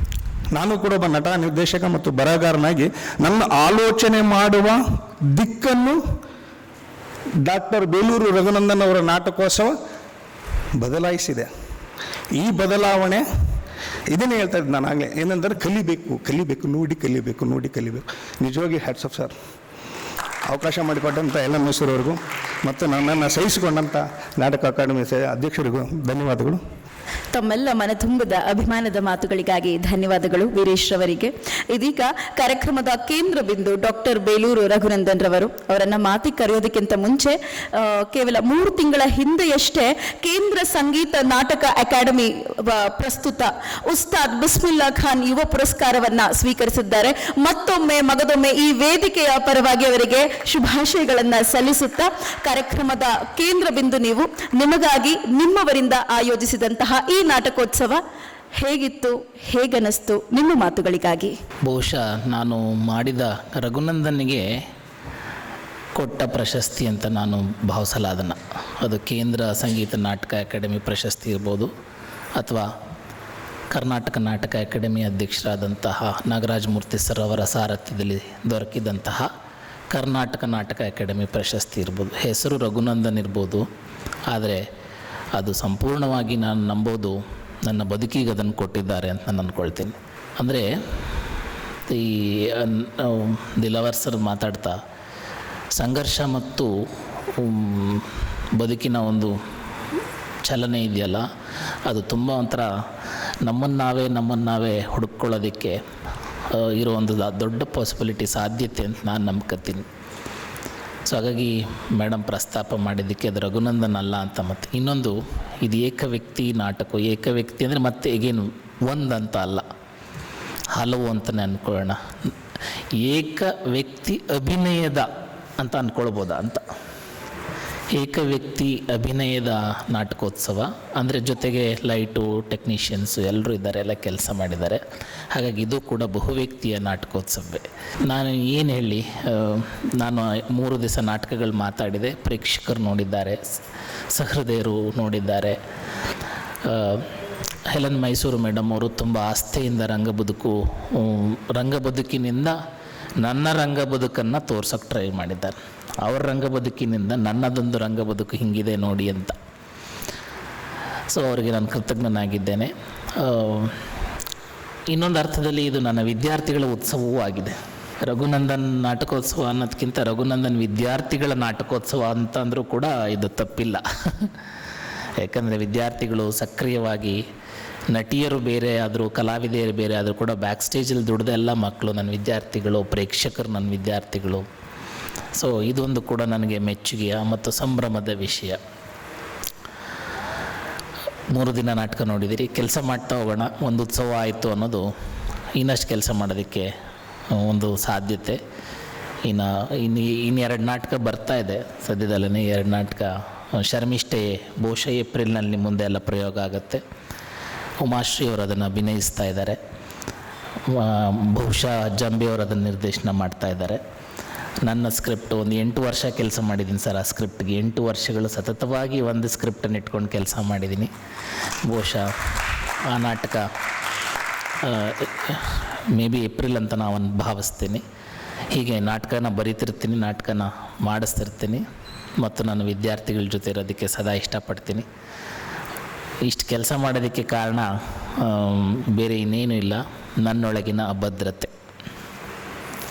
ನಾನು ಕೂಡ ಒಬ್ಬ ನಟ, ನಿರ್ದೇಶಕ ಮತ್ತು ಬರಹಗಾರನಾಗಿ ನನ್ನ ಆಲೋಚನೆ ಮಾಡುವ ದಿಕ್ಕನ್ನು ಡಾಕ್ಟರ್ ಬೇಲೂರು ರಘುನಂದನ್ ಅವರ ನಾಟಕೋತ್ಸವ ಬದಲಾಯಿಸಿದೆ. ಈ ಬದಲಾವಣೆ ಇದನ್ನೇ ಹೇಳ್ತಾ ಇದ್ದೆ ನಾನು ಆಗಲೇ, ಏನಂದರೆ ಕಲಿಬೇಕು, ನೋಡಿ ಕಲಿಬೇಕು. ನಿಜವಾಗಿ ಹ್ಯಾಟ್ಸ್ ಆಫ್ ಸರ್. ಅವಕಾಶ ಮಾಡಿಕೊಟ್ಟಂಥ ಎಲ್ಲ ಮೈಸೂರವ್ರಿಗೂ ಮತ್ತು ನನ್ನನ್ನು ಸಹಿಸಿಕೊಂಡಂಥ ನಾಟಕ ಅಕಾಡೆಮಿ ಅಧ್ಯಕ್ಷರಿಗೂ ಧನ್ಯವಾದಗಳು. ತಮ್ಮೆಲ್ಲ ಮನತುಂಬದ ಅಭಿಮಾನದ ಮಾತುಗಳಿಗಾಗಿ ಧನ್ಯವಾದಗಳು ವೀರೇಶ್ ರವರಿಗೆ. ಇದೀಗ ಕಾರ್ಯಕ್ರಮದ ಕೇಂದ್ರ ಬಿಂದು ಡಾಕ್ಟರ್ ಬೇಲೂರು ರಘುನಂದನ್ ರವರು. ಅವರನ್ನು ಮಾತಿಗೆ ಕರೆಯೋದಕ್ಕಿಂತ ಮುಂಚೆ ಕೇವಲ 3 ತಿಂಗಳ ಹಿಂದೆಯಷ್ಟೇ ಕೇಂದ್ರ ಸಂಗೀತ ನಾಟಕ ಅಕಾಡೆಮಿ ಪ್ರಸ್ತುತ ಉಸ್ತಾದ್ ಬಿಸ್ಮಿಲ್ಲಾ ಖಾನ್ ಯುವ ಪುರಸ್ಕಾರವನ್ನ ಸ್ವೀಕರಿಸಿದ್ದಾರೆ. ಮತ್ತೊಮ್ಮೆ ಮಗದೊಮ್ಮೆ ಈ ವೇದಿಕೆಯ ಪರವಾಗಿ ಅವರಿಗೆ ಶುಭಾಶಯಗಳನ್ನು ಸಲ್ಲಿಸುತ್ತಾ ಕಾರ್ಯಕ್ರಮದ ಕೇಂದ್ರ ಬಿಂದು ನೀವು. ನಿಮಗಾಗಿ ನಿಮ್ಮವರಿಂದ ಆಯೋಜಿಸಿದಂತಹ ಈ ನಾಟಕೋತ್ಸವ ಹೇಗಿತ್ತು, ಹೇಗನಿಸ್ತು, ನಿಮ್ಮ ಮಾತುಗಳಿಗಾಗಿ. ಬಹುಶಃ ನಾನು ಮಾಡಿದ ರಘುನಂದನ್ಗೆ ಕೊಟ್ಟ ಪ್ರಶಸ್ತಿ ಅಂತ ನಾನು ಭಾವಿಸಲಾದನ್ನು, ಅದು ಕೇಂದ್ರ ಸಂಗೀತ ನಾಟಕ ಅಕಾಡೆಮಿ ಪ್ರಶಸ್ತಿ ಇರ್ಬೋದು ಅಥವಾ ಕರ್ನಾಟಕ ನಾಟಕ ಅಕಾಡೆಮಿ ಅಧ್ಯಕ್ಷರಾದಂತಹ ನಾಗರಾಜ ಮೂರ್ತಿ ಸರ್ ಅವರ ಸಾರಥ್ಯದಲ್ಲಿ ದೊರಕಿದಂತಹ ಕರ್ನಾಟಕ ನಾಟಕ ಅಕಾಡೆಮಿ ಪ್ರಶಸ್ತಿ ಇರ್ಬೋದು. ಹೆಸರು ರಘುನಂದನ್ ಇರ್ಬೋದು, ಆದರೆ ಅದು ಸಂಪೂರ್ಣವಾಗಿ ನಾನು ನಂಬೋದು ನನ್ನ ಬದುಕಿಗೆ ಅದನ್ನು ಕೊಟ್ಟಿದ್ದಾರೆ ಅಂತ ನಾನು ಅಂದ್ಕೊಳ್ತೀನಿ. ಅಂದರೆ ಈ ದಿಲವರ್ ಸರ್ ಮಾತಾಡ್ತಾ ಸಂಘರ್ಷ ಮತ್ತು ಬದುಕಿನ ಒಂದು ಚಲನೆ ಇದೆಯಲ್ಲ, ಅದು ತುಂಬ ಒಂಥರ ನಮ್ಮನ್ನು ನಾವೇ ಹುಡುಕೊಳ್ಳೋದಕ್ಕೆ ಇರೋ ಒಂದು ದೊಡ್ಡ ಪಾಸಿಬಿಲಿಟಿ, ಸಾಧ್ಯತೆ ಅಂತ ನಾನು ನಂಬ್ಕೊತೀನಿ. ಸೊ ಹಾಗಾಗಿ ಮೇಡಮ್ ಪ್ರಸ್ತಾಪ ಮಾಡಿದ್ದಕ್ಕೆ ಅದು ರಘುನಂದನ್ ಅಲ್ಲ ಅಂತ. ಮತ್ತು ಇನ್ನೊಂದು, ಇದು ಏಕವ್ಯಕ್ತಿ ನಾಟಕ. ಏಕವ್ಯಕ್ತಿ ಅಂದರೆ ಮತ್ತೆ ಈಗೇನು ಒಂದಂತ ಅಲ್ಲ, ಹಲವು ಅಂತಲೇ ಅಂದ್ಕೊಳ್ಳೋಣ. ಏಕ ವ್ಯಕ್ತಿ ಅಭಿನಯದ ಅಂತ ಅಂದ್ಕೊಳ್ಬೋದಾ ಅಂತ. ಏಕವ್ಯಕ್ತಿ ಅಭಿನಯದ ನಾಟಕೋತ್ಸವ ಅಂದರೆ ಜೊತೆಗೆ ಲೈಟು, ಟೆಕ್ನಿಷಿಯನ್ಸು ಎಲ್ಲರೂ ಇದ್ದಾರೆ, ಎಲ್ಲ ಕೆಲಸ ಮಾಡಿದ್ದಾರೆ. ಹಾಗಾಗಿ ಇದು ಕೂಡ ಬಹುವ್ಯಕ್ತಿಯ ನಾಟಕೋತ್ಸವವೇ. ನಾನು ಏನು ಹೇಳಿ, ನಾನು 3 ದಿವಸ ನಾಟಕಗಳು ಮಾತಾಡಿದೆ. ಪ್ರೇಕ್ಷಕರು ನೋಡಿದ್ದಾರೆ, ಸಹೃದಯರು ನೋಡಿದ್ದಾರೆ. ಹೆಲನ್ ಮೈಸೂರು ಮೇಡಮ್ ಅವರು ತುಂಬ ಆಸ್ಥೆಯಿಂದ ರಂಗಬದುಕಿನಿಂದ ನನ್ನ ರಂಗಬದುಕನ್ನು ತೋರ್ಸೋಕ್ಕೆ ಟ್ರೈ ಮಾಡಿದ್ದಾರೆ. ಅವ್ರ ರಂಗಬದುಕಿನಿಂದ ನನ್ನದೊಂದು ರಂಗಬದುಕು ಹಿಂಗಿದೆ ನೋಡಿ ಅಂತ. ಸೊ ಅವರಿಗೆ ನಾನು ಕೃತಜ್ಞನಾಗಿದ್ದೇನೆ. ಇನ್ನೊಂದು ಅರ್ಥದಲ್ಲಿ ಇದು ನನ್ನ ವಿದ್ಯಾರ್ಥಿಗಳ ಉತ್ಸವವೂ ಆಗಿದೆ. ರಘುನಂದನ್ ನಾಟಕೋತ್ಸವ ಅನ್ನೋದಕ್ಕಿಂತ ರಘುನಂದನ್ ವಿದ್ಯಾರ್ಥಿಗಳ ನಾಟಕೋತ್ಸವ ಅಂತಂದರೂ ಕೂಡ ಇದು ತಪ್ಪಿಲ್ಲ. ಯಾಕಂದರೆ ವಿದ್ಯಾರ್ಥಿಗಳು ಸಕ್ರಿಯವಾಗಿ, ನಟಿಯರು ಬೇರೆ ಆದರೂ, ಕಲಾವಿದೆಯರು ಬೇರೆ ಆದರೂ ಕೂಡ ಬ್ಯಾಕ್ ಸ್ಟೇಜಲ್ಲಿ ದುಡ್ದ ಎಲ್ಲ ಮಕ್ಕಳು ನನ್ನ ವಿದ್ಯಾರ್ಥಿಗಳು, ಪ್ರೇಕ್ಷಕರು ನನ್ನ ವಿದ್ಯಾರ್ಥಿಗಳು. ಸೊ ಇದೊಂದು ಕೂಡ ನನಗೆ ಮೆಚ್ಚುಗೆಯ ಮತ್ತು ಸಂಭ್ರಮದ ವಿಷಯ. 3 ದಿನ ನಾಟಕ ನೋಡಿದಿರಿ, ಕೆಲಸ ಮಾಡ್ತಾ ಹೋಗೋಣ. ಒಂದು ಉತ್ಸವ ಆಯಿತು ಅನ್ನೋದು ಇನ್ನಷ್ಟು ಕೆಲಸ ಮಾಡೋದಕ್ಕೆ ಒಂದು ಸಾಧ್ಯತೆ. ಇನ್ನು 2 ನಾಟಕ ಬರ್ತಾ ಇದೆ ಸದ್ಯದಲ್ಲೇ. 2 ನಾಟಕ ಶರ್ಮಿಷ್ಠೆ ಬಹುಶಃ ಏಪ್ರಿಲ್ನಲ್ಲಿ ಮುಂದೆ ಎಲ್ಲ ಪ್ರಯೋಗ ಆಗುತ್ತೆ. ಉಮಾಶ್ರೀ ಅವರು ಅದನ್ನು ಅಭಿನಯಿಸ್ತಾ ಇದ್ದಾರೆ. ಬಹುಶಃ ಜಂಬಿ ಅವರು ಅದನ್ನು ನಿರ್ದೇಶನ ಮಾಡ್ತಾ ಇದ್ದಾರೆ. ನನ್ನ ಸ್ಕ್ರಿಪ್ಟ್ ಒಂದು 8 ವರ್ಷ ಕೆಲಸ ಮಾಡಿದ್ದೀನಿ ಸರ್. ಆ ಸ್ಕ್ರಿಪ್ಟ್ಗೆ 8 ವರ್ಷಗಳು ಸತತವಾಗಿ ಒಂದು ಸ್ಕ್ರಿಪ್ಟನ್ನು ಇಟ್ಕೊಂಡು ಕೆಲಸ ಮಾಡಿದ್ದೀನಿ. ಬಹುಶಃ ಆ ನಾಟಕ ಮೇ ಬಿ ಏಪ್ರಿಲ್ ಅಂತ ನಾನು ಭಾವಿಸ್ತೀನಿ. ಹೀಗೆ ನಾಟಕನ ಬರೀತಿರ್ತೀನಿ, ನಾಟಕನ ಮಾಡಿಸ್ತಿರ್ತೀನಿ ಮತ್ತು ನಾನು ವಿದ್ಯಾರ್ಥಿಗಳ ಜೊತೆ ಇರೋದಕ್ಕೆ ಸದಾ ಇಷ್ಟಪಡ್ತೀನಿ. ಇಷ್ಟು ಕೆಲಸ ಮಾಡೋದಕ್ಕೆ ಕಾರಣ ಬೇರೆ ಇನ್ನೇನು ಇಲ್ಲ, ನನ್ನೊಳಗಿನ ಅಭದ್ರತೆ.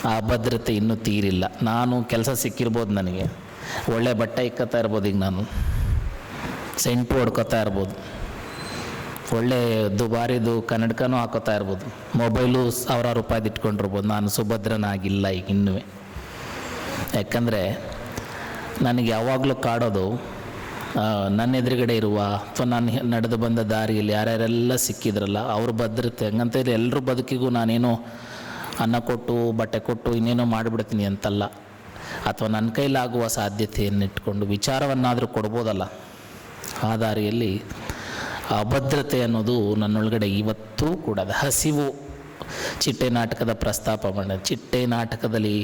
ಆ ಅಭದ್ರತೆ ಇನ್ನೂ ತೀರಿಲ್ಲ. ನಾನು ಕೆಲಸ ಸಿಕ್ಕಿರ್ಬೋದು, ನನಗೆ ಒಳ್ಳೆ ಬಟ್ಟೆ ಇಕ್ಕೋತಾ ಇರ್ಬೋದು, ಈಗ ನಾನು ಸೆಂಟು ಹೊಡ್ಕೋತಾ ಇರ್ಬೋದು, ಒಳ್ಳೆ ದುಬಾರಿದು ಕನ್ನಡಕನೂ ಹಾಕೋತಾ ಇರ್ಬೋದು, ಮೊಬೈಲು 1000 ರೂಪಾಯಿದು ಇಟ್ಕೊಂಡಿರ್ಬೋದು. ನಾನು ಸುಭದ್ರನಾಗಿಲ್ಲ ಈಗ ಇನ್ನೂ. ಯಾಕಂದರೆ ನನಗೆ ಯಾವಾಗಲೂ ಕಾಡೋದು ನನ್ನ ಎದುರುಗಡೆ ಇರುವ ಅಥವಾ ನಾನು ನಡೆದು ಬಂದ ದಾರಿಯಲ್ಲಿ ಯಾರ್ಯಾರೆಲ್ಲ ಸಿಕ್ಕಿದ್ರಲ್ಲ ಅವ್ರ ಭದ್ರತೆ. ಹಂಗಂತ ಎಲ್ಲರ ಬದುಕಿಗೂ ನಾನೇನೋ ಅನ್ನ ಕೊಟ್ಟು ಬಟ್ಟೆ ಕೊಟ್ಟು ಇನ್ನೇನೋ ಮಾಡಿಬಿಡ್ತೀನಿ ಅಂತಲ್ಲ, ಅಥವಾ ನನ್ನ ಕೈಲಾಗುವ ಸಾಧ್ಯತೆಯನ್ನು ಇಟ್ಕೊಂಡು ವಿಚಾರವನ್ನಾದರೂ ಕೊಡ್ಬೋದಲ್ಲ. ಆ ದಾರಿಯಲ್ಲಿ ಅಭದ್ರತೆ ಅನ್ನೋದು ನನ್ನೊಳಗಡೆ ಇವತ್ತೂ ಕೂಡ ಹಸಿವು. ಚಿಟ್ಟೆ ನಾಟಕದ ಪ್ರಸ್ತಾಪ ಮಾಡಿದೆ. ಚಿಟ್ಟೆ ನಾಟಕದಲ್ಲಿ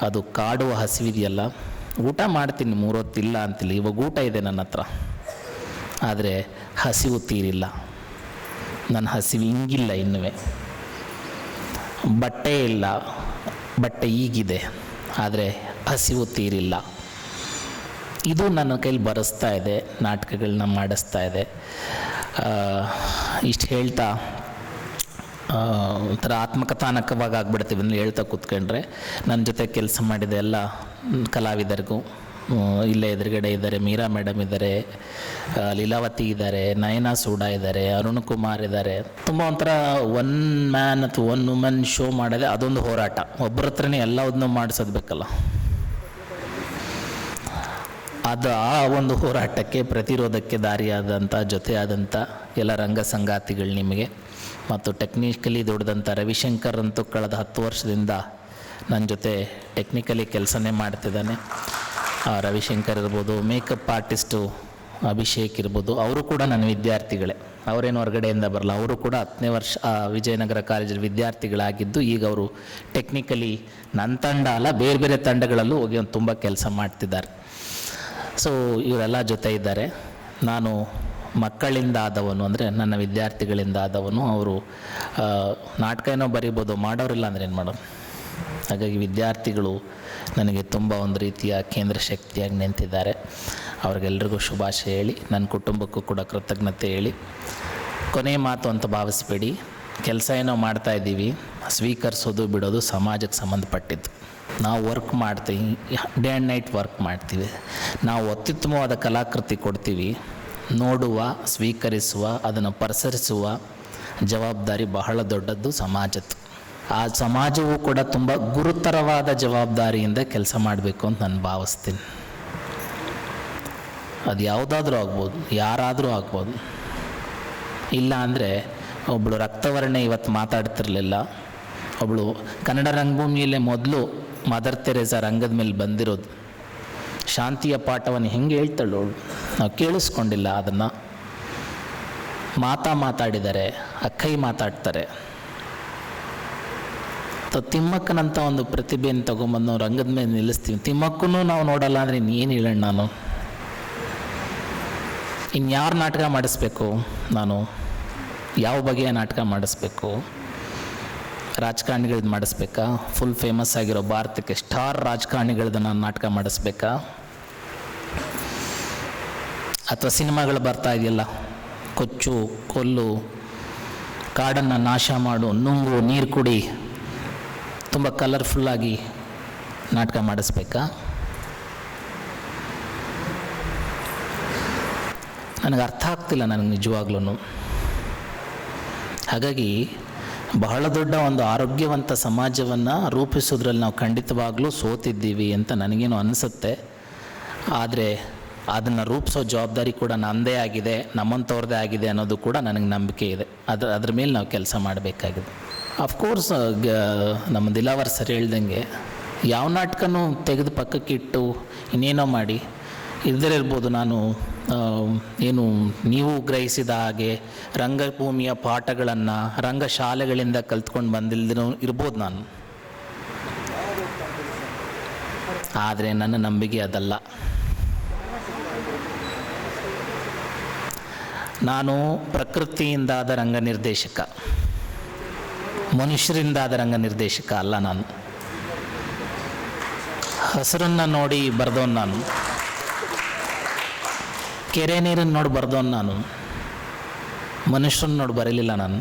ಅದು ಕಾಡುವ ಹಸಿವಿದೆಯಲ್ಲ, ಊಟ ಮಾಡ್ತೀನಿ 3 ಹೊತ್ತಿಲ್ಲ ಅಂತಿಲ್ಲ, ಇವಾಗ ಊಟ ಇದೆ ನನ್ನ ಹತ್ರ, ಆದರೆ ಹಸಿವು ತೀರಿಲ್ಲ. ನನ್ನ ಹಸಿವು ಹಿಂಗಿಲ್ಲ ಇನ್ನೂ. ಬಟ್ಟೆ ಇಲ್ಲ, ಬಟ್ಟೆ ಈಗಿದೆ, ಆದರೆ ಹಸಿವು ತೀರಿಲ್ಲ. ಇದು ನನ್ನ ಕೈಲಿ ಬರೆಸ್ತಾ ಇದೆ, ನಾಟಕಗಳನ್ನ ಮಾಡಿಸ್ತಾ ಇದೆ. ಇಷ್ಟು ಹೇಳ್ತಾ ಒಂಥರ ಆತ್ಮಕಥಾನಕವಾಗಿ ಆಗ್ಬಿಡ್ತೀವಿ ಅಂದರೆ ಹೇಳ್ತಾ ಕೂತ್ಕೊಂಡ್ರೆ. ನನ್ನ ಜೊತೆ ಕೆಲಸ ಮಾಡಿದ ಎಲ್ಲ ಕಲಾವಿದರಿಗೂ, ಇಲ್ಲೇ ಎದುರುಗಡೆ ಇದ್ದಾರೆ, ಮೀರಾ ಮೇಡಮ್ ಇದ್ದಾರೆ, ಲೀಲಾವತಿ ಇದ್ದಾರೆ, ನಯನಾ ಸೂಡಾ ಇದ್ದಾರೆ, ಅರುಣ್ ಕುಮಾರ್ ಇದ್ದಾರೆ. ತುಂಬ ಒಂಥರ ಒನ್ ಮ್ಯಾನ್ ಅಥವಾ ಒನ್ ವುಮನ್ ಶೋ ಮಾಡೋದೆ ಅದೊಂದು ಹೋರಾಟ. ಒಬ್ಬರ ಹತ್ರನೇ ಎಲ್ಲವನ್ನೂ ಮಾಡಿಸೋದ್ಬೇಕಲ್ಲ. ಅದು ಆ ಒಂದು ಹೋರಾಟಕ್ಕೆ, ಪ್ರತಿರೋಧಕ್ಕೆ ದಾರಿಯಾದಂಥ, ಜೊತೆಯಾದಂಥ ಎಲ್ಲ ರಂಗ ಸಂಗಾತಿಗಳು ನಿಮಗೆ, ಮತ್ತು ಟೆಕ್ನಿಕಲಿ ದುಡಿದಂಥ ರವಿಶಂಕರ್ ಅಂತೂ ಕಳೆದ 10 ವರ್ಷದಿಂದ ನನ್ನ ಜೊತೆ ಟೆಕ್ನಿಕಲಿ ಕೆಲಸನೇ ಮಾಡ್ತಿದ್ದಾನೆ. ರವಿಶಂಕರ್ ಇರ್ಬೋದು, ಮೇಕಪ್ ಆರ್ಟಿಸ್ಟು ಅಭಿಷೇಕ್ ಇರ್ಬೋದು, ಅವರು ಕೂಡ ನನ್ನ ವಿದ್ಯಾರ್ಥಿಗಳೇ. ಅವರೇನು ಹೊರಗಡೆಯಿಂದ ಬರಲ್ಲ, ಅವರು ಕೂಡ 10ನೇ ವರ್ಷ ವಿಜಯನಗರ ಕಾಲೇಜಲ್ಲಿ ವಿದ್ಯಾರ್ಥಿಗಳಾಗಿದ್ದು, ಈಗ ಅವರು ಟೆಕ್ನಿಕಲಿ ನನ್ನ ತಂಡ ಅಲ್ಲ, ಬೇರೆ ಬೇರೆ ತಂಡಗಳಲ್ಲೂ ಹೋಗಿ ಒಂದು ತುಂಬ ಕೆಲಸ ಮಾಡ್ತಿದ್ದಾರೆ. ಸೊ ಇವರೆಲ್ಲ ಜೊತೆ ಇದ್ದಾರೆ. ನಾನು ಮಕ್ಕಳಿಂದ ಆದವನು, ಅಂದರೆ ನನ್ನ ವಿದ್ಯಾರ್ಥಿಗಳಿಂದ ಆದವನು. ಅವರು ನಾಟಕ ಏನೋ ಬರೀಬೋದು, ಮಾಡೋರಿಲ್ಲ ಅಂದರೆ ಏನು ಮಾಡೋದು. ಹಾಗಾಗಿ ವಿದ್ಯಾರ್ಥಿಗಳು ನನಗೆ ತುಂಬ ಒಂದು ರೀತಿಯ ಕೇಂದ್ರ ಶಕ್ತಿಯಾಗಿ ನಿಂತಿದ್ದಾರೆ. ಅವ್ರಿಗೆಲ್ರಿಗೂ ಶುಭಾಶಯ ಹೇಳಿ, ನನ್ನ ಕುಟುಂಬಕ್ಕೂ ಕೂಡ ಕೃತಜ್ಞತೆ ಹೇಳಿ, ಕೊನೆಯ ಮಾತು ಅಂತ ಭಾವಿಸ್ಬೇಡಿ. ಕೆಲಸ ಏನೋ ಮಾಡ್ತಾಯಿದ್ದೀವಿ, ಸ್ವೀಕರಿಸೋದು ಬಿಡೋದು ಸಮಾಜಕ್ಕೆ ಸಂಬಂಧಪಟ್ಟಿದ್ದು. ನಾವು ವರ್ಕ್ ಮಾಡ್ತೀವಿ, ಡೇ ಆ್ಯಂಡ್ ನೈಟ್ ವರ್ಕ್ ಮಾಡ್ತೀವಿ. ನಾವು ಅತ್ಯುತ್ತಮವಾದ ಕಲಾಕೃತಿ ಕೊಡ್ತೀವಿ. ನೋಡುವ, ಸ್ವೀಕರಿಸುವ, ಅದನ್ನು ಪ್ರಸರಿಸುವ ಜವಾಬ್ದಾರಿ ಬಹಳ ದೊಡ್ಡದ್ದು ಸಮಾಜದ್ದು. ಆ ಸಮಾಜವು ಕೂಡ ತುಂಬ ಗುರುತರವಾದ ಜವಾಬ್ದಾರಿಯಿಂದ ಕೆಲಸ ಮಾಡಬೇಕು ಅಂತ ನಾನು ಭಾವಿಸ್ತೀನಿ. ಅದು ಯಾವುದಾದ್ರೂ ಆಗ್ಬೋದು, ಯಾರಾದರೂ ಆಗ್ಬೋದು. ಇಲ್ಲ ಅಂದರೆ ಒಬ್ಬಳು ರಕ್ತವರ್ಣೆ ಇವತ್ತು ಮಾತಾಡ್ತಿರಲಿಲ್ಲ, ಒಬ್ಬಳು ಕನ್ನಡ ರಂಗಭೂಮಿಯಲ್ಲೇ ಮೊದಲು ಮದರ್ ತೆರೇಸಾ ರಂಗದ ಮೇಲೆ ಬಂದಿರೋದು. ಶಾಂತಿಯ ಪಾಠವನ್ನು ಹೆಂಗೆ ಹೇಳ್ತಾಳೋಳು, ನಾವು ಕೇಳಿಸ್ಕೊಂಡಿಲ್ಲ ಅದನ್ನು. ಮಾತಾಡಿದ್ದಾರೆ, ಅಕ್ಕೈ ಮಾತಾಡ್ತಾರೆ. ತಿಮ್ಮಕ್ಕನಂಥ ಒಂದು ಪ್ರತಿಭೆಯನ್ನು ತೊಗೊಂಬಂದು ನಾವು ರಂಗದ ಮೇಲೆ ನಿಲ್ಲಿಸ್ತೀವಿ. ತಿಮ್ಮಕ್ಕೂ ನಾವು ನೋಡಲ್ಲ ಅಂದರೆ ಇನ್ನೇನು ಹೇಳೋಣ ನಾನು. ಇನ್ಯಾರು ನಾಟಕ ಮಾಡಿಸ್ಬೇಕು ನಾನು? ಯಾವ ಬಗೆಯ ನಾಟಕ ಮಾಡಿಸ್ಬೇಕು? ರಾಜಕಾರಣಿಗಳದ್ದು ಮಾಡಿಸ್ಬೇಕಾ? ಫುಲ್ ಫೇಮಸ್ ಆಗಿರೋ ಭಾರತಕ್ಕೆ ಸ್ಟಾರ್ ರಾಜಕಾರಣಿಗಳದ್ದು ನಾನು ನಾಟಕ ಮಾಡಿಸ್ಬೇಕಾ? ಅಥವಾ ಸಿನಿಮಾಗಳು ಬರ್ತಾ ಇದೆಯಲ್ಲ, ಕೊಚ್ಚು, ಕೊಲ್ಲು, ಕಾಡನ್ನು ನಾಶ ಮಾಡು, ನುಂಗು, ನೀರು ಕುಡಿ, ತುಂಬ ಕಲರ್ಫುಲ್ಲಾಗಿ ನಾಟಕ ಮಾಡಿಸ್ಬೇಕಾ? ನನಗೆ ಅರ್ಥ ಆಗ್ತಿಲ್ಲ, ನನಗೆ ನಿಜವಾಗ್ಲೂ. ಹಾಗಾಗಿ ಬಹಳ ದೊಡ್ಡ ಒಂದು ಆರೋಗ್ಯವಂತ ಸಮಾಜವನ್ನು ರೂಪಿಸೋದ್ರಲ್ಲಿ ನಾವು ಖಂಡಿತವಾಗ್ಲೂ ಸೋತಿದ್ದೀವಿ ಅಂತ ನನಗೇನು ಅನಿಸುತ್ತೆ. ಆದರೆ ಅದನ್ನು ರೂಪಿಸೋ ಜವಾಬ್ದಾರಿ ಕೂಡ ನಮ್ಮದೇ ಆಗಿದೆ, ನಮ್ಮಂಥವ್ರದ್ದೇ ಆಗಿದೆ ಅನ್ನೋದು ಕೂಡ ನನಗೆ ನಂಬಿಕೆ ಇದೆ. ಅದ್ರ ಮೇಲೆ ನಾವು ಕೆಲಸ ಮಾಡಬೇಕಾಗಿದೆ. ಅಫ್ಕೋರ್ಸ್ ನಮ್ಮ ದಿಲಾವರ್ ಸರ್ ಹೇಳ್ದಂಗೆ ಯಾವ ನಾಟಕನೂ ತೆಗೆದು ಪಕ್ಕಕ್ಕಿಟ್ಟು ಇನ್ನೇನೋ ಮಾಡಿ ಇರ್ಬೋದು. ನಾನು ಏನು ನೀವು ಗ್ರಹಿಸಿದ ಹಾಗೆ ರಂಗಭೂಮಿಯ ಪಾಠಗಳನ್ನು ರಂಗಶಾಲೆಗಳಿಂದ ಕಲ್ತ್ಕೊಂಡು ಬಂದಿಲ್ದಿರೋ ಇರ್ಬೋದು ನಾನು. ಆದರೆ ನನ್ನ ನಂಬಿಕೆ ಅದಲ್ಲ. ನಾನು ಪ್ರಕೃತಿಯಿಂದಾದ ರಂಗ ನಿರ್ದೇಶಕ, ಮನುಷ್ಯರಿಂದಾದ ರಂಗ ನಿರ್ದೇಶಕ ಅಲ್ಲ. ನಾನು ಹಸಿರನ್ನು ನೋಡಿ ಬರೆದವನು, ನಾನು ಕೆರೆ ನೀರನ್ನು ನೋಡಿ ಬರೆದವನು, ನಾನು ಮನುಷ್ಯರನ್ನು ನೋಡಿ ಬರೀಲಿಲ್ಲ. ನಾನು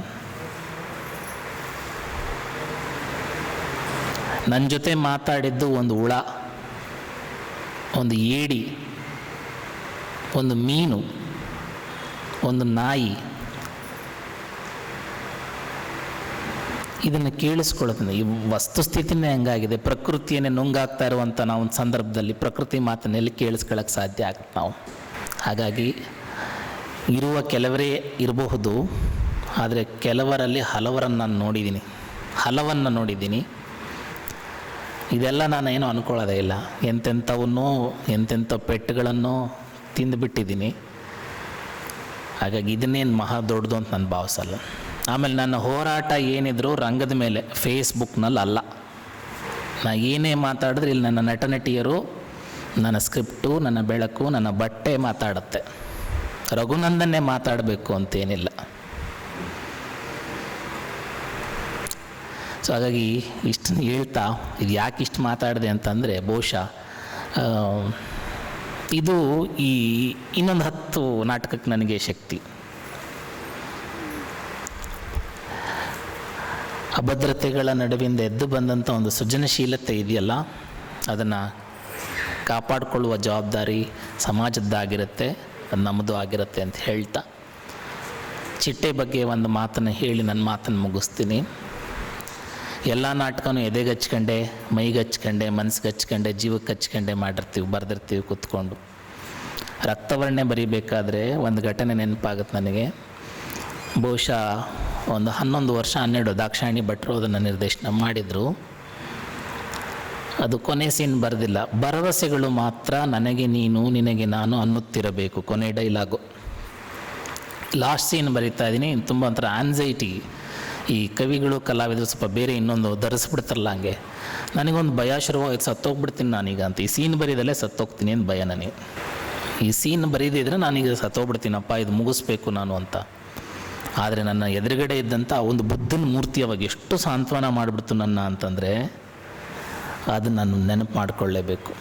ನನ್ನ ಜೊತೆ ಮಾತಾಡಿದ್ದು ಒಂದು ಹುಳ, ಒಂದು ಏಡಿ, ಒಂದು ಮೀನು, ಒಂದು ನಾಯಿ. ಇದನ್ನು ಕೇಳಿಸ್ಕೊಳ್ಳೋದನ್ನ ಈ ವಸ್ತುಸ್ಥಿತಿನೇ ಹಂಗಾಗಿದೆ. ಪ್ರಕೃತಿಯನ್ನೇ ನುಂಗಾಗ್ತಾ ಇರುವಂಥ ನಾವು ಒಂದು ಸಂದರ್ಭದಲ್ಲಿ ಪ್ರಕೃತಿ ಮಾತನ್ನೆಲ್ಲಿ ಕೇಳಿಸ್ಕೊಳ್ಳೋಕ್ಕೆ ಸಾಧ್ಯ ಆಗುತ್ತೆ ನಾವು. ಹಾಗಾಗಿ ಇರುವ ಕೆಲವರೇ ಇರಬಹುದು, ಆದರೆ ಕೆಲವರಲ್ಲಿ ಹಲವರನ್ನು ನಾನು ನೋಡಿದ್ದೀನಿ, ಹಲವನ್ನು ನೋಡಿದ್ದೀನಿ. ಇದೆಲ್ಲ ನಾನು ಏನೂ ಅಂದ್ಕೊಳ್ಳೋದೇ ಇಲ್ಲ. ಎಂತೆಂಥ ಪೆಟ್ಟುಗಳನ್ನು ತಿಂದುಬಿಟ್ಟಿದ್ದೀನಿ. ಹಾಗಾಗಿ ಇದನ್ನೇನು ಮಹಾ ದೊಡ್ಡದು ಅಂತ ನಾನು ಭಾವಿಸಲ್ಲ. ಆಮೇಲೆ ನನ್ನ ಹೋರಾಟ ಏನಿದ್ರು ರಂಗದ ಮೇಲೆ, ಫೇಸ್ಬುಕ್ನಲ್ಲಿ ಅಲ್ಲ. ನಾ ಏನೇ ಮಾತಾಡಿದ್ರೆ ಇಲ್ಲಿ ನನ್ನ ನಟನಟಿಯರು, ನನ್ನ ಸ್ಕ್ರಿಪ್ಟು, ನನ್ನ ಬೆಳಕು, ನನ್ನ ಬಟ್ಟೆ ಮಾತಾಡುತ್ತೆ. ರಘುನಂದನ್ನೇ ಮಾತಾಡಬೇಕು ಅಂತೇನಿಲ್ಲ. ಸೊ ಹಾಗಾಗಿ ಇಷ್ಟನ್ನು ಹೇಳ್ತಾ ಇದು ಯಾಕೆ ಇಷ್ಟು ಮಾತಾಡಿದೆ ಅಂತಂದರೆ ಬಹುಶಃ ಇದು ಈ ಇನ್ನೊಂದು 10 ನಾಟಕಕ್ಕೆ ನನಗೆ ಶಕ್ತಿ. ಅಭದ್ರತೆಗಳ ನಡುವಿಂದ ಎದ್ದು ಬಂದಂಥ ಒಂದು ಸೃಜನಶೀಲತೆ ಇದೆಯಲ್ಲ, ಅದನ್ನು ಕಾಪಾಡಿಕೊಳ್ಳುವ ಜವಾಬ್ದಾರಿ ಸಮಾಜದ್ದಾಗಿರುತ್ತೆ, ಅದು ನಮ್ಮದು ಆಗಿರುತ್ತೆ ಅಂತ ಹೇಳ್ತಾ ಚಿಟ್ಟೆ ಬಗ್ಗೆ ಒಂದು ಮಾತನ್ನು ಹೇಳಿ ನನ್ನ ಮಾತನ್ನು ಮುಗಿಸ್ತೀನಿ. ಎಲ್ಲ ನಾಟಕನೂ ಎದೆಗೆ ಹಚ್ಕೊಂಡೆ, ಮೈಗೆ ಹಚ್ಕೊಂಡೆ, ಮನ್ಸಿಗೆ ಹಚ್ಕೊಂಡೆ, ಜೀವಕ್ಕೆ ಹಚ್ಕೊಂಡೆ ಮಾಡಿರ್ತೀವಿ, ಬರೆದಿರ್ತೀವಿ ಕೂತ್ಕೊಂಡು. ರಕ್ತವರ್ಣೆ ಬರೀಬೇಕಾದ್ರೆ ಒಂದು ಘಟನೆ ನೆನಪಾಗುತ್ತೆ ನನಗೆ. ಬಹುಶಃ ಒಂದು 11 ವರ್ಷ 12 ದಾಕ್ಷಾಯಣಿ ಭಟ್ರು ಅದನ್ನು ನಿರ್ದೇಶನ ಮಾಡಿದರು. ಅದು ಕೊನೆ ಸೀನ್ ಬರೆದಿಲ್ಲ, ಭರವಸೆಗಳು ಮಾತ್ರ ನನಗೆ ನೀನು ನಿನಗೆ ನಾನು ಅನ್ನುತ್ತಿರಬೇಕು, ಕೊನೆ ಡೈಲಾಗು. ಲಾಸ್ಟ್ ಸೀನ್ ಬರೀತಾ ಇದ್ದೀನಿ, ತುಂಬ ಒಂಥರ ಆನ್ಸೈಟಿ. ಈ ಕವಿಗಳು ಕಲಾವಿದರು ಸ್ವಲ್ಪ ಬೇರೆ ಇನ್ನೊಂದು ಧರಿಸ್ಬಿಡ್ತಾರಲ್ಲ, ಹಂಗೆ ನನಗೊಂದು ಭಯ ಶುರುವಾಯ್ತು, ಸತ್ತೋಗ್ಬಿಡ್ತೀನಿ ನಾನೀಗ ಅಂತ. ಈ ಸೀನ್ ಬರೀದಲ್ಲೇ ಸತ್ತೋಗ್ತೀನಿ ಅಂತ ಭಯ ನನಗೆ. ಈ ಸೀನ್ ಬರೀದಿದ್ರೆ ನಾನೀಗ ಸತ್ತೋಗ್ಬಿಡ್ತೀನಪ್ಪ, ಇದು ಮುಗಿಸ್ಬೇಕು ನಾನು ಅಂತ. ಆದರೆ ನನ್ನ ಎದುರುಗಡೆ ಇದ್ದಂಥ ಒಂದು ಬುದ್ಧನ ಮೂರ್ತಿ ಅವಾಗ ಎಷ್ಟು ಸಾಂತ್ವನ ಮಾಡಿಬಿಡ್ತು ನನ್ನ ಅಂತಂದರೆ ಅದು ನಾನು ನೆನಪು ಮಾಡಿಕೊಳ್ಳೇಬೇಕು.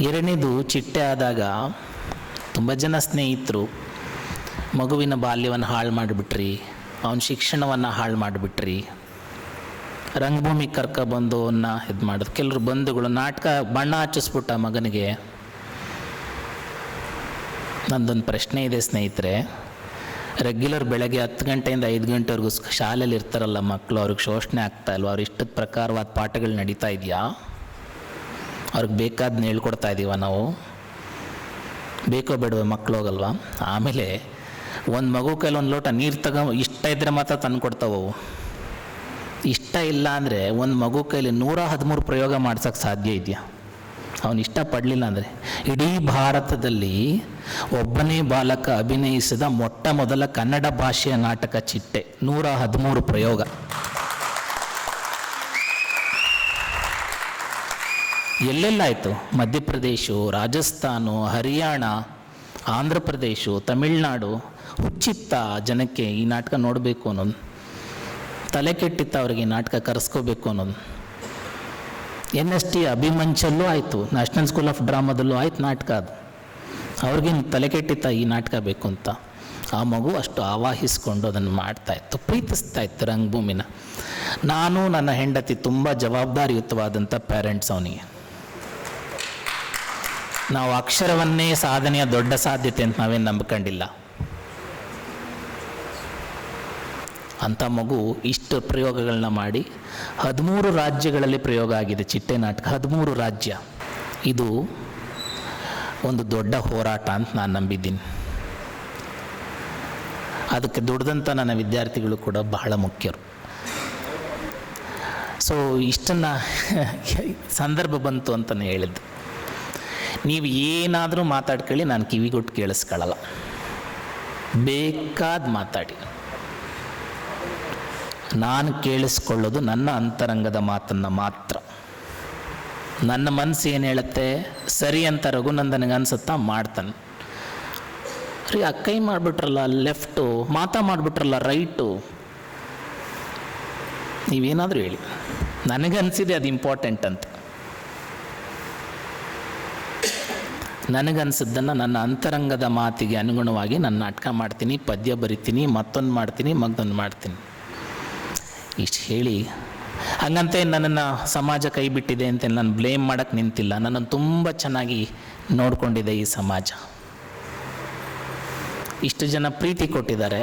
ಎರಡನೇದು, ಚಿಟ್ಟೆ ಆದಾಗ ತುಂಬ ಜನ ಸ್ನೇಹಿತರು ಮಗುವಿನ ಬಾಲ್ಯವನ್ನು ಹಾಳು ಮಾಡಿಬಿಟ್ರಿ, ಅವನ ಶಿಕ್ಷಣವನ್ನು ಹಾಳು ಮಾಡಿಬಿಟ್ರಿ, ರಂಗಭೂಮಿಗೆ ಕರ್ಕೊಬಂದು ಅವನ್ನ ಇದು ಮಾಡೋದು. ಕೆಲವರು ಬಂಧುಗಳು ನಾಟಕ ಬಣ್ಣ ಹಚ್ಚಿಸ್ಬಿಟ್ಟ ಮಗನಿಗೆ. ನಂದೊಂದು ಪ್ರಶ್ನೆ ಇದೆ ಸ್ನೇಹಿತರೆ, ರೆಗ್ಯುಲರ್ ಬೆಳಗ್ಗೆ 10 ಗಂಟೆಯಿಂದ 5 ಗಂಟೆವರೆಗೂ ಶಾಲೆಯಲ್ಲಿ ಇರ್ತಾರಲ್ಲ ಮಕ್ಕಳು, ಅವ್ರಿಗೆ ಶೋಷಣೆ ಆಗ್ತಾ ಇಲ್ವ? ಅವ್ರ ಇಷ್ಟದ ಪ್ರಕಾರವಾದ ಪಾಠಗಳು ನಡೀತಾ ಇದೆಯಾ? ಅವ್ರಿಗೆ ಬೇಕಾದನ್ನ ಹೇಳ್ಕೊಡ್ತಾ ಇದ್ದೀವ ನಾವು? ಬೇಕೋ ಬೇಡವೋ ಮಕ್ಕಳು ಹೋಗಲ್ವ? ಆಮೇಲೆ ಒಂದು ಮಗು ಕೈಲಿ ಒಂದು ಲೋಟ ನೀರು ಇಷ್ಟ ಇದ್ದರೆ ಮಾತ್ರ ತಂದು ಕೊಡ್ತಾವವು. ಇಷ್ಟ ಇಲ್ಲ ಅಂದರೆ ಒಂದು ಮಗು ಕೈಲಿ 113 ಪ್ರಯೋಗ ಮಾಡ್ಸೋಕ್ಕೆ ಸಾಧ್ಯ ಇದೆಯಾ? ಅವನು ಇಷ್ಟಪಡಲಿಲ್ಲ ಅಂದರೆ. ಇಡೀ ಭಾರತದಲ್ಲಿ ಒಬ್ಬನೇ ಬಾಲಕ ಅಭಿನಯಿಸಿದ ಮೊಟ್ಟ ಮೊದಲ ಕನ್ನಡ ಭಾಷೆಯ ನಾಟಕ ಚಿಟ್ಟೆ, 113 ಪ್ರಯೋಗ. ಎಲ್ಲೆಲ್ಲಾಯಿತು? ಮಧ್ಯಪ್ರದೇಶ, ರಾಜಸ್ಥಾನ, ಹರಿಯಾಣ, ಆಂಧ್ರ ಪ್ರದೇಶ, ತಮಿಳುನಾಡು. ಹುಚ್ಚಿತ್ತ ಜನಕ್ಕೆ ಈ ನಾಟಕ ನೋಡಬೇಕು ಅನ್ನೋದು, ತಲೆ ಕೆಟ್ಟಿತ್ತ ಅವ್ರಿಗೆ ಈ ನಾಟಕ ಕರೆಸ್ಕೋಬೇಕು ಅನ್ನೋದು. NST ಅಭಿಮಂಚಲ್ಲೂ ಆಯಿತು, ನ್ಯಾಷನಲ್ ಸ್ಕೂಲ್ ಆಫ್ ಡ್ರಾಮಾದಲ್ಲೂ ಆಯ್ತು ನಾಟಕ. ಅದು ಅವ್ರಿಗೇನು ತಲೆ ಕೆಟ್ಟಿತ್ತ ಈ ನಾಟಕ ಬೇಕು ಅಂತ? ಆ ಮಗು ಅಷ್ಟು ಆವಾಹಿಸ್ಕೊಂಡು ಅದನ್ನು ಮಾಡ್ತಾಯಿತ್ತು, ಪ್ರೀತಿಸ್ತಾ ಇತ್ತು ರಂಗಭೂಮಿನ. ನಾನು ನನ್ನ ಹೆಂಡತಿ ತುಂಬ ಜವಾಬ್ದಾರಿಯುತವಾದಂಥ ಪೇರೆಂಟ್ಸ್ ಅವನಿಗೆ. ನಾವು ಅಕ್ಷರವನ್ನೇ ಸಾಧನೆಯ ದೊಡ್ಡ ಸಾಧ್ಯತೆ ಅಂತ ನಾವೇನು ನಂಬ್ಕೊಂಡಿಲ್ಲ. ಅಂಥ ಮಗು ಇಷ್ಟು ಪ್ರಯೋಗಗಳನ್ನ ಮಾಡಿ 13 ರಾಜ್ಯಗಳಲ್ಲಿ ಪ್ರಯೋಗ ಆಗಿದೆ ಚಿಟ್ಟೆ ನಾಟಕ, 13 ರಾಜ್ಯ. ಇದು ಒಂದು ದೊಡ್ಡ ಹೋರಾಟ ಅಂತ ನಾನು ನಂಬಿದ್ದೀನಿ. ಅದಕ್ಕೆ ದುಡ್ದಂಥ ನನ್ನ ವಿದ್ಯಾರ್ಥಿಗಳು ಕೂಡ ಬಹಳ ಮುಖ್ಯರು. ಸೊ ಇಷ್ಟನ್ನು ಸಂದರ್ಭ ಬಂತು ಅಂತಲೇ ಹೇಳಿದ್ದು. ನೀವು ಏನಾದರೂ ಮಾತಾಡ್ಕೊಳ್ಳಿ, ನಾನು ಕಿವಿಗೊಟ್ಟು ಕೇಳಿಸ್ಕೊಳ್ಳಲ್ಲ, ಬೇಕಾದ ಮಾತಾಡಿ. ನಾನು ಕೇಳಿಸ್ಕೊಳ್ಳೋದು ನನ್ನ ಅಂತರಂಗದ ಮಾತನ್ನು ಮಾತ್ರ. ನನ್ನ ಮನಸ್ಸು ಏನು ಹೇಳುತ್ತೆ ಸರಿ ಅಂತ ರಘುನಂದನಿಗೆ ಅನ್ಸುತ್ತಾ ಮಾಡ್ತಾನೆ. ರೀ ಕೈ ಮಾಡಿಬಿಟ್ರಲ್ಲ ಲೆಫ್ಟು, ಮಾತಾ ಮಾಡಿಬಿಟ್ರಲ್ಲ ರೈಟು, ನೀವೇನಾದರೂ ಹೇಳಿ, ನನಗನ್ಸಿದೆ ಅದು ಇಂಪಾರ್ಟೆಂಟ್ ಅಂತ. ನನಗನ್ಸಿದ್ದನ್ನು ನನ್ನ ಅಂತರಂಗದ ಮಾತಿಗೆ ಅನುಗುಣವಾಗಿ ನಾನು ನಾಟಕ ಮಾಡ್ತೀನಿ, ಪದ್ಯ ಬರಿತೀನಿ, ಮತ್ತೊಂದು ಮಾಡ್ತೀನಿ, ಮತ್ತೊಂದು ಮಾಡ್ತೀನಿ. ಇಷ್ಟು ಹೇಳಿ ಹಂಗಂತೆ ನನ್ನನ್ನು ಸಮಾಜ ಕೈ ಬಿಟ್ಟಿದೆ ಅಂತ ನಾನು ಬ್ಲೇಮ್ ಮಾಡೋಕ್ಕೆ ನಿಂತಿಲ್ಲ. ನನ್ನನ್ನು ತುಂಬ ಚೆನ್ನಾಗಿ ನೋಡಿಕೊಂಡಿದೆ ಈ ಸಮಾಜ. ಇಷ್ಟು ಜನ ಪ್ರೀತಿ ಕೊಟ್ಟಿದ್ದಾರೆ,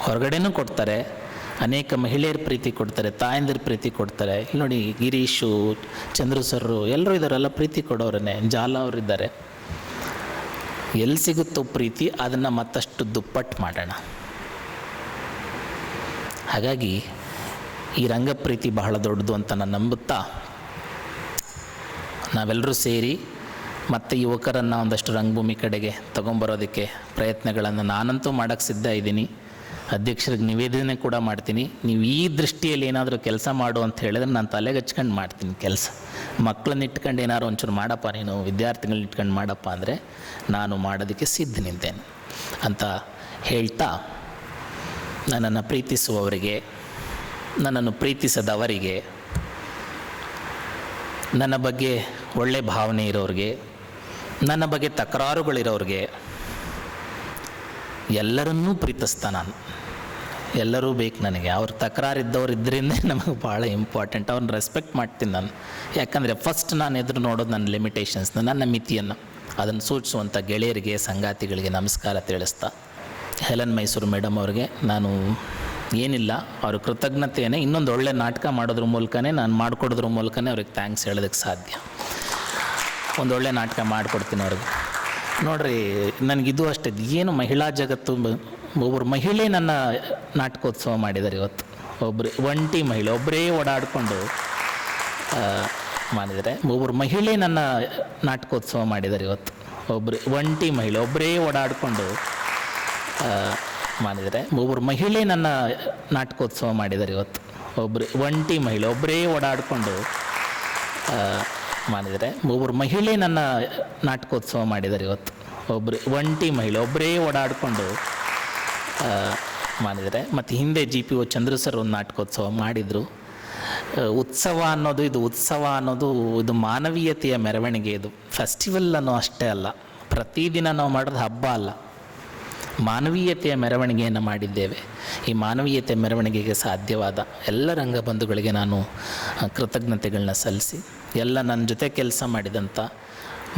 ಹೊರಗಡೆನೂ ಕೊಡ್ತಾರೆ, ಅನೇಕ ಮಹಿಳೆಯರು ಪ್ರೀತಿ ಕೊಡ್ತಾರೆ, ತಾಯಂದಿರು ಪ್ರೀತಿ ಕೊಡ್ತಾರೆ. ಇಲ್ಲಿ ನೋಡಿ, ಗಿರೀಶು, ಚಂದ್ರು ಸರ್ರು ಎಲ್ಲರೂ ಇದ್ದಾರೆಲ್ಲ ಪ್ರೀತಿ ಕೊಡೋರನ್ನೇ. ಜಾಲ ಅವರಿದ್ದಾರೆ. ಎಲ್ಲಿ ಸಿಗುತ್ತೋ ಪ್ರೀತಿ, ಅದನ್ನು ಮತ್ತಷ್ಟು ದುಪ್ಪಟ್ಟು ಮಾಡೋಣ. ಹಾಗಾಗಿ ಈ ರಂಗಪ್ರೀತಿ ಬಹಳ ದೊಡ್ಡದು ಅಂತ ನಾನು ನಂಬುತ್ತಾ, ನಾವೆಲ್ಲರೂ ಸೇರಿ ಮತ್ತು ಯುವಕರನ್ನು ಒಂದಷ್ಟು ರಂಗಭೂಮಿ ಕಡೆಗೆ ತೊಗೊಂಬರೋದಕ್ಕೆ ಪ್ರಯತ್ನಗಳನ್ನು ನಾನಂತೂ ಮಾಡೋಕ್ಕೆ ಸಿದ್ಧ ಇದ್ದೀನಿ. ಅಧ್ಯಕ್ಷರಿಗೆ ನಿವೇದನೆ ಕೂಡ ಮಾಡ್ತೀನಿ. ನೀವು ಈ ದೃಷ್ಟಿಯಲ್ಲಿ ಏನಾದರೂ ಕೆಲಸ ಮಾಡು ಅಂತ ಹೇಳಿದ್ರೆ ನಾನು ತಲೆಗೆ ಹಚ್ಕೊಂಡು ಮಾಡ್ತೀನಿ ಕೆಲಸ. ಮಕ್ಕಳನ್ನ ಇಟ್ಕೊಂಡು ಏನಾದ್ರು ಒಂಚೂರು ಮಾಡಪ್ಪ, ನೀನು ವಿದ್ಯಾರ್ಥಿಗಳನ್ನ ಇಟ್ಕೊಂಡು ಮಾಡಪ್ಪ ಅಂದರೆ ನಾನು ಮಾಡೋದಕ್ಕೆ ಸಿದ್ಧ ನಿಂತೇನೆ ಅಂತ ಹೇಳ್ತಾ, ನನ್ನನ್ನು ಪ್ರೀತಿಸುವವರಿಗೆ, ನನ್ನನ್ನು ಪ್ರೀತಿಸದವರಿಗೆ, ನನ್ನ ಬಗ್ಗೆ ಒಳ್ಳೆ ಭಾವನೆ ಇರೋರಿಗೆ, ನನ್ನ ಬಗ್ಗೆ ತಕರಾರುಗಳಿರೋರಿಗೆ ಎಲ್ಲರನ್ನೂ ಪ್ರೀತಿಸ್ತಾ ನಾನು. ಎಲ್ಲರೂ ಬೇಕು ನನಗೆ. ಅವ್ರ ತಕರಾರಿದ್ದವ್ರು ಇದ್ದರಿಂದೇ ನಮಗೆ ಭಾಳ ಇಂಪಾರ್ಟೆಂಟ್. ಅವ್ರನ್ನ ರೆಸ್ಪೆಕ್ಟ್ ಮಾಡ್ತೀನಿ ನಾನು. ಯಾಕಂದರೆ ಫಸ್ಟ್ ನಾನು ಎದುರು ನೋಡೋದು ನನ್ನ ಲಿಮಿಟೇಷನ್ಸ್ನ, ನನ್ನ ಮಿತಿಯನ್ನು. ಅದನ್ನು ಸೂಚಿಸುವಂಥ ಗೆಳೆಯರಿಗೆ, ಸಂಗಾತಿಗಳಿಗೆ ನಮಸ್ಕಾರ ತಿಳಿಸ್ತಾ, ಹೆಲನ್ ಮೈಸೂರು ಮೇಡಮ್ ಅವ್ರಿಗೆ ನಾನು ಏನಿಲ್ಲ, ಅವ್ರ ಕೃತಜ್ಞತೆಯೇ ಇನ್ನೊಂದು ಒಳ್ಳೆ ನಾಟಕ ಮಾಡೋದ್ರ ಮೂಲಕನೇ, ನಾನು ಮಾಡಿಕೊಡೋದ್ರ ಮೂಲಕನೇ ಅವ್ರಿಗೆ ಥ್ಯಾಂಕ್ಸ್ ಹೇಳೋದಕ್ಕೆ ಸಾಧ್ಯ. ಒಂದೊಳ್ಳೆ ನಾಟಕ ಮಾಡಿಕೊಡ್ತೀನಿ ಅವ್ರಿಗೆ. ನೋಡಿರಿ, ನನಗಿದು ಅಷ್ಟೇ, ಏನು ಮಹಿಳಾ ಜಗತ್ತು, ಒಬ್ಬರು ಮಹಿಳೆ ನನ್ನ ನಾಟಕೋತ್ಸವ ಮಾಡಿದ್ದಾರೆ ಇವತ್ತು. ಒಬ್ಬರು ಒಂಟಿ ಮಹಿಳೆ, ಒಬ್ಬರೇ ಓಡಾಡಿಕೊಂಡು ಮಾಡಿದ್ದಾರೆ. ಒಬ್ಬರು ಮಹಿಳೆ ನನ್ನ ನಾಟಕೋತ್ಸವ ಮಾಡಿದ್ದಾರೆ ಇವತ್ತು. ಒಬ್ಬರು ಒಂಟಿ ಮಹಿಳೆ, ಒಬ್ಬರೇ ಓಡಾಡಿಕೊಂಡು ಮಾಡಿದ್ದಾರೆ. ಒಬ್ಬರು ಮಹಿಳೆ ನನ್ನ ನಾಟಕೋತ್ಸವ ಮಾಡಿದ್ದಾರೆ ಇವತ್ತು. ಒಬ್ಬರು ಒಂಟಿ ಮಹಿಳೆ, ಒಬ್ಬರೇ ಓಡಾಡಿಕೊಂಡು ಮಾಡಿದ್ದಾರೆ. ಒಬ್ಬರು ಮಹಿಳೆ ನನ್ನ ನಾಟಕೋತ್ಸವ ಮಾಡಿದ್ದಾರೆ ಇವತ್ತು. ಒಬ್ಬರು ಒಂಟಿ ಮಹಿಳೆ, ಒಬ್ಬರೇ ಓಡಾಡಿಕೊಂಡು ಮಾಡಿದ್ದಾರೆ. ಮತ್ತು ಹಿಂದೆ GPO ಚಂದ್ರು ಸರ್ ಒಂದು ನಾಟಕೋತ್ಸವ ಮಾಡಿದರು. ಉತ್ಸವ ಅನ್ನೋದು, ಇದು ಉತ್ಸವ ಅನ್ನೋದು ಇದು ಮಾನವೀಯತೆಯ ಮೆರವಣಿಗೆ. ಇದು ಫೆಸ್ಟಿವಲ್ ಅನ್ನೋ ಅಷ್ಟೇ ಅಲ್ಲ, ಪ್ರತಿದಿನ ನಾವು ಮಾಡೋದು ಹಬ್ಬ ಅಲ್ಲ, ಮಾನವೀಯತೆಯ ಮೆರವಣಿಗೆಯನ್ನು ಮಾಡಿದ್ದೇವೆ. ಈ ಮಾನವೀಯತೆ ಮೆರವಣಿಗೆಗೆ ಸಾಧ್ಯವಾದ ಎಲ್ಲ ರಂಗಬಂಧುಗಳಿಗೆ ನಾನು ಕೃತಜ್ಞತೆಗಳನ್ನ ಸಲ್ಲಿಸಿ, ಎಲ್ಲ ನನ್ನ ಜೊತೆ ಕೆಲಸ ಮಾಡಿದಂಥ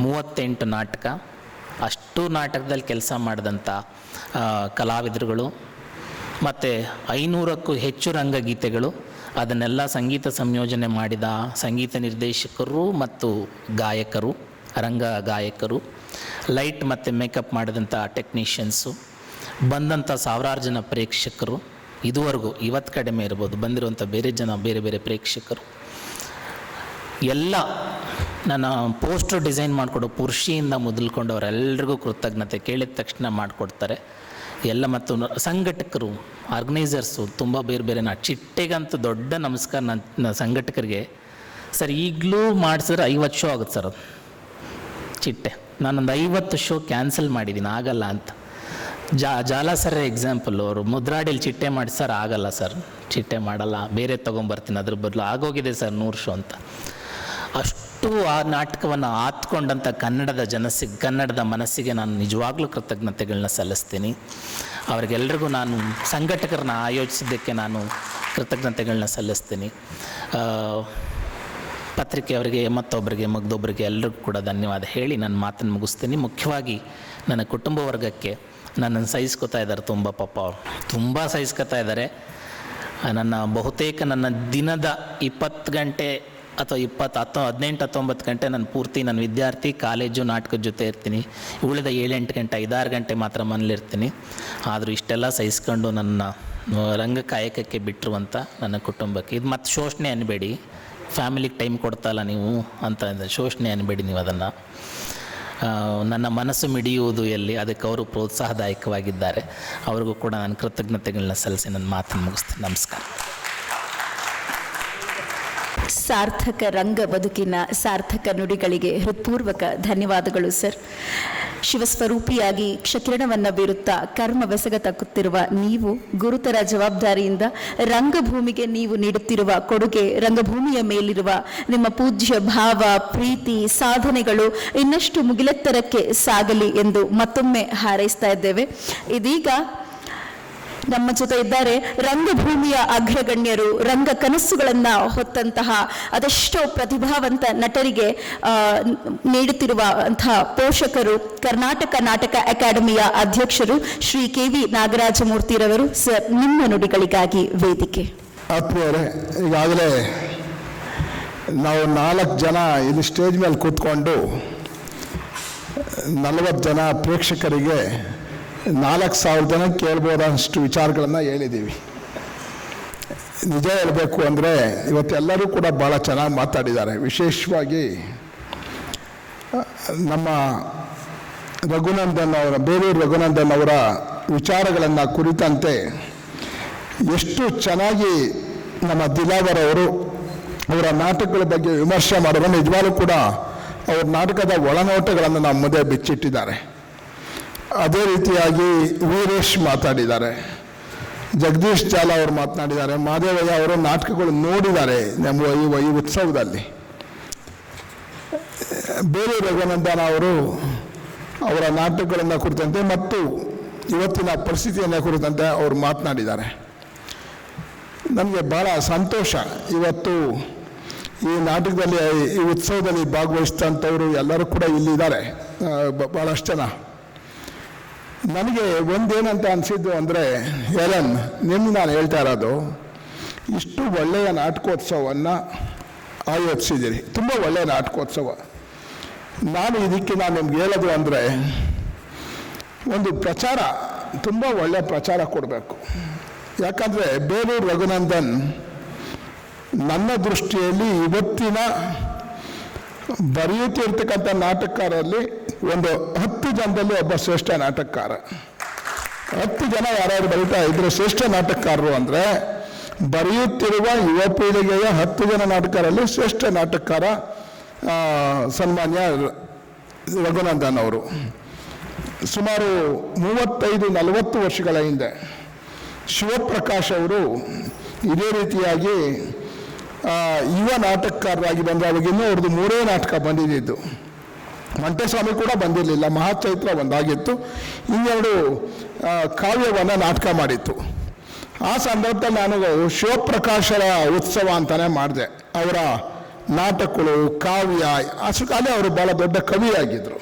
38 ನಾಟಕ, ಅಷ್ಟು ನಾಟಕದಲ್ಲಿ ಕೆಲಸ ಮಾಡಿದಂಥ ಕಲಾವಿದರುಗಳು ಮತ್ತು 500ಕ್ಕೂ ಹೆಚ್ಚು ರಂಗಗೀತೆಗಳು, ಅದನ್ನೆಲ್ಲ ಸಂಗೀತ ಸಂಯೋಜನೆ ಮಾಡಿದ ಸಂಗೀತ ನಿರ್ದೇಶಕರು ಮತ್ತು ಗಾಯಕರು, ರಂಗ ಗಾಯಕರು, ಲೈಟ್ ಮತ್ತು ಮೇಕಪ್ ಮಾಡಿದಂಥ ಟೆಕ್ನಿಷಿಯನ್ಸು, ಬಂದಂಥ ಸಾವಿರಾರು ಜನ ಪ್ರೇಕ್ಷಕರು, ಇದುವರೆಗೂ ಇವತ್ತು ಕಡಿಮೆ ಇರ್ಬೋದು ಬಂದಿರುವಂಥ ಬೇರೆ ಬೇರೆ ಪ್ರೇಕ್ಷಕರು ಎಲ್ಲ, ನನ್ನ ಪೋಸ್ಟರ್ ಡಿಸೈನ್ ಮಾಡಿಕೊಡೋ ಪುರುಷಿಯಿಂದ ಮೊದಲ್ಕೊಂಡು ಅವರೆಲ್ಲರಿಗೂ ಕೃತಜ್ಞತೆ. ಕೇಳಿದ ತಕ್ಷಣ ಮಾಡಿಕೊಡ್ತಾರೆ ಎಲ್ಲ. ಮತ್ತು ಸಂಘಟಕರು, ಆರ್ಗನೈಸರ್ಸು ತುಂಬ ಬೇರೆ ಚಿಟ್ಟೆಗಂತೂ ದೊಡ್ಡ ನಮಸ್ಕಾರ ನನ್ನ ಸಂಘಟಕರಿಗೆ. ಸರ್ ಈಗಲೂ ಮಾಡಿಸಿದ್ರೆ 50 ಶೋ ಆಗುತ್ತೆ ಸರ್ ಅದು ಚಿಟ್ಟೆ. ನಾನೊಂದು 50 ಶೋ ಕ್ಯಾನ್ಸಲ್ ಮಾಡಿದ್ದೀನಿ, ಆಗಲ್ಲ ಅಂತ. ಜಾಲ ಸರ್ ಎಕ್ಸಾಂಪಲ್, ಅವರು ಮುದ್ರಾಡಿಲಿ ಚಿಟ್ಟೆ ಮಾಡಿ ಸರ್ ಆಗಲ್ಲ ಸರ್, ಚಿಟ್ಟೆ ಮಾಡಲ್ಲ, ಬೇರೆ ತೊಗೊಂಬರ್ತೀನಿ, ಅದ್ರ ಬದಲು ಆಗೋಗಿದೆ ಸರ್ 100 ಶೋ ಅಂತ. ಅಷ್ಟು ಆ ನಾಟಕವನ್ನು ಆತ್ಕೊಂಡಂಥ ಕನ್ನಡದ ಮನಸ್ಸಿಗೆ ನಾನು ನಿಜವಾಗ್ಲೂ ಕೃತಜ್ಞತೆಗಳನ್ನ ಸಲ್ಲಿಸ್ತೀನಿ. ಅವ್ರಿಗೆಲ್ರಿಗೂ ನಾನು ಸಂಘಟಕರನ್ನ ಆಯೋಜಿಸಿದ್ದಕ್ಕೆ ನಾನು ಕೃತಜ್ಞತೆಗಳನ್ನ ಸಲ್ಲಿಸ್ತೀನಿ. ಪತ್ರಿಕೆಯವರಿಗೆ ಮತ್ತೊಬ್ಬರಿಗೆ ಮಗದೊಬ್ಬರಿಗೆ ಎಲ್ಲರಿಗೂ ಕೂಡ ಧನ್ಯವಾದ ಹೇಳಿ ನನ್ನ ಮಾತನ್ನು ಮುಗಿಸ್ತೀನಿ. ಮುಖ್ಯವಾಗಿ ನನ್ನ ಕುಟುಂಬ ವರ್ಗಕ್ಕೆ ನನ್ನನ್ನು ಸಹಿಸ್ಕೊತಾ ಇದ್ದಾರೆ, ತುಂಬ ಪಾಪ ಅವರು ತುಂಬ ಸಹಿಸ್ಕೊತಾ ಇದ್ದಾರೆ. ಬಹುತೇಕ ನನ್ನ ದಿನದ 20 ಗಂಟೆ ಅಥವಾ 18-19 ಗಂಟೆ ನಾನು ಪೂರ್ತಿ ನನ್ನ ವಿದ್ಯಾರ್ಥಿ, ಕಾಲೇಜು, ನಾಟಕದ ಜೊತೆ ಇರ್ತೀನಿ. ಉಳಿದ 7-8 ಗಂಟೆ 5-6 ಗಂಟೆ ಮಾತ್ರ ಮನೇಲಿರ್ತೀನಿ. ಆದರೂ ಇಷ್ಟೆಲ್ಲ ಸಹಿಸ್ಕೊಂಡು ನನ್ನ ರಂಗ ಕಾಯಕಕ್ಕೆ ಬಿಟ್ಟಿರುವಂಥ ನನ್ನ ಕುಟುಂಬಕ್ಕೆ, ಇದು ಮತ್ತು ಶೋಷಣೆ ಅನ್ಬೇಡಿ, ಫ್ಯಾಮಿಲಿಗೆ ಟೈಮ್ ಕೊಡ್ತಲ್ಲ ನೀವು ಅಂತ ಶೋಷಣೆ ಅನ್ಬೇಡಿ ನೀವು ಅದನ್ನು. ನನ್ನ ಮನಸ್ಸು ಮಿಡಿಯುವುದು ಎಲ್ಲಿ, ಅದಕ್ಕೆ ಅವರು ಪ್ರೋತ್ಸಾಹದಾಯಕವಾಗಿದ್ದಾರೆ. ಅವ್ರಿಗೂ ಕೂಡ ನಾನು ಕೃತಜ್ಞತೆಗಳನ್ನ ಸಲ್ಲಿಸಿ ನನ್ನ ಮಾತನ್ನು ಮುಗಿಸ್ತೀನಿ. ನಮಸ್ಕಾರ. ಸಾರ್ಥಕ ರಂಗ ಬದುಕಿನ ಸಾರ್ಥಕ ನುಡಿಗಳಿಗೆ ಹೃತ್ಪೂರ್ವಕ ಧನ್ಯವಾದಗಳು ಸರ್. ಶಿವಸ್ವರೂಪಿಯಾಗಿ ಕ್ಷಕಿರಣವನ್ನು ಬೀರುತ್ತಾ ಕರ್ಮ ಬೆಸಗತಕ್ಕುತ್ತಿರುವ ನೀವು, ಗುರುತರ ಜವಾಬ್ದಾರಿಯಿಂದ ರಂಗಭೂಮಿಗೆ ನೀವು ನೀಡುತ್ತಿರುವ ಕೊಡುಗೆ, ರಂಗಭೂಮಿಯ ಮೇಲಿರುವ ನಿಮ್ಮ ಪೂಜ್ಯ ಭಾವ, ಪ್ರೀತಿ, ಸಾಧನೆಗಳು ಇನ್ನಷ್ಟು ಮುಗಿಲೆತ್ತರಕ್ಕೆ ಸಾಗಲಿ ಎಂದು ಮತ್ತೊಮ್ಮೆ ಹಾರೈಸ್ತಾ ಇದ್ದೇವೆ. ಇದೀಗ ನಮ್ಮ ಜೊತೆ ಇದ್ದಾರೆ ರಂಗಭೂಮಿಯ ಅಗ್ರಗಣ್ಯರು, ರಂಗ ಕನಸುಗಳನ್ನು ಹೊತ್ತಂತಹ ಅದೆಷ್ಟೋ ಪ್ರತಿಭಾವಂತ ನಟರಿಗೆ ನೀಡುತ್ತಿರುವಂತಹ ಪೋಷಕರು, ಕರ್ನಾಟಕ ನಾಟಕ ಅಕಾಡೆಮಿಯ ಅಧ್ಯಕ್ಷರು ಶ್ರೀ KV ನಾಗರಾಜಮೂರ್ತಿರವರು. ಸರ್, ನಿಮ್ಮ ನುಡಿಗಳಿಗಾಗಿ ವೇದಿಕೆ. ಆತ್ಮೀಯರೇ, ಈಗಾಗಲೇ ನಾವು 4 ಜನ ಇಲ್ಲಿ ಸ್ಟೇಜ್ ಮೇಲೆ ಕೂತ್ಕೊಂಡು 40 ಜನ ಪ್ರೇಕ್ಷಕರಿಗೆ 4,000 ಜನ ಕೇಳ್ಬೋದಷ್ಟು ವಿಚಾರಗಳನ್ನು ಹೇಳಿದ್ದೀವಿ. ನಿಜ ಹೇಳಬೇಕು ಅಂದರೆ ಇವತ್ತೆಲ್ಲರೂ ಕೂಡ ಭಾಳ ಚೆನ್ನಾಗಿ ಮಾತಾಡಿದ್ದಾರೆ. ವಿಶೇಷವಾಗಿ ನಮ್ಮ ಬೇಲೂರು ರಘುನಂದನ್ ಅವರ ವಿಚಾರಗಳನ್ನು ಕುರಿತಂತೆ ಎಷ್ಟು ಚೆನ್ನಾಗಿ ನಮ್ಮ ದಿಲಾವರ್ ಅವರು ಅವರ ನಾಟಕಗಳ ಬಗ್ಗೆ ವಿಮರ್ಶೆ ಮಾಡುವ, ನಿಜವಾಗ್ಲೂ ಕೂಡ ಅವ್ರ ನಾಟಕದ ಒಳನೋಟಗಳನ್ನು ನಮ್ಮ ಮುಂದೆ ಬಿಚ್ಚಿಟ್ಟಿದ್ದಾರೆ. ಅದೇ ರೀತಿಯಾಗಿ ವೀರೇಶ್ ಮಾತಾಡಿದ್ದಾರೆ, ಜಗದೀಶ್ ಜಾಲ ಅವರು ಮಾತನಾಡಿದ್ದಾರೆ, ಮಾದೇವಯ್ಯ ಅವರು ನಾಟಕಗಳು ನೋಡಿದ್ದಾರೆ ನಮ್ಮ ಈ ಉತ್ಸವದಲ್ಲಿ. ಬೇರೆ ರಘುನಂದನ ಅವರು ಅವರ ನಾಟಕಗಳನ್ನು ಕುರಿತಂತೆ ಮತ್ತು ಇವತ್ತಿನ ಪರಿಸ್ಥಿತಿಯನ್ನು ಕುರಿತಂತೆ ಅವರು ಮಾತನಾಡಿದ್ದಾರೆ. ನನಗೆ ಭಾಳ ಸಂತೋಷ. ಇವತ್ತು ಈ ನಾಟಕದಲ್ಲಿ ಈ ಉತ್ಸವದಲ್ಲಿ ಭಾಗವಹಿಸಿದಂಥವರು ಎಲ್ಲರೂ ಕೂಡ ಇಲ್ಲಿದ್ದಾರೆ, ಭಾಳಷ್ಟು ಜನ. ನನಗೆ ಒಂದೇನಂತ ಅನಿಸಿದ್ದು ಅಂದರೆ, ಎಲನ್ ನಿಮ್ಗೆ ನಾನು ಹೇಳ್ತಾ ಇರೋದು, ಇಷ್ಟು ಒಳ್ಳೆಯ ನಾಟಕೋತ್ಸವವನ್ನು ಆಯೋಜಿಸಿದ್ದೀರಿ, ತುಂಬ ಒಳ್ಳೆಯ ನಾಟಕೋತ್ಸವ. ನಾನು ನಿಮ್ಗೆ ಹೇಳೋದು ಅಂದರೆ, ಒಂದು ಪ್ರಚಾರ, ತುಂಬ ಒಳ್ಳೆಯ ಪ್ರಚಾರ ಕೊಡಬೇಕು. ಯಾಕಂದರೆ ಬೇಲೂರು ರಘುನಂದನ್ ನನ್ನ ದೃಷ್ಟಿಯಲ್ಲಿ ಇವತ್ತಿನ ಬರೆಯುತ್ತಿರ್ತಕ್ಕಂಥ ನಾಟಕಕಾರರಲ್ಲಿ ಒಂದು 10 ಜನದಲ್ಲಿ ಒಬ್ಬ ಶ್ರೇಷ್ಠ ನಾಟಕಕಾರ. 10 ಜನ ಯಾರ್ಯಾರು ಬರೀತಾ ಇದ್ರೆ ಶ್ರೇಷ್ಠ ನಾಟಕಕಾರರು ಅಂದರೆ, ಬರೆಯುತ್ತಿರುವ ಯುವ ಪೀಳಿಗೆಯ 10 ಜನ ನಾಟಕರಲ್ಲಿ ಶ್ರೇಷ್ಠ ನಾಟಕಕಾರ ಸನ್ಮಾನ್ಯ ರಘುನಂದನ್ ಅವರು. ಸುಮಾರು 35-40 ವರ್ಷಗಳ ಹಿಂದೆ ಶಿವಪ್ರಕಾಶ್ ಅವರು ಇದೇ ರೀತಿಯಾಗಿ ಯುವ ನಾಟಕಕಾರರಾಗಿ ಬಂದರೆ, ಅವಾಗಿನ್ನೂ ಅವ್ರದ್ದು 3 ನಾಟಕ ಬಂದಿದ್ದು. ಮಂಟೇಸ್ವಾಮಿ ಕೂಡ ಬಂದಿರಲಿಲ್ಲ, ಮಹಾಚೈತ್ರ ಒಂದಾಗಿತ್ತು, ಇನ್ನೆರಡು ಕಾವ್ಯವನ್ನು ನಾಟಕ ಮಾಡಿತ್ತು. ಆ ಸಂದರ್ಭದಲ್ಲಿ ನಾನು ಶಿವಪ್ರಕಾಶರ ಉತ್ಸವ ಅಂತಲೇ ಮಾಡಿದೆ. ಅವರ ನಾಟಕಗಳು, ಕಾವ್ಯ, ಅಷ್ಟಕಾಲೇ ಅವರು ಭಾಳ ದೊಡ್ಡ ಕವಿಯಾಗಿದ್ದರು.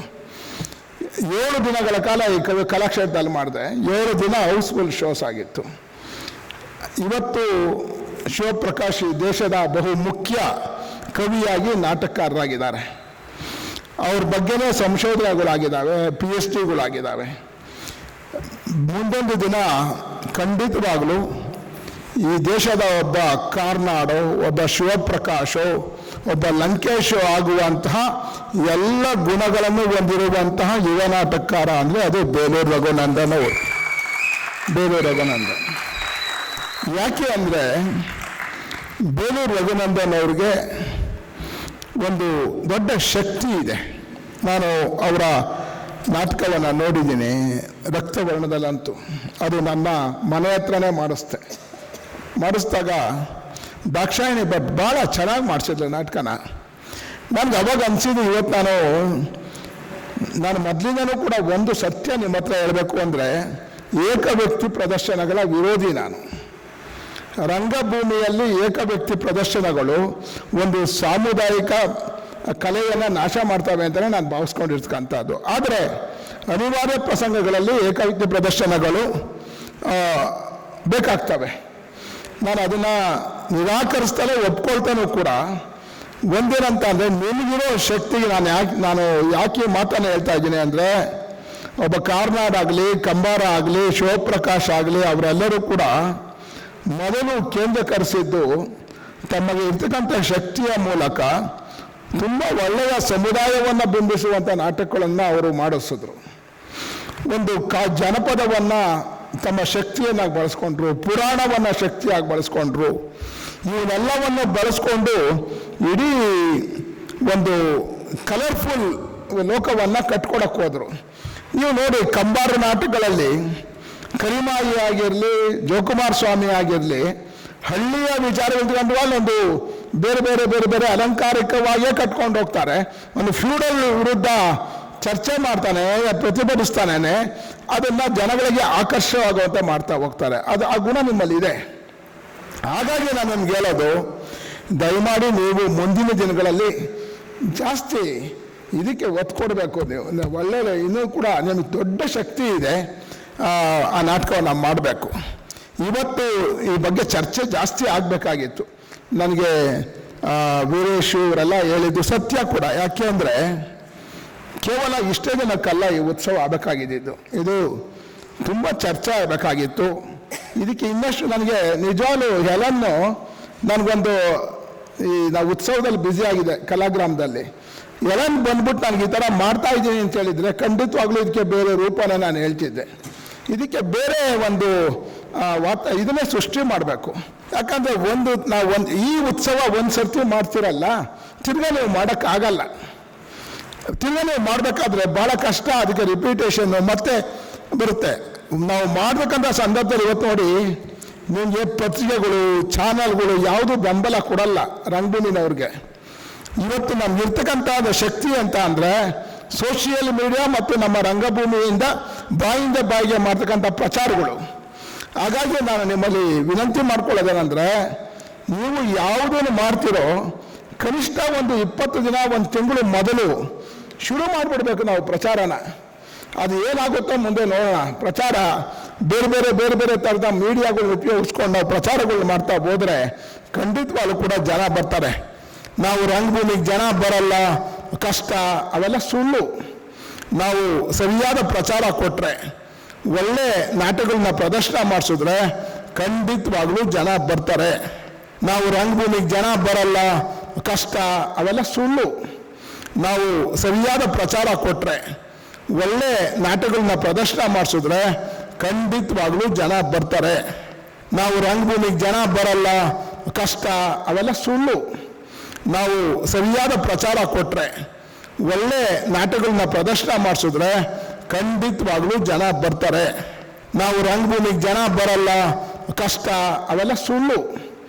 7 ದಿನಗಳ ಕಾಲ ಈ ಕಲಾಕ್ಷೇತ್ರದಲ್ಲಿ ಮಾಡಿದೆ. 7 ದಿನ ಹೌಸ್ಫುಲ್ ಶೋಸ್ ಆಗಿತ್ತು. ಇವತ್ತು ಶಿವಪ್ರಕಾಶ್ ಈ ದೇಶದ ಬಹು ಮುಖ್ಯ ಕವಿಯಾಗಿ ನಾಟಕಕಾರರಾಗಿದ್ದಾರೆ. ಅವ್ರ ಬಗ್ಗೆನೇ ಸಂಶೋಧನೆಗಳಾಗಿದ್ದಾವೆ, PhDಗಳಾಗಿದ್ದಾವೆ. ಮುಂದೊಂದು ದಿನ ಖಂಡಿತವಾಗಲೂ ಈ ದೇಶದ ಒಬ್ಬ ಕಾರ್ನಾಡೋ, ಒಬ್ಬ ಶಿವಪ್ರಕಾಶೋ, ಒಬ್ಬ ಲಂಕೇಶೋ ಆಗುವಂತಹ ಎಲ್ಲ ಗುಣಗಳನ್ನು ಹೊಂದಿರುವಂತಹ ಯುವ ನಾಟಕಕಾರ ಅಂದರೆ ಅದು ಬೇಲೂರು ರಘುನಂದನ್ ಅವರು. ಬೇಲೂರು ರಘುನಂದನ್ ಯಾಕೆ ಅಂದರೆ, ಬೇಲೂರು ರಘುನಂದನ್ ಅವ್ರಿಗೆ ಒಂದು ದೊಡ್ಡ ಶಕ್ತಿ ಇದೆ. ನಾನು ಅವರ ನಾಟಕವನ್ನು ನೋಡಿದ್ದೀನಿ, ರಕ್ತವರ್ಣದಲ್ಲಂತೂ. ಅದು ನನ್ನ ಮನೆ ಹತ್ರನೇ ಮಾಡಿಸಿದಾಗ ದಾಕ್ಷಾಯಿಣಿ ಭಾಳ ಚೆನ್ನಾಗಿ ಮಾಡಿಸಿದ್ಲು ನಾಟಕನ. ನನಗೆ ಅವಾಗ ಅನಿಸಿದ್ದು, ಇವತ್ತು ನಾನು ಮೊದಲಿಂದನೂ ಕೂಡ ಒಂದು ಸತ್ಯ ನಿಮ್ಮ ಹತ್ರ ಹೇಳಬೇಕು ಅಂದರೆ, ಏಕವ್ಯಕ್ತಿ ಪ್ರದರ್ಶನಗಳ ವಿರೋಧಿ ನಾನು. ರಂಗಭೂಮಿಯಲ್ಲಿ ಏಕವ್ಯಕ್ತಿ ಪ್ರದರ್ಶನಗಳು ಒಂದು ಸಾಮುದಾಯಿಕ ಕಲೆಯನ್ನು ನಾಶ ಮಾಡ್ತವೆ ಅಂತಲೇ ನಾನು ಭಾವಿಸ್ಕೊಂಡಿರ್ತಕ್ಕಂಥದ್ದು. ಆದರೆ ಅನಿವಾರ್ಯ ಪ್ರಸಂಗಗಳಲ್ಲಿ ಏಕವ್ಯಕ್ತಿ ಪ್ರದರ್ಶನಗಳು ಬೇಕಾಗ್ತವೆ. ನಾನು ಅದನ್ನು ನಿರಾಕರಿಸ್ತಲೇ ಒಪ್ಕೊಳ್ತಾನೂ ಕೂಡ. ಒಂದೇನಂತ ಅಂದರೆ, ನಿಮಗಿರೋ ಶಕ್ತಿಗೆ ನಾನು ಯಾಕೆ ಮಾತನ್ನು ಹೇಳ್ತಾ ಇದ್ದೀನಿ ಅಂದರೆ, ಒಬ್ಬ ಕಾರ್ನಾಡ್ ಆಗಲಿ, ಕಂಬಾರ ಆಗಲಿ, ಶಿವಪ್ರಕಾಶ್ ಆಗಲಿ, ಅವರೆಲ್ಲರೂ ಕೂಡ ಮೊದಲು ಕೇಂದ್ರೀಕರಿಸಿದ್ದು ತಮಗೆ ಇರ್ತಕ್ಕಂಥ ಶಕ್ತಿಯ ಮೂಲಕ ತುಂಬ ಒಳ್ಳೆಯ ಸಮುದಾಯವನ್ನು ಬಿಂಬಿಸುವಂಥ ನಾಟಕಗಳನ್ನು ಅವರು ಮಾಡಿಸಿದ್ರು. ಒಂದು ಜನಪದವನ್ನು ತಮ್ಮ ಶಕ್ತಿಯನ್ನಾಗಿ ಬಳಸ್ಕೊಂಡ್ರು, ಪುರಾಣವನ್ನು ಶಕ್ತಿಯಾಗಿ ಬಳಸ್ಕೊಂಡ್ರು. ಇವನ್ನೆಲ್ಲವನ್ನು ಬಳಸ್ಕೊಂಡು ಇಡೀ ಒಂದು ಕಲರ್ಫುಲ್ ಲೋಕವನ್ನು ಕಟ್ಕೊಡಕ್ಕೆ ಹೋದರು. ನೀವು ನೋಡಿ, ಕಂಬಾರ ನಾಟಕಗಳಲ್ಲಿ ಕರಿಮಾಯಿ ಆಗಿರಲಿ, ಜೋಕುಮಾರ್ ಸ್ವಾಮಿ ಆಗಿರಲಿ, ಹಳ್ಳಿಯ ವಿಚಾರ ಒಂದು ಬೇರೆ ಬೇರೆ ಬೇರೆ ಬೇರೆ ಅಲಂಕಾರಿಕವಾಗಿಯೇ ಕಟ್ಕೊಂಡು ಹೋಗ್ತಾರೆ. ಒಂದು ಫ್ಯೂಡಲ್ ವಿರುದ್ಧ ಚರ್ಚೆ ಮಾಡ್ತಾನೆ, ಪ್ರತಿಭಟಿಸ್ತಾನೆ, ಅದನ್ನು ಜನಗಳಿಗೆ ಆಕರ್ಷವಾಗುವಂತೆ ಮಾಡ್ತಾ ಹೋಗ್ತಾರೆ. ಆ ಗುಣ ನಿಮ್ಮಲ್ಲಿ ಇದೆ. ಹಾಗಾಗಿ ನಾನು ನಿಮ್ಗೆ ಹೇಳೋದು, ದಯಮಾಡಿ ನೀವು ಮುಂದಿನ ದಿನಗಳಲ್ಲಿ ಜಾಸ್ತಿ ಇದಕ್ಕೆ ಒತ್ತು ಕೊಡಬೇಕು. ನೀವು ಒಳ್ಳೆಯ ಇನ್ನೂ ಕೂಡ ನಿಮಗೆ ದೊಡ್ಡ ಶಕ್ತಿ ಇದೆ, ಆ ನಾಟಕವನ್ನು ಮಾಡಬೇಕು. ಇವತ್ತು ಈ ಬಗ್ಗೆ ಚರ್ಚೆ ಜಾಸ್ತಿ ಆಗಬೇಕಾಗಿತ್ತು. ನನಗೆ ವೀರೇಶು ಇವರೆಲ್ಲ ಹೇಳಿದ್ದು ಸತ್ಯ ಕೂಡ. ಯಾಕೆ ಅಂದರೆ, ಕೇವಲ ಇಷ್ಟೇ ದಿನಕ್ಕಲ್ಲ ಈ ಉತ್ಸವ ಆಗಬೇಕಾಗಿದ್ದು, ಇದು ತುಂಬ ಚರ್ಚೆ ಆಗಬೇಕಾಗಿತ್ತು. ಇದಕ್ಕೆ ಇನ್ನಷ್ಟು ನನಗೆ ನಿಜವಾಗ್ಲೂ ಹೆಲನ್ನು ನನಗೊಂದು ನಾವು ಉತ್ಸವದಲ್ಲಿ ಬ್ಯುಸಿಯಾಗಿದೆ ಕಲಾಗ್ರಾಮದಲ್ಲಿ. ಹೆಲನ್ ಬಂದ್ಬಿಟ್ಟು ನನಗೆ ಈ ಥರ ಮಾಡ್ತಾ ಇದ್ದೀನಿ ಅಂತ ಹೇಳಿದರೆ ಖಂಡಿತವಾಗ್ಲೂ ಇದಕ್ಕೆ ಬೇರೆ ರೂಪನ ನಾನು ಹೇಳ್ತಿದ್ದೆ. ಇದಕ್ಕೆ ಬೇರೆ ಒಂದು ಇದನ್ನೇ ಸೃಷ್ಟಿ ಮಾಡಬೇಕು. ಯಾಕಂದರೆ ಈ ಉತ್ಸವ ಒಂದು ಸರ್ತಿ ಮಾಡ್ತಿರಲ್ಲ, ತಿರ್ಗಾ ನೀವು ಮಾಡೋಕ್ಕಾಗಲ್ಲ. ತಿರ್ಗಾ ನೀವು ಮಾಡಬೇಕಾದ್ರೆ ಭಾಳ ಕಷ್ಟ. ಅದಕ್ಕೆ ರಿಪೀಟೇಷನ್ನು ಮತ್ತೆ ಬರುತ್ತೆ. ನಾವು ಮಾಡಬೇಕಂತ ಸಂದರ್ಭದಲ್ಲಿ ಇವತ್ತು ನೋಡಿ, ನಿಮಗೆ ಪತ್ರಿಕೆಗಳು ಚಾನಲ್ಗಳು ಯಾವುದು ಬೆಂಬಲ ಕೊಡಲ್ಲ ರಂಗಭೂಮಿನವ್ರಿಗೆ. ಇವತ್ತು ನಮ್ಗಿರ್ತಕ್ಕಂಥ ಶಕ್ತಿ ಅಂತ ಅಂದರೆ ಸೋಷಿಯಲ್ ಮೀಡಿಯಾ ಮತ್ತು ನಮ್ಮ ರಂಗಭೂಮಿಯಿಂದ ಬಾಯಿಂದ ಬಾಯಿಗೆ ಮಾಡ್ತಕ್ಕಂಥ ಪ್ರಚಾರಗಳು. ಹಾಗಾಗಿ ನಾನು ನಿಮ್ಮಲ್ಲಿ ವಿನಂತಿ ಮಾಡ್ಕೊಳ್ಳೋದೇನೆಂದರೆ, ನೀವು ಯಾವುದನ್ನು ಮಾಡ್ತಿರೋ ಕನಿಷ್ಠ ಒಂದು 20 ದಿನ, 1 ತಿಂಗಳು ಮೊದಲು ಶುರು ಮಾಡಿಬಿಡ್ಬೇಕು ನಾವು ಪ್ರಚಾರನ. ಅದು ಏನಾಗುತ್ತೋ ಮುಂದೆ ನೋಡೋಣ. ಪ್ರಚಾರ ಬೇರೆ ಬೇರೆ ಥರದ ಮೀಡಿಯಾಗಳನ್ನ ಉಪಯೋಗಿಸ್ಕೊಂಡು ನಾವು ಪ್ರಚಾರಗಳು ಮಾಡ್ತಾ ಹೋದರೆ ಖಂಡಿತವಾಗ್ಲೂ ಕೂಡ ಜನ ಬರ್ತಾರೆ. ನಾವು ರಂಗಭೂಮಿಗೆ ಜನ ಬರಲ್ಲ, ಕಷ್ಟ, ಅವೆಲ್ಲ ಸುಳ್ಳು. ನಾವು ಸರಿಯಾದ ಪ್ರಚಾರ ಕೊಟ್ಟರೆ, ಒಳ್ಳೆ ನಾಟಕಗಳನ್ನ ಪ್ರದರ್ಶನ ಮಾಡಿಸಿದ್ರೆ ಖಂಡಿತವಾಗ್ಲೂ ಜನ ಬರ್ತಾರೆ. ನಾವು ರಂಗಭೂಮಿಗೆ ಜನ ಬರಲ್ಲ, ಕಷ್ಟ, ಅವೆಲ್ಲ ಸುಳ್ಳು. ನಾವು ಸರಿಯಾದ ಪ್ರಚಾರ ಕೊಟ್ಟರೆ, ಒಳ್ಳೆ ನಾಟಕಗಳನ್ನ ಪ್ರದರ್ಶನ ಮಾಡಿಸಿದ್ರೆ ಖಂಡಿತವಾಗ್ಲೂ ಜನ ಬರ್ತಾರೆ. ನಾವು ರಂಗಭೂಮಿಗೆ ಜನ ಬರಲ್ಲ, ಕಷ್ಟ, ಅವೆಲ್ಲ ಸುಳ್ಳು. ನಾವು ಸರಿಯಾದ ಪ್ರಚಾರ ಕೊಟ್ಟರೆ, ಒಳ್ಳೆ ನಾಟಕಗಳನ್ನ ಪ್ರದರ್ಶನ ಮಾಡಿಸಿದ್ರೆ ಖಂಡಿತವಾಗ್ಲೂ ಜನ ಬರ್ತಾರೆ. ನಾವು ರಂಗಭೂಮಿಗೆ ಜನ ಬರಲ್ಲ, ಕಷ್ಟ, ಅವೆಲ್ಲ ಸುಳ್ಳು.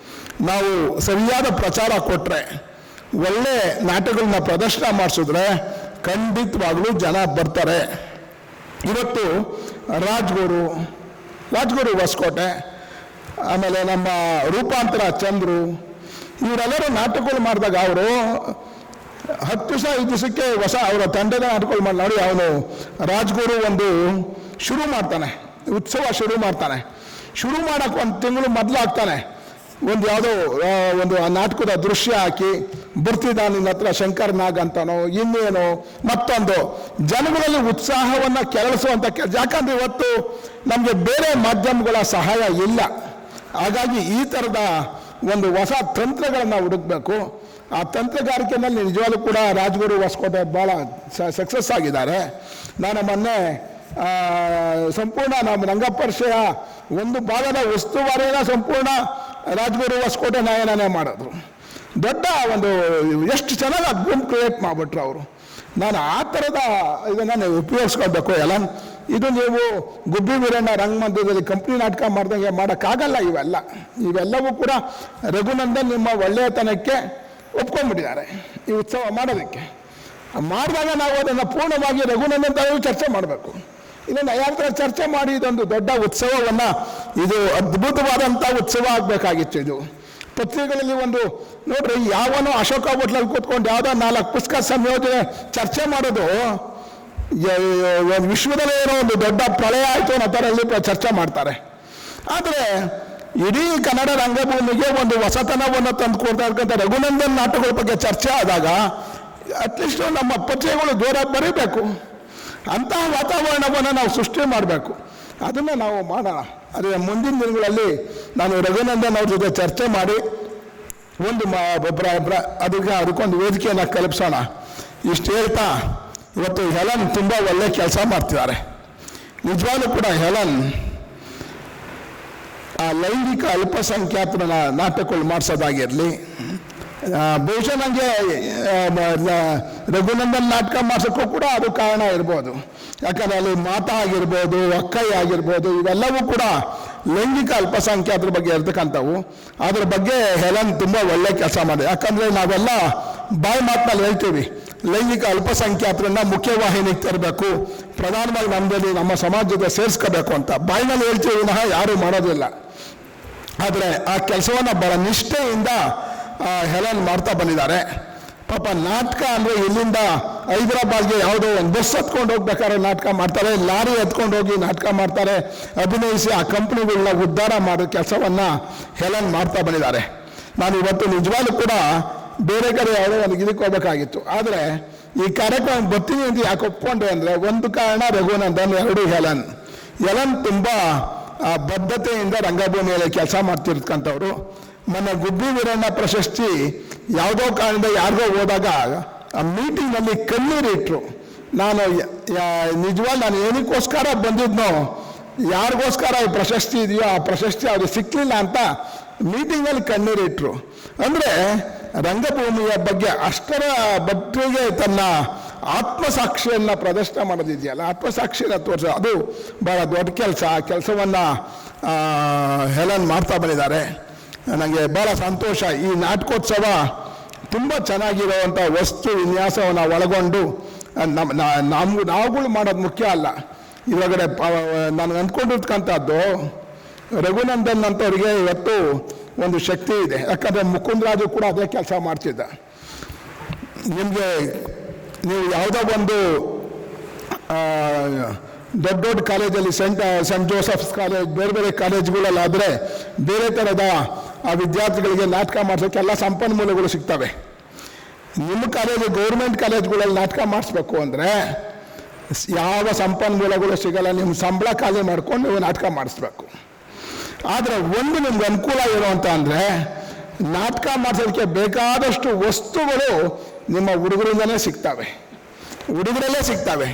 ನಾವು ಸರಿಯಾದ ಪ್ರಚಾರ ಕೊಟ್ಟರೆ, ಒಳ್ಳೆ ನಾಟಕಗಳನ್ನ ಪ್ರದರ್ಶನ ಮಾಡಿಸಿದ್ರೆ ಖಂಡಿತವಾಗ್ಲೂ ಜನ ಬರ್ತಾರೆ. ಇವತ್ತು ರಾಜ್ಗುರು ಹೊಸಕೋಟೆ, ಆಮೇಲೆ ನಮ್ಮ ರೂಪಾಂತರ ಚಂದ್ರು, ಇವರೆಲ್ಲರೂ ನಾಟಕಗಳು ಮಾಡಿದಾಗ ಅವರು 10 ದಿವಸ 5 ದಿವಸಕ್ಕೆ ಅವರ ತಂಡದ ನಾಟಕಗಳು ಮಾಡಿ ನೋಡಿ. ಅವನು ರಾಜ್ಗುರು ಒಂದು ಶುರು ಮಾಡ್ತಾನೆ, ಉತ್ಸವ ಶುರು ಮಾಡ್ತಾನೆ. ಶುರು ಮಾಡೋಕ್ಕೆ 1 ತಿಂಗಳು ಮೊದಲು ಆಗ್ತಾನೆ. ಯಾವುದೋ ಒಂದು ನಾಟಕದ ದೃಶ್ಯ ಹಾಕಿ ಬರ್ತಿದ್ದ ನಿನ್ನ ಹತ್ರ ಶಂಕರ್ ನಾಗ್ ಅಂತಾನೋ ಇನ್ನೇನೋ ಮತ್ತೊಂದು ಜನಗಳಲ್ಲಿ ಉತ್ಸಾಹವನ್ನು ಕೆರಳಿಸುವಂಥ ಯಾಕಂದ್ರೆ ಇವತ್ತು ನಮಗೆ ಬೇರೆ ಮಾಧ್ಯಮಗಳ ಸಹಾಯ ಇಲ್ಲ. ಹಾಗಾಗಿ ಈ ಥರದ ಒಂದು ಹೊಸ ತಂತ್ರಗಳನ್ನು ಹುಡುಕಬೇಕು. ಆ ತಂತ್ರಗಾರಿಕೆಯಲ್ಲಿ ನಿಜವಾಗ್ಲೂ ಕೂಡ ರಾಜ್ಗುರು ಹೊಸಕೋಟೆ ಭಾಳ ಸಕ್ಸಸ್ ಆಗಿದ್ದಾರೆ. ನಾನು ಮೊನ್ನೆ ಸಂಪೂರ್ಣ ನಮ್ಮ ರಂಗಪರಿಚಯ ಒಂದು ಭಾಗದ ಉಸ್ತುವಾರಿನ ಸಂಪೂರ್ಣ ರಾಜ್ಗುರು ಹೊಸಕೋಟೆ ನಾಯನೇ ಮಾಡೋದು. ದೊಡ್ಡ ಒಂದು ಎಷ್ಟು ಚೆನ್ನಾಗಿ ಗುಂಪು ಕ್ರಿಯೇಟ್ ಮಾಡಿಬಿಟ್ರು ಅವರು. ನಾನು ಆ ಥರದ ಇದನ್ನು ಉಪಯೋಗಿಸ್ಕೊಳ್ಬೇಕು. ಎಲ್ಲ ಇದು ನೀವು ಗುಬ್ಬಿ ವೀರಣ್ಣ ರಂಗಮಂದಿರದಲ್ಲಿ ಕಂಪ್ನಿ ನಾಟಕ ಮಾಡ್ದಂಗೆ ಮಾಡೋಕ್ಕಾಗಲ್ಲ. ಇವೆಲ್ಲವೂ ಕೂಡ ರಘುನಂದನ್ ನಿಮ್ಮ ಒಳ್ಳೆಯತನಕ್ಕೆ ಒಪ್ಕೊಂಡ್ಬಿಟ್ಟಿದ್ದಾರೆ ಈ ಉತ್ಸವ ಮಾಡೋದಕ್ಕೆ. ಮಾಡಿದಾಗ ನಾವು ಅದನ್ನು ಪೂರ್ಣವಾಗಿ ರಘುನಂದನ್ ತಾವು ಚರ್ಚೆ ಮಾಡಬೇಕು. ಇದನ್ನು ಯಾರ ಥರ ಚರ್ಚೆ ಮಾಡಿ ಇದೊಂದು ದೊಡ್ಡ ಉತ್ಸವವನ್ನು, ಇದು ಅದ್ಭುತವಾದಂಥ ಉತ್ಸವ ಆಗಬೇಕಾಗಿತ್ತು. ಇದು ಪತ್ರಿಕೆಗಳಲ್ಲಿ ಒಂದು ನೋಡ್ರಿ, ಯಾವನೋ ಅಶೋಕ ಹೋಟ್ಲಲ್ಲಿ ಕೂತ್ಕೊಂಡು ಯಾವುದೋ 4 ಪುಸ್ತಕ ಸಂಯೋಜನೆ ಚರ್ಚೆ ಮಾಡೋದು ವಿಶ್ವದಲ್ಲೇ ಏನೋ ಒಂದು ದೊಡ್ಡ ಪ್ರಳಯ ಆಯಿತು ಅನ್ನೋ ಥರಲ್ಲಿ ಚರ್ಚೆ ಮಾಡ್ತಾರೆ. ಆದರೆ ಇಡೀ ಕನ್ನಡ ರಂಗಭೂಮಿಗೆ ಒಂದು ಹೊಸತನವನ್ನು ತಂದು ಕೊಡ್ತಾ ಇರ್ತಕ್ಕಂಥ ರಘುನಂದನ್ ನಾಟಕಗಳ ಬಗ್ಗೆ ಚರ್ಚೆ ಆದಾಗ ಅಟ್ಲೀಸ್ಟ್ ನಮ್ಮ ಪತ್ರಿಕೆಗಳು ದೂರ ಬರೀಬೇಕು. ಅಂತಹ ವಾತಾವರಣವನ್ನು ನಾವು ಸೃಷ್ಟಿ ಮಾಡಬೇಕು. ಅದನ್ನು ನಾವು ಮಾಡೋಣ. ಅದೇ ಮುಂದಿನ ದಿನಗಳಲ್ಲಿ ನಾನು ರಘುನಂದನ್ ಅವ್ರ ಜೊತೆ ಚರ್ಚೆ ಮಾಡಿ ಒಂದು ಅದಕ್ಕೊಂದು ವೇದಿಕೆಯನ್ನು ಕಲ್ಪಿಸೋಣ. ಇಷ್ಟು ಹೇಳ್ತಾ, ಇವತ್ತು ಹೆಲನ್ ತುಂಬ ಒಳ್ಳೆ ಕೆಲಸ ಮಾಡ್ತಿದ್ದಾರೆ. ನಿಜವಾಗ್ಲೂ ಕೂಡ ಹೆಲನ್ ಆ ಲೈಂಗಿಕ ಅಲ್ಪಸಂಖ್ಯಾತರ ನಾಟಕಗಳು ಮಾಡಿಸೋದಾಗಿರಲಿ, ಬಹುಶಃ ನನಗೆ ರಘುನಂದನ್ ನಾಟಕ ಮಾಡ್ಸೋಕ್ಕೂ ಕೂಡ ಅದು ಕಾರಣ ಇರ್ಬೋದು. ಯಾಕಂದರೆ ಅಲ್ಲಿ ಮಾತಾ ಆಗಿರ್ಬೋದು, ಅಕ್ಕಯ್ಯ ಆಗಿರ್ಬೋದು, ಇವೆಲ್ಲವೂ ಕೂಡ ಲೈಂಗಿಕ ಅಲ್ಪಸಂಖ್ಯಾತರ ಬಗ್ಗೆ ಇರ್ತಕ್ಕಂಥವು. ಅದ್ರ ಬಗ್ಗೆ ಹೆಲನ್ ತುಂಬ ಒಳ್ಳೆ ಕೆಲಸ ಮಾಡಿದೆ. ಯಾಕಂದರೆ ನಾವೆಲ್ಲ ಬಾಯಿ ಮಾತಿನಲ್ಲಿ ಹೇಳ್ತೀವಿ, ಲೈಂಗಿಕ ಅಲ್ಪಸಂಖ್ಯಾತರನ್ನ ಮುಖ್ಯವಾಹಿನಿಗೆ ತರಬೇಕು, ಪ್ರಧಾನವಾಗಿ ನಮ್ಮದಲ್ಲಿ ನಮ್ಮ ಸಮಾಜದ ಸೇರಿಸ್ಕೋಬೇಕು ಅಂತ ಬಾಯಿನಲ್ಲಿ ಹೇಳ್ತೀವಿ, ವಿನಃ ಯಾರೂ ಮಾಡೋದಿಲ್ಲ. ಆದರೆ ಆ ಕೆಲಸವನ್ನು ಬಹಳ ನಿಷ್ಠೆಯಿಂದ ಹೆಲನ್ ಮಾಡ್ತಾ ಬಂದಿದ್ದಾರೆ. ಪಾಪ ನಾಟಕ ಅಂದರೆ ಇಲ್ಲಿಂದ ಹೈದರಾಬಾದ್ಗೆ ಯಾವುದೋ ಒಂದು ಬಸ್ ಹತ್ಕೊಂಡು ಹೋಗ್ಬೇಕಾದ್ರೆ ನಾಟಕ ಮಾಡ್ತಾರೆ, ಲಾರಿ ಎತ್ಕೊಂಡು ಹೋಗಿ ನಾಟಕ ಮಾಡ್ತಾರೆ, ಅಭಿನಯಿಸಿ ಆ ಕಂಪ್ನಿಗಳನ್ನ ಉದ್ಧಾರ ಮಾಡೋ ಕೆಲಸವನ್ನು ಹೆಲನ್ ಮಾಡ್ತಾ ಬಂದಿದ್ದಾರೆ. ನಾನು ಇವತ್ತು ನಿಜವಾಗ್ಲೂ ಕೂಡ ಬೇರೆ ಕಡೆ ಯಾವುದೋ ಒಂದು ಇದಕ್ಕೆ ಹೋಗ್ಬೇಕಾಗಿತ್ತು. ಆದರೆ ಈ ಕಾರ್ಯಕ್ರಮ ಬರ್ತೀನಿ ಅಂತ ಯಾಕೆ ಒಪ್ಕೊಂಡೆ ಅಂದರೆ, ಒಂದು ಕಾರಣ ರಘುನಂದನ್, 2 ಹೆಲನ್ ತುಂಬ ಬದ್ಧತೆಯಿಂದ ರಂಗಭೂಮಿಯಲ್ಲಿ ಕೆಲಸ ಮಾಡ್ತಿರ್ತಕ್ಕಂಥವ್ರು. ಮೊನ್ನೆ ಗುಬ್ಬಿ ವೀರಣ್ಣ ಪ್ರಶಸ್ತಿ ಯಾವುದೋ ಕಾರಣದಿಂದ ಯಾರಿಗೋ ಹೋದಾಗ ಆ ಮೀಟಿಂಗ್ನಲ್ಲಿ ಕಣ್ಣೀರಿಟ್ರು. ನಾನು ನಿಜವಾಗ್ಲೂ ನಾನು ಏನಕ್ಕೋಸ್ಕರ ಬಂದಿದ್ನೋ, ಯಾರಿಗೋಸ್ಕರ ಈ ಪ್ರಶಸ್ತಿ ಇದೆಯೋ ಆ ಪ್ರಶಸ್ತಿ ಅವ್ರಿಗೆ ಸಿಕ್ಕಲಿಲ್ಲ ಅಂತ ಮೀಟಿಂಗಲ್ಲಿ ಕಣ್ಣೀರಿಟ್ರು. ಅಂದರೆ ರಂಗಭೂಮಿಯ ಬಗ್ಗೆ ಅಷ್ಟರ ಮಟ್ಟಿಗೆ ತನ್ನ ಆತ್ಮಸಾಕ್ಷಿಯನ್ನು ಪ್ರದರ್ಶನ ಮಾಡೋದಿದೆಯಲ್ಲ, ಆತ್ಮಸಾಕ್ಷಿಯನ್ನು ತೋರಿಸೋ ಅದು ಭಾಳ ದೊಡ್ಡ ಕೆಲಸ. ಆ ಕೆಲಸವನ್ನು ಹೆಲನ್ ಮಾಡ್ತಾ ಬಂದಿದ್ದಾರೆ. ನನಗೆ ಭಾಳ ಸಂತೋಷ. ಈ ನಾಟಕೋತ್ಸವ ತುಂಬ ಚೆನ್ನಾಗಿರುವಂಥ ವಸ್ತು ವಿನ್ಯಾಸವನ್ನು ಒಳಗೊಂಡು ನಾವುಗಳು ಮಾಡೋದು ಮುಖ್ಯ ಅಲ್ಲ. ಇವಾಗಡೆ ನಾನು ಅಂದ್ಕೊಂಡಿರ್ತಕ್ಕಂಥದ್ದು ರಘುನಂದನ್ ಅಂತವ್ರಿಗೆ ಇವತ್ತು ಒಂದು ಶಕ್ತಿ ಇದೆ. ಯಾಕಂದರೆ ಮುಕುಂದರಾಜು ಕೂಡ ಅದೇ ಕೆಲಸ ಮಾಡ್ತಿದ್ದ. ನಿಮಗೆ ನೀವು ಯಾವುದೋ ಒಂದು ದೊಡ್ಡ ದೊಡ್ಡ ಕಾಲೇಜಲ್ಲಿ ಸೆಂಟ್ ಜೋಸೆಫ್ಸ್ ಕಾಲೇಜ್ ಬೇರೆ ಬೇರೆ ಕಾಲೇಜ್ಗಳಲ್ಲಾದರೆ ಬೇರೆ ಥರದ ಆ ವಿದ್ಯಾರ್ಥಿಗಳಿಗೆ ನಾಟಕ ಮಾಡಿಸೋಕ್ಕೆ ಎಲ್ಲ ಸಂಪನ್ಮೂಲಗಳು ಸಿಗ್ತವೆ. ನಿಮ್ಮ ಕಾಲೇಜು ಗೌರ್ಮೆಂಟ್ ಕಾಲೇಜ್ಗಳಲ್ಲಿ ನಾಟಕ ಮಾಡಿಸ್ಬೇಕು ಅಂದರೆ ಯಾವ ಸಂಪನ್ಮೂಲಗಳು ಸಿಗಲ್ಲ. ನಿಮ್ಮ ಸಂಬಳ ಖಾಲಿ ಮಾಡ್ಕೊಂಡು ನೀವು ನಾಟಕ ಮಾಡಿಸ್ಬೇಕು. ಆದರೆ ಒಂದು ನಿಮ್ಗೆ ಅನುಕೂಲ ಇರೋವಂಥ ಅಂದರೆ ನಾಟಕ ಮಾಡಿಸೋದಕ್ಕೆ ಬೇಕಾದಷ್ಟು ವಸ್ತುಗಳು ನಿಮ್ಮ ಹುಡುಗರಿಂದಲೇ ಸಿಗ್ತವೆ, ಹುಡುಗರಲ್ಲೇ ಸಿಗ್ತವೆ.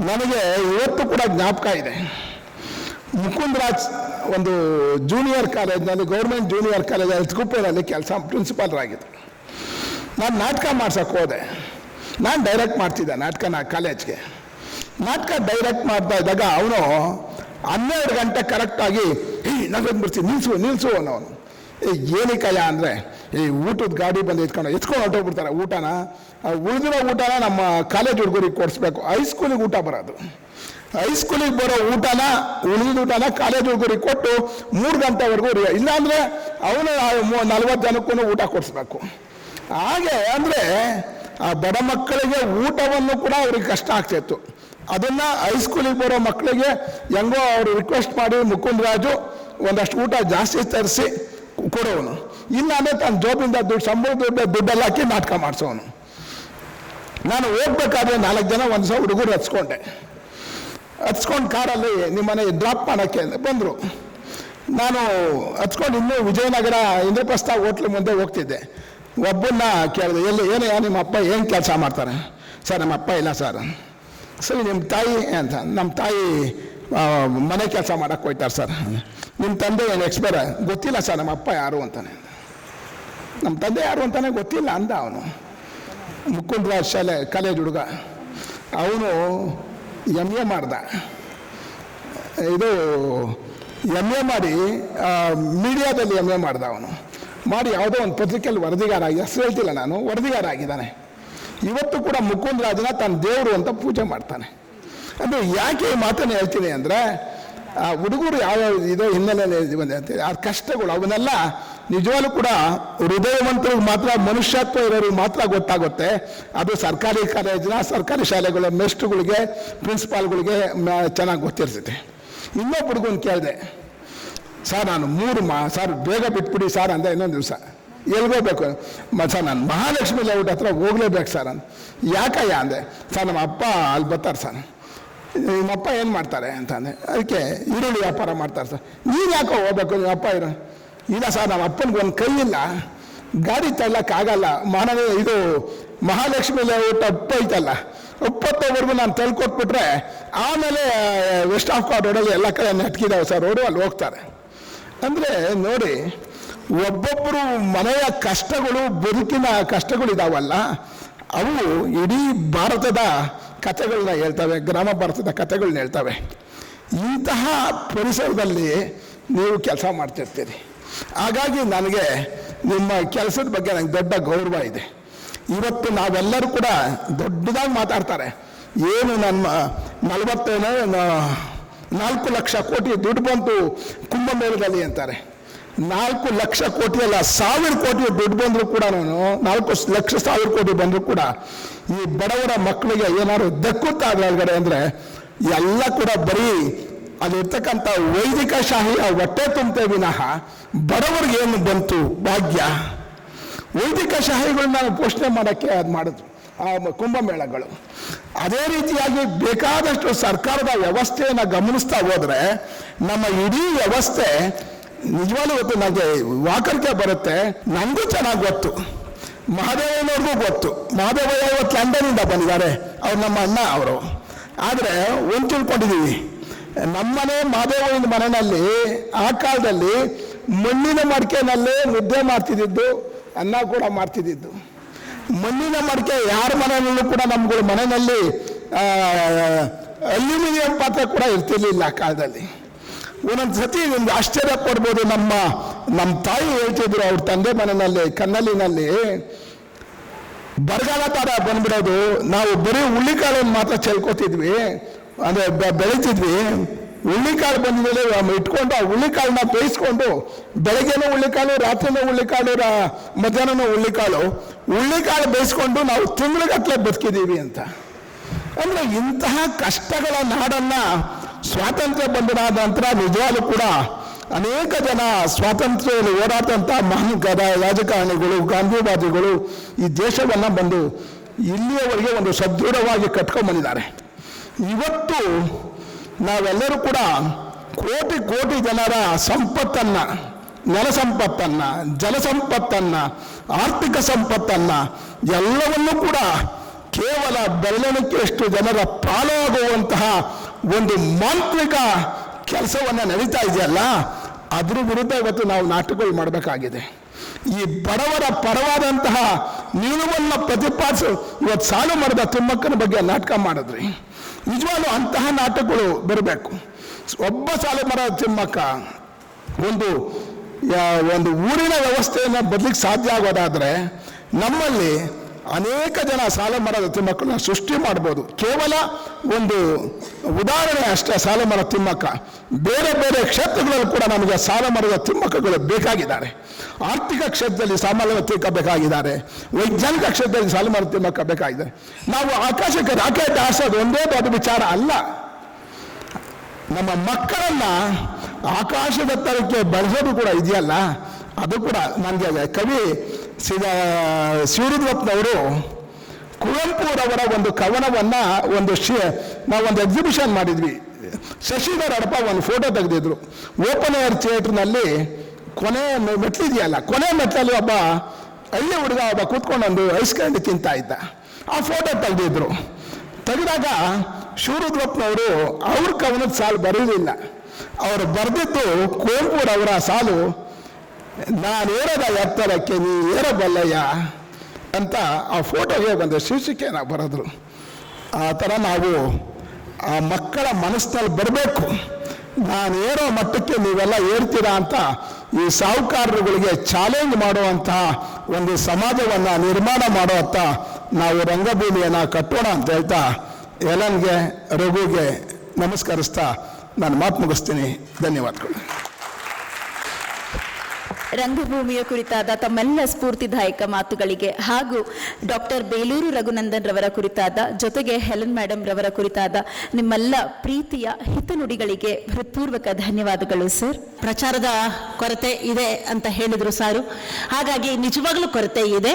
ನನಗೆ ಇವತ್ತು ಕೂಡ ಜ್ಞಾಪಕ ಇದೆ. ಮುಕುಂದರಾಜ್ ಒಂದು ಜೂನಿಯರ್ ಕಾಲೇಜ್ನಲ್ಲಿ, ಗೌರ್ಮೆಂಟ್ ಜೂನಿಯರ್ ಕಾಲೇಜಲ್ಲಿ ತಿರುಪುರಲ್ಲಿ ಕೆಲಸ ಪ್ರಿನ್ಸಿಪಾಲ್ರಾಗಿದ್ದರು. ನಾನು ನಾಟಕ ಮಾಡ್ಸೋಕ್ಕೆ ಹೋದೆ. ನಾನು ಡೈರೆಕ್ಟ್ ಮಾಡ್ತಿದ್ದೆ ನಾಟಕನ ಕಾಲೇಜ್ಗೆ. ನಾಟಕ ಡೈರೆಕ್ಟ್ ಮಾಡ್ತಾ ಇದ್ದಾಗ ಅವನು 12 ಗಂಟೆ ಕರೆಕ್ಟಾಗಿ ನಗದು ಬಿಡ್ತೀನಿ, ನಿಲ್ಲಿಸು ಅನ್ನೋನು. ಏನಕ್ಕಯ್ಯ ಅಂದರೆ ಈ ಊಟದ ಗಾಡಿ ಬಂದು ಎತ್ಕೊಂಡು ಹೊರಟೋಗ್ಬಿಡ್ತಾರೆ ಊಟನ. ಉಳಿದಿರೋ ಊಟನ ನಮ್ಮ ಕಾಲೇಜ್ ಹುಡುಗರಿಗೆ ಕೊಡಿಸ್ಬೇಕು. ಹೈಸ್ಕೂಲಿಗೆ ಊಟ ಬರೋದು, ಹೈಸ್ಕೂಲಿಗೆ ಬರೋ ಊಟನ ಉಳಿದ ಊಟನ ಕಾಲೇಜ್ ಹುಡುಗರಿಗೆ ಕೊಟ್ಟು 3 ಗಂಟೆವರೆಗೂ ಇಲ್ಲಾಂದರೆ ಅವನು 40 ಜನಕ್ಕೂ ಊಟ ಕೊಡಿಸ್ಬೇಕು. ಹಾಗೆ ಅಂದರೆ ಆ ಬಡ ಮಕ್ಕಳಿಗೆ ಊಟವನ್ನು ಕೂಡ ಅವ್ರಿಗೆ ಕಷ್ಟ ಆಗ್ತಾಯಿತ್ತು. ಅದನ್ನು ಹೈಸ್ಕೂಲಿಗೆ ಬರೋ ಮಕ್ಕಳಿಗೆ ಹೆಂಗೋ ಅವರು ರಿಕ್ವೆಸ್ಟ್ ಮಾಡಿ ಮುಕುಂದರಾಜು ಒಂದಷ್ಟು ಊಟ ಜಾಸ್ತಿ ತರಿಸಿ ಕೊಡೋನು. ಇಲ್ಲ ಅಂದರೆ ತನ್ನ ಜೋಬಿಂದ ಸಂಬಳದ ದುಡ್ಡೆಲ್ಲ ಹಾಕಿ ನಾಟಕ ಮಾಡಿಸೋನು. ನಾನು ಹೋಗ್ಬೇಕಾದ್ರೆ 4 ಜನ ಒಂದು ಸಲ ಹುಡುಗರು ಹಚ್ಕೊಂಡು ಕಾರಲ್ಲಿ ನಿಮ್ಮನೆ ಡ್ರಾಪ್ ಮಾಡೋಕ್ಕೆ ಬಂದರು. ನಾನು ಹಚ್ಕೊಂಡು ಇನ್ನೂ ವಿಜಯನಗರ ಇಂದ್ರಪ್ರಸ್ಥ ಹೋಟ್ಲ್ ಮುಂದೆ ಹೋಗ್ತಿದ್ದೆ. ಒಬ್ಬನ್ನ ಕೇಳಿದೆ, ಏನಯ್ಯ ನಿಮ್ಮ ಅಪ್ಪ ಏನು ಕೆಲಸ ಮಾಡ್ತಾರೆ? ಸರ್ ನಮ್ಮ ಅಪ್ಪ ಇಲ್ಲ ಸರ್. ಸರಿ ನಿಮ್ಮ ತಾಯಿ ಅಂತ? ನಮ್ಮ ತಾಯಿ ಮನೆ ಕೆಲಸ ಮಾಡೋಕ್ಕೆ ಹೋಯ್ತಾರೆ ಸರ್. ನಿಮ್ಮ ತಂದೆ ಏನು ಎಕ್ಸ್ಪೈರ್? ಗೊತ್ತಿಲ್ಲ ಸರ್ ನಮ್ಮ ಅಪ್ಪ ಯಾರು ಅಂತಾನೆ. ನಮ್ಮ ತಂದೆ ಯಾರು ಅಂತಾನೆ ಗೊತ್ತಿಲ್ಲ ಅಂದ ಅವನು. ಮುಕುಂದರಾಜ್ ಕಾಲೇಜ್ ಹುಡುಗ. ಅವನು MA ಮಾಡ್ದ. ಇದು MA ಮಾಡಿ ಮೀಡಿಯಾದಲ್ಲಿ MA ಮಾಡ್ದ. ಅವನು ಮಾಡಿ ಯಾವುದೋ ಒಂದು ಪತ್ರಿಕೆಯಲ್ಲಿ ವರದಿಗಾರ ಆಗಿ, ಹೆಸರು ಹೇಳ್ತಿಲ್ಲ ನಾನು, ವರದಿಗಾರ ಆಗಿದ್ದಾನೆ. ಇವತ್ತು ಕೂಡ ಮುಕುಂದರಾಜನ ತನ್ನ ದೇವರು ಅಂತ ಪೂಜೆ ಮಾಡ್ತಾನೆ. ಅಂದರೆ ಯಾಕೆ ಈ ಮಾತನ್ನು ಹೇಳ್ತೀನಿ ಅಂದರೆ ಆ ಹುಡುಗರು ಯಾವ್ಯಾವ ಇದೋ ಹಿನ್ನೆಲೆಯಲ್ಲಿ ಬಂದಂತೆ ಆ ಕಷ್ಟಗಳು ಅವನ್ನೆಲ್ಲ ನಿಜವಾಗ್ಲೂ ಕೂಡ ಹೃದಯವಂತರಿಗೆ ಮಾತ್ರ, ಮನುಷ್ಯತ್ವ ಇರೋರಿಗೆ ಮಾತ್ರ ಗೊತ್ತಾಗುತ್ತೆ. ಅದು ಸರ್ಕಾರಿ ಕಾಲೇಜಿನ ಸರ್ಕಾರಿ ಶಾಲೆಗಳ ಮೇಸ್ಟ್ರುಗಳಿಗೆ ಪ್ರಿನ್ಸಿಪಾಲ್ಗಳಿಗೆ ಚೆನ್ನಾಗಿ ಗೊತ್ತಿರ್ತೈತೆ. ಇನ್ನೊಬ್ಬ ಹುಡುಗನ ಕೇಳಿದೆ, ಸರ್ ನಾನು 3 ಸರ್ ಬೇಗ ಬಿಟ್ಬಿಡಿ ಸರ್ ಅಂದೆ. ಇನ್ನೊಂದು ದಿವಸ ಎಲ್ಗೋಗ್ಬೇಕು ಸರ್, ನಾನು ಮಹಾಲಕ್ಷ್ಮಿ ಲೇಔಟ್ ಹತ್ರ ಹೋಗ್ಲೇಬೇಕು ಸರ್ ಅಂತ. ಯಾಕಯ್ಯ ಅಂದೆ. ಸರ್ ನಮ್ಮ ಅಪ್ಪ ಅಲ್ಲಿ ಬರ್ತಾರೆ ಸರ್. ನಿಮ್ಮಪ್ಪ ಏನು ಮಾಡ್ತಾರೆ ಅಂತಂದೆ. ಅದಕ್ಕೆ ಈರುಳ್ಳಿ ವ್ಯಾಪಾರ ಮಾಡ್ತಾರೆ ಸರ್. ನೀನು ಯಾಕೋ ಹೋಗ್ಬೇಕು? ನಿಮ್ಮ ಅಪ್ಪ ಇಲ್ಲ ಸರ್ ನಮ್ಮ ಅಪ್ಪನಿಗೆ ಒಂದು ಕೈ ಇಲ್ಲ, ಗಾಡಿ ತಳ್ಳೋಕ್ಕಾಗಲ್ಲ. ಇದು ಮಹಾಲಕ್ಷ್ಮಿ ಲೇಔಟ್ ಐತಲ್ಲ, 20ವರೆಗೂ ನಾನು ತಳ್ಕೊಟ್ಬಿಟ್ರೆ ಆಮೇಲೆ ವೆಸ್ಟ್ ಆಫ್ ಕಾರ್ಡ್ ರೋಡಲ್ಲಿ ಎಲ್ಲ ಕಡೆ ನೆಟ್ಕಿದ್ದಾವೆ ಸರ್ ರೋಡು, ಅಲ್ಲಿ ಹೋಗ್ತಾರೆ. ಅಂದರೆ ನೋಡಿ, ಒಬ್ಬೊಬ್ಬರು ಮನೆಯ ಕಷ್ಟಗಳು, ಬದುಕಿನ ಕಷ್ಟಗಳಿದಾವಲ್ಲ, ಅವು ಇಡೀ ಭಾರತದ ಕಥೆಗಳನ್ನ ಹೇಳ್ತವೆ, ಗ್ರಾಮ ಭಾರತದ ಕಥೆಗಳನ್ನ ಹೇಳ್ತವೆ. ಇಂತಹ ಪರಿಸರದಲ್ಲಿ ನೀವು ಕೆಲಸ ಮಾಡ್ತಿರ್ತೀರಿ. ಹಾಗಾಗಿ ನನಗೆ ನಿಮ್ಮ ಕೆಲಸದ ಬಗ್ಗೆ ನನಗೆ ದೊಡ್ಡ ಗೌರವ ಇದೆ. ಇವತ್ತು ನಾವೆಲ್ಲರೂ ಕೂಡ ದೊಡ್ಡದಾಗಿ ಮಾತಾಡ್ತಾರೆ, ಏನು ನನ್ನ 4 ಲಕ್ಷ ಕೋಟಿ ದುಡ್ಡು ಬಂತು ಕುಂಭಮೇಳದಲ್ಲಿ ಅಂತಾರೆ. 4 ಲಕ್ಷ ಕೋಟಿ ಅಲ್ಲ, 1000 ಕೋಟಿ ದುಡ್ಡು ಬಂದರೂ ಕೂಡ, 4 ಲಕ್ಷ 1000 ಕೋಟಿ ಬಂದರೂ ಕೂಡ ಈ ಬಡವರ ಮಕ್ಕಳಿಗೆ ಏನಾದ್ರು ದಕ್ಕುತ್ತಾ ಒಳಗಡೆ ಅಂದರೆ ಎಲ್ಲ ಕೂಡ ಬರೀ ಅಲ್ಲಿರ್ತಕ್ಕಂಥ ವೈದಿಕ ಶಾಹಿಯ ಹೊಟ್ಟೆ ತುಂಬತೆ ವಿನಃ ಬಡವರಿಗೆ ಏನು ಬಂತು ಭಾಗ್ಯ? ವೈದಿಕ ಶಾಹಿಗಳನ್ನ ಪೋಷಣೆ ಮಾಡೋಕ್ಕೆ ಅದು ಮಾಡಿದ್ರು ಆ ಕುಂಭಮೇಳಗಳು. ಅದೇ ರೀತಿಯಾಗಿ ಬೇಕಾದಷ್ಟು ಸರ್ಕಾರದ ವ್ಯವಸ್ಥೆಯನ್ನು ಗಮನಿಸ್ತಾ ಹೋದರೆ ನಮ್ಮ ಇಡೀ ವ್ಯವಸ್ಥೆ ನಿಜವಾಗ್ಲೂ ಗೊತ್ತು. ನನಗೆ ವಾಕರಿಕೆ ಬರುತ್ತೆ, ನನಗೂ ಚೆನ್ನಾಗಿ ಗೊತ್ತು, ಮಹಾದೇವನವ್ರಿಗೂ ಗೊತ್ತು. ಮಹಾದೇವಯ್ಯ ಇವತ್ತು ಲಂಡನ್ನಿಂದ ಬಂದಿದ್ದಾರೆ, ಅವ್ರು ನಮ್ಮ ಅಣ್ಣ ಅವರು. ಆದರೆ ಒಂದು ತಿಳ್ಕೊಂಡಿದ್ದೀವಿ, ನಮ್ಮನೆ ಮಹಾದೇವಯ್ಯನ ಮನೆಯಲ್ಲಿ ಆ ಕಾಲದಲ್ಲಿ ಮಣ್ಣಿನ ಮಡಿಕೆನಲ್ಲೇ ಮುದ್ದೆ ಮಾಡ್ತಿದ್ದಿದ್ದು, ಅನ್ನ ಕೂಡ ಮಾಡ್ತಿದ್ದಿದ್ದು. ಮಣ್ಣಿನ ಮಡಿಕೆ ಯಾರ ಮನೆಯಲ್ಲೂ ಕೂಡ ನಮ್ಗಳ ಮನೆಯಲ್ಲಿ ಅಲ್ಯೂಮಿನಿಯಂ ಪಾತ್ರೆ ಕೂಡ ಇರ್ತಿರ್ಲಿಲ್ಲ ಆ ಕಾಲದಲ್ಲಿ. ಒಂದೊಂದು ಸತಿ ನಿಮ್ಗೆ ಆಶ್ಚರ್ಯ ಪಡ್ಬೋದು. ನಮ್ಮ ತಾಯಿ ಹೇಳ್ತಿದ್ರು ಅವ್ರ ತಂದೆ ಮನೆಯಲ್ಲಿ ಕನ್ನಲಿನಲ್ಲಿ ಬರಗಾಲ ಥರ ಬಂದ್ಬಿಡೋದು, ನಾವು ಬರೀ ಹುಳ್ಳಿಕಾಳನ್ನು ಮಾತ್ರ ಚೆಲ್ಕೋತಿದ್ವಿ, ಅಂದರೆ ಬೆಳಿತಿದ್ವಿ. ಹುಳ್ಳಿಕಾಳು ಬಂದ್ಮೇಲೆ ಇಟ್ಕೊಂಡು ಆ ಹುಳ್ಳಿಕಾಳನ್ನ ಬೇಯಿಸ್ಕೊಂಡು ಬೆಳಗ್ಗೆನೂ ಹುಳ್ಳಿಕಾಳು, ರಾತ್ರಿನೂ ಹುಳ್ಳಿಕಾಳು, ಮಧ್ಯಾಹ್ನನೂ ಹುಳ್ಳಿಕಾಳು ಬೇಯಿಸ್ಕೊಂಡು ನಾವು ತಿಂಗಳಗಟ್ಟಲೆ ಬದುಕಿದ್ದೀವಿ ಅಂತ. ಅಂದರೆ ಇಂತಹ ಕಷ್ಟಗಳ ನಾಡನ್ನು ಸ್ವಾತಂತ್ರ್ಯ ಬಂದನಾದ ನಂತರ ನಿಜವಾಗ್ಲೂ ಕೂಡ ಅನೇಕ ಜನ ಸ್ವಾತಂತ್ರ್ಯದಲ್ಲಿ ಹೋರಾಟಂಥ ಮಹಾನ್ ರಾಜಕಾರಣಿಗಳು, ಗಾಂಧಿವಾದಿಗಳು ಈ ದೇಶವನ್ನು ಬಂದು ಇಲ್ಲಿಯವರೆಗೆ ಒಂದು ಸದೃಢವಾಗಿ ಕಟ್ಕೊಂಡ್ಬಂದಿದ್ದಾರೆ. ಇವತ್ತು ನಾವೆಲ್ಲರೂ ಕೂಡ ಕೋಟಿ ಕೋಟಿ ಜನರ ಸಂಪತ್ತನ್ನು, ನೆಲ ಸಂಪತ್ತನ್ನು, ಜಲ ಸಂಪತ್ತನ್ನು, ಆರ್ಥಿಕ ಸಂಪತ್ತನ್ನು ಎಲ್ಲವನ್ನೂ ಕೂಡ ಕೇವಲ ಬೆರಳೆಣಿಕೆಯಷ್ಟು ಜನರ ಪಾಲಾಗುವಂತಹ ಒಂದು ಮಾಂತ್ರಿಕ ಕೆಲಸವನ್ನು ನಡೀತಾ ಇದೆಯಲ್ಲ, ಅದ್ರ ವಿರುದ್ಧ ಇವತ್ತು ನಾವು ನಾಟಕಗಳು ಮಾಡಬೇಕಾಗಿದೆ. ಈ ಬಡವರ ಪರವಾದಂತಹ ನಿಲುವನ್ನು ಪ್ರತಿಪಾದಿಸಿ ಇವತ್ತು ಸಾಲು ಮಾಡಿದ ತಿಮ್ಮಕ್ಕನ ಬಗ್ಗೆ ನಾಟಕ ಮಾಡಿದ್ರಿ. ನಿಜವಾಗ್ಲೂ ಅಂತಹ ನಾಟಕಗಳು ಬರಬೇಕು. ಒಬ್ಬ ಸಾಲು ಮರದ ತಿಮ್ಮಕ್ಕ ಒಂದು ಊರಿನ ವ್ಯವಸ್ಥೆಯನ್ನು ಬದಲಿಗೆ ಸಾಧ್ಯ ಆಗೋದಾದರೆ ನಮ್ಮಲ್ಲಿ ಅನೇಕ ಜನ ಸಾಲು ಮರದ ತಿಮ್ಮಕ್ಕಳನ್ನ ಸೃಷ್ಟಿ ಮಾಡ್ಬೋದು. ಕೇವಲ ಒಂದು ಉದಾಹರಣೆ ಅಷ್ಟೇ ಸಾಲು ಮರದ ತಿಮ್ಮಕ್ಕ. ಬೇರೆ ಬೇರೆ ಕ್ಷೇತ್ರಗಳಲ್ಲಿ ಕೂಡ ನಮಗೆ ಸಾಲು ಮರದ ತಿಮ್ಮಕ್ಕಗಳು ಬೇಕಾಗಿದ್ದಾರೆ. ಆರ್ಥಿಕ ಕ್ಷೇತ್ರದಲ್ಲಿ ಸಾಮಾನ್ಯ ತಿಮ್ಮಕ್ಕ ಬೇಕಾಗಿದ್ದಾರೆ, ವೈಜ್ಞಾನಿಕ ಕ್ಷೇತ್ರದಲ್ಲಿ ಸಾಲು ಮರದ ತಿಮ್ಮಕ್ಕ ಬೇಕಾಗಿದ್ದಾರೆ. ನಾವು ಆಕಾಶಕ್ಕೆ ರಾಕೆಟ್ ಹಾರಿಸೋದು ಒಂದೇ ದೊಡ್ಡ ವಿಚಾರ ಅಲ್ಲ. ನಮ್ಮ ಮಕ್ಕಳನ್ನ ಆಕಾಶದ ತರಕ್ಕೆ ಬೆಳೆಸೋದು ಕೂಡ ಇದೆಯಲ್ಲ, ಅದು ಕೂಡ ನನಗೆ ಕವಿ ಶಿವರುದ್ರಪ್ಪನವರು ಕುವೆಂಪುರವರ ಒಂದು ಕವನವನ್ನು ನಾವೊಂದು ಎಕ್ಸಿಬಿಷನ್ ಮಾಡಿದ್ವಿ. ಶಶಿಧರ್ ಅಡಪ ಒಂದು ಫೋಟೋ ತೆಗೆದಿದ್ರು. ಓಪನ್ ಏರ್ ಥಿಯೇಟ್ರ್ನಲ್ಲಿ ಕೊನೆ ಮೆಟ್ಲಿದೆಯಲ್ಲ, ಕೊನೆ ಮೆಟ್ಲಲ್ಲಿ ಒಬ್ಬ ಹಳ್ಳಿ ಹುಡುಗ ಕೂತ್ಕೊಂಡು ಒಂದು ಐಸ್ ಕ್ಯಾಂಡಿ ತಿಂತಾ ಇದ್ದ. ಆ ಫೋಟೋ ತೆಗೆದಾಗ ಶಿವರುದ್ರಪ್ಪನವರು ಅವ್ರ ಕವನದ ಸಾಲು ಬರೀಲಿಲ್ಲ. ಅವರು ಬರೆದಿದ್ದು ಕುವೆಂಪುರವರ ಸಾಲು, ನಾನೇರದ ಎತ್ತರಕ್ಕೆ ನೀ ಏರಬಲ್ಲಯ್ಯ ಅಂತ ಆ ಫೋಟೋಗೆ ಒಂದು ಶೀರ್ಷಿಕೆಯನ್ನು ಬರೆದ್ರು. ಆ ಥರ ನಾವು ಆ ಮಕ್ಕಳ ಮನಸ್ಸಿನಲ್ಲಿ ಬರಬೇಕು. ನಾನು ಏರೋ ಮಟ್ಟಕ್ಕೆ ನೀವೆಲ್ಲ ಏರ್ತೀರಾ ಅಂತ ಈ ಸಾಹುಕಾರರುಗಳಿಗೆ ಚಾಲೆಂಜ್ ಮಾಡುವಂತಹ ಒಂದು ಸಮಾಜವನ್ನು ನಿರ್ಮಾಣ ಮಾಡುವಂಥ ನಾವು ರಂಗಭೂಮಿಯನ್ನು ಕಟ್ಟೋಣ ಅಂತ ಹೇಳ್ತಾ ಎಲನ್ಗೆ, ರಘುಗೆ ನಮಸ್ಕರಿಸ್ತಾ ನಾನು ಮಾತು ಮುಗಿಸ್ತೀನಿ. ಧನ್ಯವಾದಗಳು. ರಂಗಭೂಮಿಯ ಕುರಿತಾದ ತಮ್ಮೆಲ್ಲ ಸ್ಫೂರ್ತಿದಾಯಕ ಮಾತುಗಳಿಗೆ ಹಾಗೂ ಡಾಕ್ಟರ್ ಬೇಲೂರು ರಘುನಂದನ್ ರವರ ಕುರಿತಾದ, ಜೊತೆಗೆ ಹೆಲನ್ ಮೇಡಮ್ ರವರ ಕುರಿತಾದ ನಿಮ್ಮೆಲ್ಲ ಪ್ರೀತಿಯ ಹಿತನುಡಿಗಳಿಗೆ ಹೃತ್ಪೂರ್ವಕ ಧನ್ಯವಾದಗಳು ಸರ್. ಪ್ರಚಾರದ ಕೊರತೆ ಇದೆ ಅಂತ ಹೇಳಿದರು ಸಾರು, ಹಾಗಾಗಿ ನಿಜವಾಗ್ಲೂ ಕೊರತೆ ಇದೆ.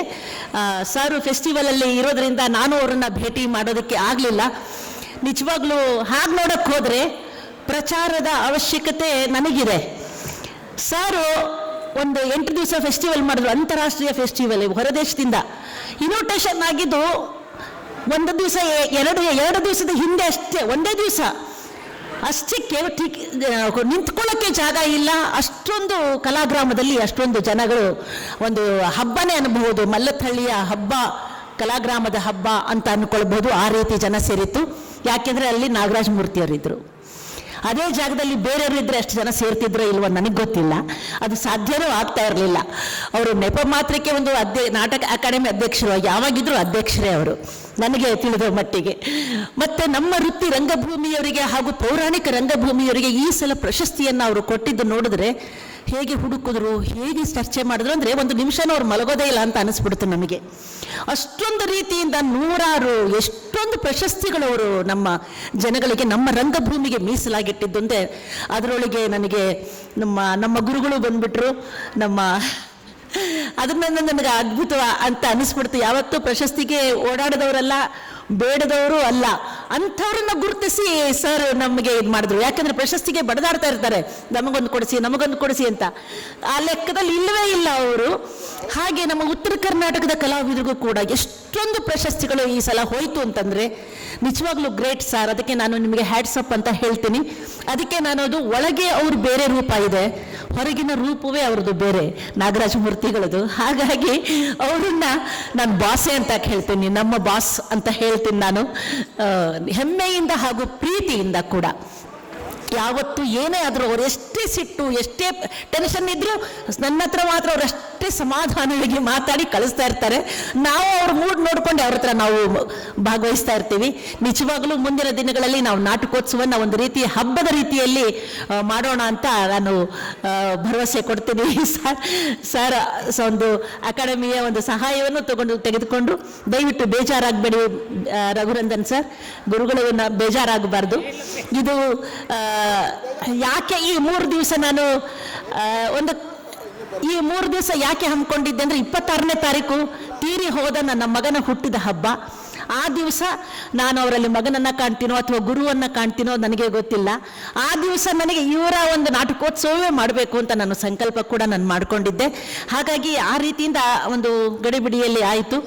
ಸಾರು ಫೆಸ್ಟಿವಲಲ್ಲಿ ಇರೋದ್ರಿಂದ ನಾನು ಅವರನ್ನು ಭೇಟಿ ಮಾಡೋದಕ್ಕೆ ಆಗಲಿಲ್ಲ. ನಿಜವಾಗ್ಲೂ ಹಾಗೆ ನೋಡೋಕ್ಕೆ ಹೋದರೆ ಪ್ರಚಾರದ ಅವಶ್ಯಕತೆ ನನಗಿದೆ. ಸಾರು ಒಂದು 8 ದಿವಸ ಫೆಸ್ಟಿವಲ್ ಮಾಡಿದ್ರು, ಅಂತಾರಾಷ್ಟ್ರೀಯ ಫೆಸ್ಟಿವಲ್, ಹೊರದೇಶದಿಂದ ಇನ್ವಿಟೇಷನ್ ಆಗಿದ್ದು ಒಂದು ದಿವಸ, ಎರಡು ದಿವಸದ ಹಿಂದೆ ಅಷ್ಟೇ, ಒಂದೇ ದಿವಸ ಅಷ್ಟಕ್ಕೆ ನಿಂತ್ಕೊಳ್ಳೋಕ್ಕೆ ಜಾಗ ಇಲ್ಲ. ಅಷ್ಟೊಂದು ಕಲಾಗ್ರಾಮದಲ್ಲಿ ಅಷ್ಟೊಂದು ಜನಗಳು, ಒಂದು ಹಬ್ಬನೇ ಅನ್ಬಹುದು, ಮಲ್ಲತ್ತಹಳ್ಳಿಯ ಹಬ್ಬ, ಕಲಾಗ್ರಾಮದ ಹಬ್ಬ ಅಂತ ಅಂದ್ಕೊಳ್ಬಹುದು. ಆ ರೀತಿ ಜನ ಸೇರಿತ್ತು. ಯಾಕೆಂದರೆ ಅಲ್ಲಿ ನಾಗರಾಜ ಮೂರ್ತಿಯವರಿದ್ದರು. ಅದೇ ಜಾಗದಲ್ಲಿ ಬೇರೆಯವರು ಇದ್ದರೆ ಅಷ್ಟು ಜನ ಸೇರ್ತಿದ್ರೋ ಇಲ್ವೋ ನನಗೆ ಗೊತ್ತಿಲ್ಲ, ಅದು ಸಾಧ್ಯವೂ ಆಗ್ತಾ ಇರಲಿಲ್ಲ. ಅವರು ನೆಪ ಮಾತ್ರಕ್ಕೆ ಒಂದು ನಾಟಕ ಅಕಾಡೆಮಿ ಅಧ್ಯಕ್ಷರು, ಯಾವಾಗಿದ್ರೂ ಅಧ್ಯಕ್ಷರೇ ಅವರು ನನಗೆ ತಿಳಿದ ಮಟ್ಟಿಗೆ. ಮತ್ತು ನಮ್ಮ ವೃತ್ತಿ ರಂಗಭೂಮಿಯವರಿಗೆ ಹಾಗೂ ಪೌರಾಣಿಕ ರಂಗಭೂಮಿಯವರಿಗೆ ಈ ಸಲ ಪ್ರಶಸ್ತಿಯನ್ನು ಅವರು ಕೊಟ್ಟಿದ್ದು ನೋಡಿದ್ರೆ ಹೇಗೆ ಹುಡುಕಿದ್ರು, ಹೇಗೆ ಚರ್ಚೆ ಮಾಡಿದ್ರು ಅಂದರೆ ಒಂದು ನಿಮಿಷನೂ ಅವ್ರು ಮಲಗೋದೇ ಇಲ್ಲ ಅಂತ ಅನಿಸ್ಬಿಡ್ತು ನಮಗೆ. ಅಷ್ಟೊಂದು ರೀತಿಯಿಂದ ನೂರಾರು ಎಷ್ಟೊಂದು ಪ್ರಶಸ್ತಿಗಳು ಅವರು ನಮ್ಮ ಜನಗಳಿಗೆ, ನಮ್ಮ ರಂಗಭೂಮಿಗೆ ಮೀಸಲಾಗಿಟ್ಟಿದ್ದು. ಅಂದರೆ ಅದರೊಳಗೆ ನನಗೆ ನಮ್ಮ ಗುರುಗಳು ಬಂದ್ಬಿಟ್ರು. ಅದನ್ನ ನನಗೆ ಅದ್ಭುತ ಅಂತ ಅನಿಸ್ಬಿಡ್ತು. ಯಾವತ್ತೂ ಪ್ರಶಸ್ತಿಗೆ ಓಡಾಡದವರಲ್ಲ, ಬೇಡದವರು ಅಲ್ಲ, ಅಂಥವ್ರನ್ನ ಗುರುತಿಸಿ ಸರ್ ನಮಗೆ ಇದು ಮಾಡಿದ್ರು. ಯಾಕಂದರೆ ಪ್ರಶಸ್ತಿಗೆ ಬಡದಾಡ್ತಾ ಇರ್ತಾರೆ, ನಮಗೊಂದು ಕೊಡಿಸಿ ಅಂತ. ಆ ಲೆಕ್ಕದಲ್ಲಿ ಇಲ್ಲವೇ ಇಲ್ಲ ಅವರು. ಹಾಗೆ ನಮ್ಮ ಉತ್ತರ ಕರ್ನಾಟಕದ ಕಲಾವಿದರಿಗೂ ಕೂಡ ಎಷ್ಟೊಂದು ಪ್ರಶಸ್ತಿಗಳು ಈ ಸಲ ಹೋಯಿತು ಅಂತಂದರೆ ನಿಜವಾಗ್ಲೂ ಗ್ರೇಟ್ ಸರ್. ಅದಕ್ಕೆ ನಾನು ನಿಮಗೆ ಹ್ಯಾಟ್ಸಪ್ ಅಂತ ಹೇಳ್ತೀನಿ. ಅದಕ್ಕೆ ನಾನು ಅದು ಒಳಗೆ ಅವ್ರು ಬೇರೆ ರೂಪ ಇದೆ, ಹೊರಗಿನ ರೂಪವೇ ಅವ್ರದ್ದು ಬೇರೆ, ನಾಗರಾಜ ಮೂರ್ತಿಗಳದು. ಹಾಗಾಗಿ ಅವ್ರನ್ನ ನಾನು ಬಾಸೆ ಅಂತ ಹೇಳ್ತೀನಿ, ನಮ್ಮ ಬಾಸ್ ಅಂತ ಹೇಳ್ತೀನಿ ನಾನು, ಹೆಮ್ಮೆಯಿಂದ ಹಾಗೂ ಪ್ರೀತಿಯಿಂದ ಕೂಡ. ಯಾವತ್ತು ಏನೇ ಆದರೂ ಅವ್ರು ಎಷ್ಟೇ ಸಿಟ್ಟು ಎಷ್ಟೇ ಟೆನ್ಷನ್ ಇದ್ದರೂ ನನ್ನ ಹತ್ರ ಮಾತ್ರ ಅವ್ರು ಅಷ್ಟೇ ಸಮಾಧಾನವಾಗಿ ಮಾತಾಡಿ ಕಳಿಸ್ತಾ ಇರ್ತಾರೆ. ನಾವು ಅವ್ರ ಮೂಡ್ ನೋಡ್ಕೊಂಡು ಅವ್ರ ಹತ್ರ ನಾವು ಭಾಗವಹಿಸ್ತಾ ಇರ್ತೀವಿ. ನಿಜವಾಗ್ಲೂ ಮುಂದಿನ ದಿನಗಳಲ್ಲಿ ನಾವು ನಾಟಕೋತ್ಸವನ ಒಂದು ರೀತಿ ಹಬ್ಬದ ರೀತಿಯಲ್ಲಿ ಮಾಡೋಣ ಅಂತ ನಾನು ಭರವಸೆ ಕೊಡ್ತೀನಿ. ಸರ್ ಒಂದು ಅಕಾಡೆಮಿಯ ಒಂದು ಸಹಾಯವನ್ನು ತೆಗೆದುಕೊಂಡು ದಯವಿಟ್ಟು ಬೇಜಾರಾಗಬೇಡಿ ರಘುನಂದನ್ ಸರ್, ಗುರುಗಳನ್ನ ಬೇಜಾರಾಗಬಾರ್ದು. ಇದು ಯಾಕೆ ಈ 3 ದಿವಸ ನಾನು ಈ 3 ದಿವಸ ಯಾಕೆ ಹಮ್ಮಿಕೊಂಡಿದ್ದೆ ಅಂದರೆ 26ನೇ ತಾರೀಕು ತೀರಿ ಹೋದ ನನ್ನ ಮಗನ ಹುಟ್ಟಿದ ಹಬ್ಬ. ಆ ದಿವಸ ನಾನು ಅವರಲ್ಲಿ ಮಗನನ್ನು ಕಾಣ್ತೀನೋ ಅಥವಾ ಗುರುವನ್ನು ಕಾಣ್ತೀನೋ ನನಗೆ ಗೊತ್ತಿಲ್ಲ. ಆ ದಿವಸ ನನಗೆ ಇವರ ಒಂದು ನಾಟಕೋತ್ಸವವೇ ಮಾಡಬೇಕು ಅಂತ ನಾನು ಸಂಕಲ್ಪ ಕೂಡ ನಾನು ಮಾಡಿಕೊಂಡಿದ್ದೆ. ಹಾಗಾಗಿ ಆ ರೀತಿಯಿಂದ ಒಂದು ಗಡಿಬಿಡಿಯಲ್ಲಿ ಆಯಿತು.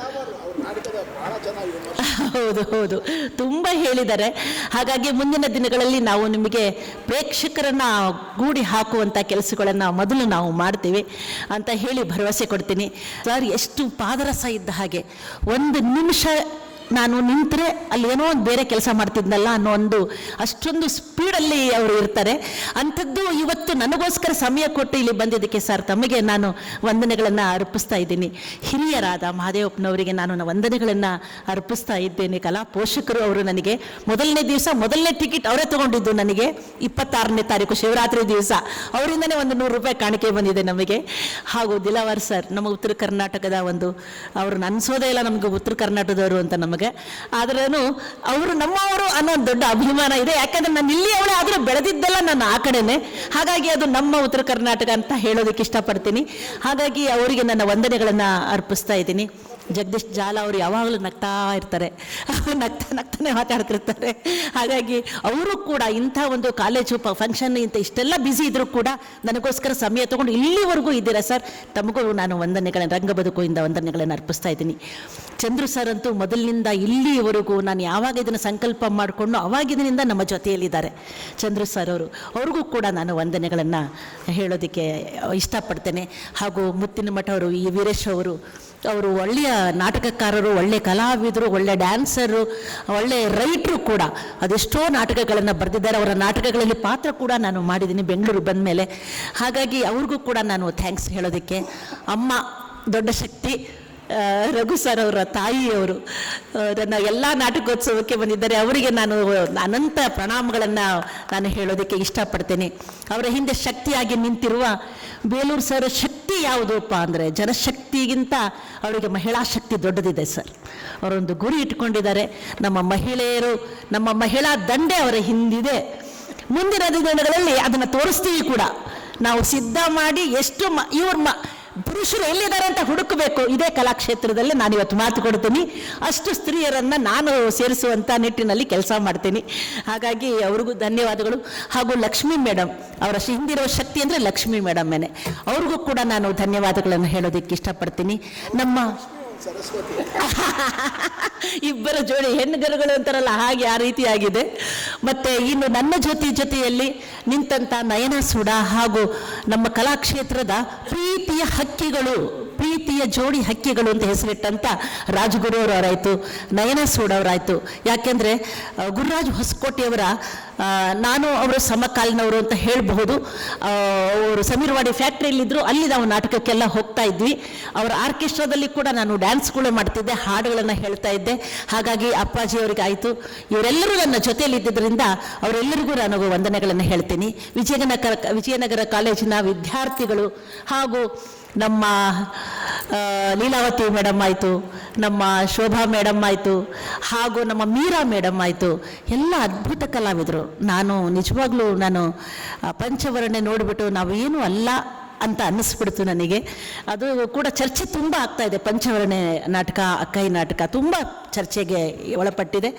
ಹೌದು ತುಂಬ ಹೇಳಿದ್ದಾರೆ. ಹಾಗಾಗಿ ಮುಂದಿನ ದಿನಗಳಲ್ಲಿ ನಾವು ನಿಮಗೆ ಪ್ರೇಕ್ಷಕರನ್ನ ಗೂಡಿ ಹಾಕುವಂಥ ಕೆಲಸಗಳನ್ನು ಮೊದಲು ನಾವು ಮಾಡ್ತೀವಿ ಅಂತ ಹೇಳಿ ಭರವಸೆ ಕೊಡ್ತೀನಿ. ಸರ್ ಎಷ್ಟು ಪಾದರಸ ಇದ್ದ ಹಾಗೆ, ಒಂದು ನಿಮಿಷ ನಾನು ನಿಂತರೆ ಅಲ್ಲಿ ಏನೋ ಒಂದು ಬೇರೆ ಕೆಲಸ ಮಾಡ್ತಿದ್ನಲ್ಲ ಅನ್ನೋ ಒಂದು ಅಷ್ಟೊಂದು ಸ್ಪೀಡಲ್ಲಿ ಅವರು ಇರ್ತಾರೆ. ಅಂಥದ್ದು ಇವತ್ತು ನನಗೋಸ್ಕರ ಸಮಯ ಕೊಟ್ಟು ಇಲ್ಲಿ ಬಂದಿದ್ದಕ್ಕೆ ಸರ್ ತಮಗೆ ನಾನು ವಂದನೆಗಳನ್ನು ಅರ್ಪಿಸ್ತಾ ಇದ್ದೀನಿ. ಹಿರಿಯರಾದ ಮಹಾದೇವಪ್ಪನವರಿಗೆ ನಾನು ವಂದನೆಗಳನ್ನು ಅರ್ಪಿಸ್ತಾ ಇದ್ದೇನೆ. ಕಲಾ ಪೋಷಕರು ಅವರು ನನಗೆ ಮೊದಲನೇ ಟಿಕೆಟ್ ಅವರೇ ತಗೊಂಡಿದ್ದು. ನನಗೆ 26ನೇ ತಾರೀಕು ಶಿವರಾತ್ರಿ ದಿವಸ ಅವರಿಂದನೇ ಒಂದು 100 ರೂಪಾಯಿ ಕಾಣಿಕೆ ಬಂದಿದೆ ನಮಗೆ. ಹಾಗೂ ದಿಲಾವರ್ ಸರ್ ನಮ್ಮ ಉತ್ತರ ಕರ್ನಾಟಕದ ಅವರು ಅನ್ಸೋದೇ ಇಲ್ಲ ನಮಗೆ ಉತ್ತರ ಕರ್ನಾಟಕದವರು ಅಂತ ನಮಗೆ. ಆದ್ರೂ ಅವರು ನಮ್ಮವರು ಅನ್ನೋ ದೊಡ್ಡ ಅಭಿಮಾನ ಇದೆ. ಯಾಕಂದ್ರೆ ನಾನು ಇಲ್ಲಿ ಅವಳೇ ಆದರೂ ಬೆಳೆದಿದ್ದೆಲ್ಲ ನಾನು ಆ ಕಡೆನೆ. ಹಾಗಾಗಿ ಅದು ನಮ್ಮ ಉತ್ತರ ಕರ್ನಾಟಕ ಅಂತ ಹೇಳೋದಕ್ಕೆ ಇಷ್ಟಪಡ್ತೀನಿ. ಹಾಗಾಗಿ ಅವರಿಗೆ ನನ್ನ ವಂದನೆಗಳನ್ನು ಅರ್ಪಿಸ್ತಾ ಇದ್ದೀನಿ. ಜಗದೀಶ್ ಜಾಲ ಅವರು ಯಾವಾಗಲೂ ನಗ್ತಾ ಇರ್ತಾರೆ, ನಗ್ತಾನೆ ಮಾತಾಡ್ತಿರ್ತಾರೆ. ಹಾಗಾಗಿ ಅವರು ಕೂಡ ಇಂಥ ಒಂದು ಕಾಲೇಜು ಫಂಕ್ಷನ್ ಇಷ್ಟೆಲ್ಲ ಬ್ಯುಸಿ ಇದ್ರೂ ಕೂಡ ನನಗೋಸ್ಕರ ಸಮಯ ತಗೊಂಡು ಇಲ್ಲಿವರೆಗೂ ಇದ್ದೀರಾ ಸರ್. ತಮಗೂ ನಾನು ರಂಗ ಬದುಕಿಂದ ವಂದನೆಗಳನ್ನು ಅರ್ಪಿಸ್ತಾ ಇದ್ದೀನಿ. ಚಂದ್ರು ಸರ್ ಅಂತೂ ಮೊದಲಿನಿಂದ ಇಲ್ಲಿವರೆಗೂ ನಾನು ಯಾವಾಗ ಇದನ್ನು ಸಂಕಲ್ಪ ಮಾಡಿಕೊಂಡು ಅವಾಗಿನಿಂದ ನಮ್ಮ ಜೊತೆಯಲ್ಲಿದ್ದಾರೆ ಚಂದ್ರು ಸರ್ ಅವರು. ಅವ್ರಿಗೂ ಕೂಡ ನಾನು ವಂದನೆಗಳನ್ನು ಹೇಳೋದಕ್ಕೆ ಇಷ್ಟಪಡ್ತೇನೆ. ಹಾಗೂ ಮುತ್ತಿನ ಮಠ ಅವರು, ಈ ವೀರೇಶ್ ಅವರು ಒಳ್ಳೆಯ ನಾಟಕಕಾರರು, ಒಳ್ಳೆಯ ಕಲಾವಿದರು, ಒಳ್ಳೆಯ ಡ್ಯಾನ್ಸರು, ಒಳ್ಳೆಯ ರೈಟರು ಕೂಡ. ಅದೆಷ್ಟೋ ನಾಟಕಗಳನ್ನು ಬರೆದಿದ್ದಾರೆ. ಅವರ ನಾಟಕಗಳಲ್ಲಿ ಪಾತ್ರ ಕೂಡ ನಾನು ಮಾಡಿದ್ದೀನಿ ಬೆಂಗಳೂರು ಬಂದ ಮೇಲೆ. ಹಾಗಾಗಿ ಅವ್ರಿಗೂ ಕೂಡ ನಾನು ಥ್ಯಾಂಕ್ಸ್ ಹೇಳೋದಕ್ಕೆ. ಅಮ್ಮ ದೊಡ್ಡ ಶಕ್ತಿ ರಘು ಸರ್ ಅವರ ತಾಯಿಯವರು ನನ್ನ ಎಲ್ಲ ನಾಟಕೋತ್ಸವಕ್ಕೆ ಬಂದಿದ್ದಾರೆ. ಅವರಿಗೆ ನಾನು ಅನಂತ ಪ್ರಣಾಮಗಳನ್ನು ನಾನು ಹೇಳೋದಕ್ಕೆ ಇಷ್ಟಪಡ್ತೇನೆ. ಅವರ ಹಿಂದೆ ಶಕ್ತಿಯಾಗಿ ನಿಂತಿರುವ ಬೇಲೂರು ಸರ್ ಶಕ್ತಿ ಯಾವುದಪ್ಪ ಅಂದರೆ ಜನಶಕ್ತಿಗಿಂತ ಅವರಿಗೆ ಮಹಿಳಾ ಶಕ್ತಿ ದೊಡ್ಡದಿದೆ ಸರ್. ಅವರೊಂದು ಗುರಿ ಇಟ್ಕೊಂಡಿದ್ದಾರೆ. ನಮ್ಮ ಮಹಿಳೆಯರು, ನಮ್ಮ ಮಹಿಳಾ ದಂಡೆ ಅವರ ಹಿಂದಿದೆ. ಮುಂದಿನ ದಿನಗಳಲ್ಲಿ ಅದನ್ನು ತೋರಿಸ್ತೀವಿ ಕೂಡ. ನಾವು ಸಿದ್ಧ ಮಾಡಿ ಎಷ್ಟು ಪುರುಷರು ಎಲ್ಲಿದ್ದಾರೆ ಅಂತ ಹುಡುಕಬೇಕು. ಇದೇ ಕಲಾಕ್ಷೇತ್ರದಲ್ಲಿ ನಾನು ಇವತ್ತು ಮಾತು ಕೊಡ್ತೀನಿ. ಅಷ್ಟು ಸ್ತ್ರೀಯರನ್ನು ನಾನು ಸೇರಿಸುವಂಥ ನಿಟ್ಟಿನಲ್ಲಿ ಕೆಲಸ ಮಾಡ್ತೀನಿ. ಹಾಗಾಗಿ ಅವ್ರಿಗೂ ಧನ್ಯವಾದಗಳು. ಹಾಗೂ ಲಕ್ಷ್ಮೀ ಮೇಡಮ್, ಅವರ ಹಿಂದಿರುವ ಶಕ್ತಿ ಅಂದರೆ ಲಕ್ಷ್ಮೀ ಮೇಡಮ್ಮೇನೆ. ಅವ್ರಿಗೂ ಕೂಡ ನಾನು ಧನ್ಯವಾದಗಳನ್ನು ಹೇಳೋದಕ್ಕೆ ಇಷ್ಟಪಡ್ತೀನಿ. ನಮ್ಮ ಇಬ್ಬರ ಜೋಡಿ ಹೆಣ್ಣುಗರುಗಳು ಅಂತಾರಲ್ಲ, ಹಾಗೆ ಆ ರೀತಿಯಾಗಿದೆ. ಮತ್ತೆ ಇನ್ನು ನನ್ನ ಜೊತೆಯಲ್ಲಿ ನಿಂತಂತ ನಯನ ಸೂಡ ಹಾಗೂ ನಮ್ಮ ಕಲಾಕ್ಷೇತ್ರದ ಪ್ರೀತಿಯ ಹಕ್ಕಿಗಳು, ಪ್ರೀತಿಯ ಜೋಡಿ ಹಕ್ಕಿಗಳು ಅಂತ ಹೆಸರಿಟ್ಟಂತ ರಾಜಗುರು ಅವರಾಯಿತು, ನಯನ ಸೂಡ ಅವರಾಯಿತು. ಯಾಕೆಂದರೆ ಗುರುರಾಜ್ ಹೊಸಕೋಟೆಯವರ ನಾನು ಅವರು ಸಮಕಾಲೀನವರು ಅಂತ ಹೇಳಬಹುದು. ಅವರು ಸಮೀರ್ವಾಡಿ ಫ್ಯಾಕ್ಟ್ರಿಯಲ್ಲಿದ್ದರು, ಅಲ್ಲಿ ನಾವು ನಾಟಕಕ್ಕೆಲ್ಲ ಹೋಗ್ತಾ ಇದ್ವಿ. ಅವರ ಆರ್ಕೆಸ್ಟ್ರಾದಲ್ಲಿ ಕೂಡ ನಾನು ಡ್ಯಾನ್ಸ್ಗಳು ಮಾಡ್ತಿದ್ದೆ, ಹಾಡುಗಳನ್ನು ಹೇಳ್ತಾ ಇದ್ದೆ. ಹಾಗಾಗಿ ಅಪ್ಪಾಜಿಯವರಿಗೆ ಆಯಿತು. ಇವರೆಲ್ಲರೂ ನನ್ನ ಜೊತೆಯಲ್ಲಿ ಇದ್ದಿದ್ದರಿಂದ ಅವರೆಲ್ಲರಿಗೂ ನಾನು ವಂದನೆಗಳನ್ನು ಹೇಳ್ತೀನಿ. ವಿಜಯನಗರ ಕಾಲೇಜಿನ ವಿದ್ಯಾರ್ಥಿಗಳು ಹಾಗೂ ನಮ್ಮ ಲೀಲಾವತಿ ಮೇಡಮ್ ಆಯಿತು, ನಮ್ಮ ಶೋಭಾ ಮೇಡಮ್ ಆಯಿತು, ಹಾಗೂ ನಮ್ಮ ಮೀರಾ ಮೇಡಮ್ ಆಯಿತು, ಎಲ್ಲ ಅದ್ಭುತ ಕಲಾವಿದರು. ನಾನು ನಿಜವಾಗ್ಲೂ ಪಂಚವರ್ಣೆ ನೋಡಿಬಿಟ್ಟು ನಾವೇನು ಅಲ್ಲ ಅಂತ ಅನ್ನಿಸ್ಬಿಡ್ತು ನನಗೆ. ಅದು ಕೂಡ ಚರ್ಚೆ ತುಂಬ ಆಗ್ತಾ ಇದೆ. ಪಂಚವರ್ಣೆ ನಾಟಕ, ಅಕ್ಕೈ ನಾಟಕ ತುಂಬ ಚರ್ಚೆಗೆ ಒಳಪಟ್ಟಿದೆ.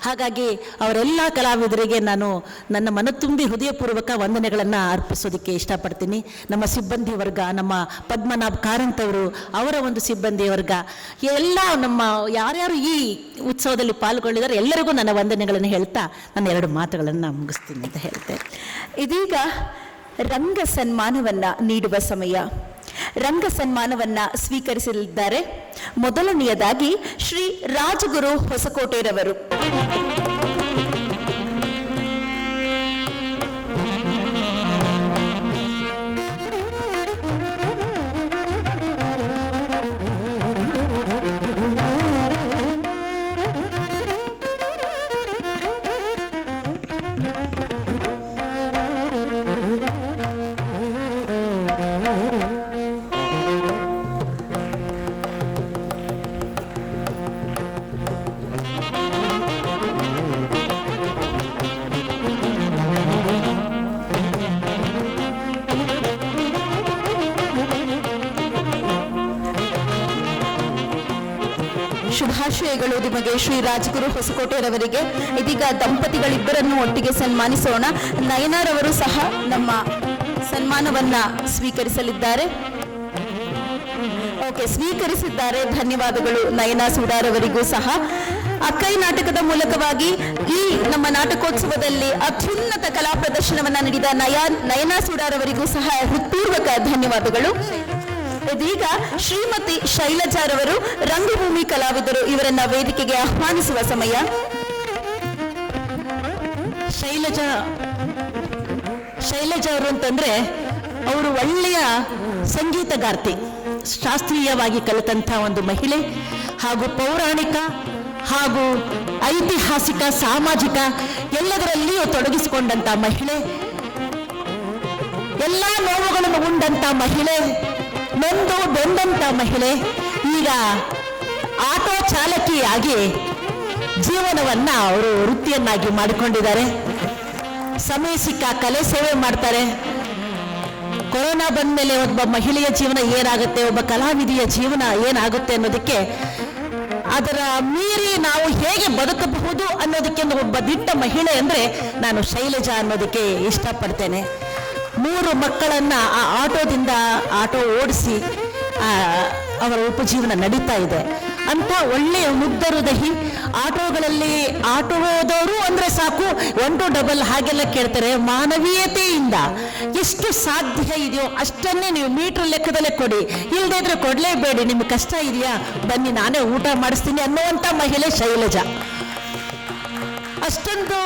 ಹಾಗಾಗಿ ಅವರೆಲ್ಲ ಕಲಾವಿದರಿಗೆ ನಾನು ನನ್ನ ಮನತುಂಬಿ ಹೃದಯಪೂರ್ವಕ ವಂದನೆಗಳನ್ನು ಅರ್ಪಿಸೋದಕ್ಕೆ ಇಷ್ಟಪಡ್ತೀನಿ. ನಮ್ಮ ಸಿಬ್ಬಂದಿ ವರ್ಗ, ನಮ್ಮ ಪದ್ಮನಾಭ್ ಕಾರಂತ್ ಅವರು, ಅವರ ಒಂದು ಸಿಬ್ಬಂದಿ ವರ್ಗ, ಎಲ್ಲ ನಮ್ಮ ಯಾರ್ಯಾರು ಈ ಉತ್ಸವದಲ್ಲಿ ಪಾಲ್ಗೊಂಡಿದ್ದಾರೆ ಎಲ್ಲರಿಗೂ ನನ್ನ ವಂದನೆಗಳನ್ನು ಹೇಳ್ತಾ ನನ್ನ 2 ಮಾತುಗಳನ್ನು ಮುಗಿಸ್ತೀನಿ ಅಂತ ಹೇಳ್ತೇನೆ. ಇದೀಗ ರಂಗ ಸನ್ಮಾನವನ್ನ ನೀಡುವ ಸಮಯ. ರಂಗ ಸನ್ಮಾನವನ್ನ ಸ್ವೀಕರಿಸಲಿದ್ದಾರೆ ಮೊದಲನೆಯದಾಗಿ ಶ್ರೀ ರಾಜಗುರು ಹೊಸಕೋಟೆರವರು. ಶುಭಾಶಯಗಳು ನಿಮಗೆ ಶ್ರೀ ರಾಜಗುರು ಹೊಸಕೋಟೆರವರಿಗೆ. ಇದೀಗ ದಂಪತಿಗಳಿಬ್ಬರನ್ನು ಒಟ್ಟಿಗೆ ಸನ್ಮಾನಿಸೋಣ. ನಯನಾರವರು ಸಹ ನಮ್ಮ ಸನ್ಮಾನವನ್ನ ಸ್ವೀಕರಿಸಲಿದ್ದಾರೆ. ಓಕೆ, ಸ್ವೀಕರಿಸಿದ್ದಾರೆ. ಧನ್ಯವಾದಗಳು ನಯನಾ ಸೂಡಾರವರಿಗೂ ಸಹ. ಅಕ್ಕೈ ನಾಟಕದ ಮೂಲಕವಾಗಿ ಈ ನಮ್ಮ ನಾಟಕೋತ್ಸವದಲ್ಲಿ ಅತ್ಯುನ್ನತ ಕಲಾ ಪ್ರದರ್ಶನವನ್ನ ನೀಡಿದ ನಯನಾ ಸೂಡಾರವರಿಗೂ ಸಹ ಹೃತ್ಪೂರ್ವಕ ಧನ್ಯವಾದಗಳು. ಇದೀಗ ಶ್ರೀಮತಿ ಶೈಲಜಾರವರು ರಂಗಭೂಮಿ ಕಲಾವಿದರು, ಇವರನ್ನ ವೇದಿಕೆಗೆ ಆಹ್ವಾನಿಸುವ ಸಮಯ. ಶೈಲಜಾ ಅವರು ಅಂತಂದ್ರೆ ಅವರು ಒಳ್ಳೆಯ ಸಂಗೀತಗಾರ್ತಿ, ಶಾಸ್ತ್ರೀಯವಾಗಿ ಕಲಿತಂಥ ಒಂದು ಮಹಿಳೆ, ಹಾಗೂ ಪೌರಾಣಿಕ ಹಾಗೂ ಐತಿಹಾಸಿಕ ಸಾಮಾಜಿಕ ಎಲ್ಲದರಲ್ಲಿಯೂ ತೊಡಗಿಸಿಕೊಂಡಂತ ಮಹಿಳೆ, ಎಲ್ಲ ನೋವುಗಳನ್ನು ಉಂಡಂತ ಮಹಿಳೆ, ನೊಂದು ಬೆಂದಂತ ಮಹಿಳೆ. ಈಗ ಆಟೋ ಚಾಲಕಿಯಾಗಿ ಜೀವನವನ್ನ ಅವರು ವೃತ್ತಿಯನ್ನಾಗಿ ಮಾಡಿಕೊಂಡಿದ್ದಾರೆ. ಸಮಯ ಸಿಕ್ಕ ಕಲೆ ಸೇವೆ ಮಾಡ್ತಾರೆ. ಕೊರೋನಾ ಬಂದ ಮೇಲೆ ಒಬ್ಬ ಮಹಿಳೆಯ ಜೀವನ ಏನಾಗುತ್ತೆ, ಒಬ್ಬ ಕಲಾವಿದೆಯ ಜೀವನ ಏನಾಗುತ್ತೆ ಅನ್ನೋದಕ್ಕೆ, ಅದರ ಮೀರಿ ನಾವು ಹೇಗೆ ಬದುಕಬಹುದು ಅನ್ನೋದಕ್ಕೆ ಒಬ್ಬ ದಿಟ್ಟ ಮಹಿಳೆ ಅಂದ್ರೆ ನಾನು ಶೈಲಜಾ ಅನ್ನೋದಕ್ಕೆ ಇಷ್ಟಪಡ್ತೇನೆ. 3 ಮಕ್ಕಳನ್ನ ಆ ಆಟೋದಿಂದ ಆಟೋ ಓಡಿಸಿ ಅವರ ಉಪಜೀವನ ನಡೀತಾ ಇದೆ. ಅಂತ ಒಳ್ಳೆಯ ಮುಗ್ಧ ಹೃದಯಿ. ಆಟೋಗಳಲ್ಲಿ ಆಟೋ ಹೋದವರು ಅಂದ್ರೆ ಸಾಕು 1 to 2 ಹಾಗೆಲ್ಲ ಕೇಳ್ತಾರೆ. ಮಾನವೀಯತೆಯಿಂದ ಎಷ್ಟು ಸಾಧ್ಯ ಇದೆಯೋ ಅಷ್ಟನ್ನೇ ನೀವು ಮೀಟರ್ ಲೆಕ್ಕದಲ್ಲೇ ಕೊಡಿ, ಇಲ್ಲದೇ ಇದ್ರೆ ಕೊಡ್ಲೇಬೇಡಿ. ನಿಮ್ಗೆ ಕಷ್ಟ ಇದೆಯಾ, ಬನ್ನಿ ನಾನೇ ಊಟ ಮಾಡಿಸ್ತೀನಿ ಅನ್ನುವಂಥ ಮಹಿಳೆ ಶೈಲಜಾ. ಅಷ್ಟೊಂದು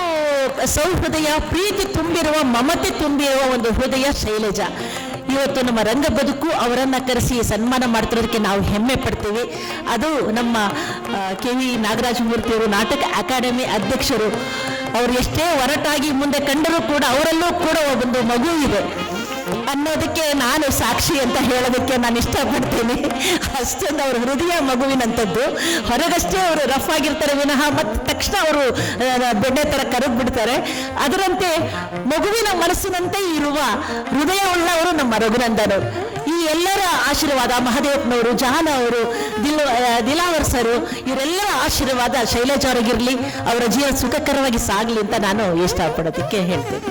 ಸೌಹೃದಯ, ಪ್ರೀತಿ ತುಂಬಿರುವ, ಮಮತೆ ತುಂಬಿರುವ ಒಂದು ಹೃದಯ ಶೈಲಜಾ. ಇವತ್ತು ನಮ್ಮ ರಂಗ ಬದುಕು ಅವರನ್ನ ಕರೆಸಿ ಸನ್ಮಾನ ಮಾಡ್ತಿರೋದಕ್ಕೆ ನಾವು ಹೆಮ್ಮೆ ಪಡ್ತೀವಿ. ಅದು ನಮ್ಮ KV ನಾಗರಾಜಮೂರ್ತಿಯವರು ನಾಟಕ ಅಕಾಡೆಮಿ ಅಧ್ಯಕ್ಷರು. ಅವರು ಎಷ್ಟೇ ಹೊರಟಾಗಿ ಮುಂದೆ ಕಂಡರೂ ಕೂಡ ಅವರಲ್ಲೂ ಕೂಡ ಒಂದು ಮಗು ಇದೆ ಅನ್ನೋದಕ್ಕೆ ನಾನು ಸಾಕ್ಷಿ ಅಂತ ಹೇಳೋದಕ್ಕೆ ನಾನು ಇಷ್ಟಪಡ್ತೀನಿ. ಅಷ್ಟೊಂದು ಅವ್ರ ಹೃದಯ ಮಗುವಿನಂಥದ್ದು. ಹೊರಗಷ್ಟೇ ಅವರು ರಫ್ ಆಗಿರ್ತಾರೆ ವಿನಃ ಮತ್ತೆ ತಕ್ಷಣ ಅವರು ಬೆಣ್ಣೆ ಥರ ಕರಗ್ ಬಿಡ್ತಾರೆ. ಅದರಂತೆ ಮಗುವಿನ ಮನಸ್ಸಿನಂತೆ ಇರುವ ಹೃದಯವುಳ್ಳವರು ನಮ್ಮ ರಘುನಂದನ್. ಈ ಎಲ್ಲರ ಆಶೀರ್ವಾದ, ಮಹದೇವಪ್ಪನವರು, ಜಹಾನ ಅವರು, ದಿಲಾವರ್ ಸರು, ಇವರೆಲ್ಲರ ಆಶೀರ್ವಾದ ಶೈಲಜಾ ಅವರಿಗಿರಲಿ, ಅವರ ಜೀವನ ಸುಖಕರವಾಗಿ ಸಾಗಲಿ ಅಂತ ನಾನು ಇಷ್ಟಪಡೋದಕ್ಕೆ ಹೇಳ್ತೀನಿ.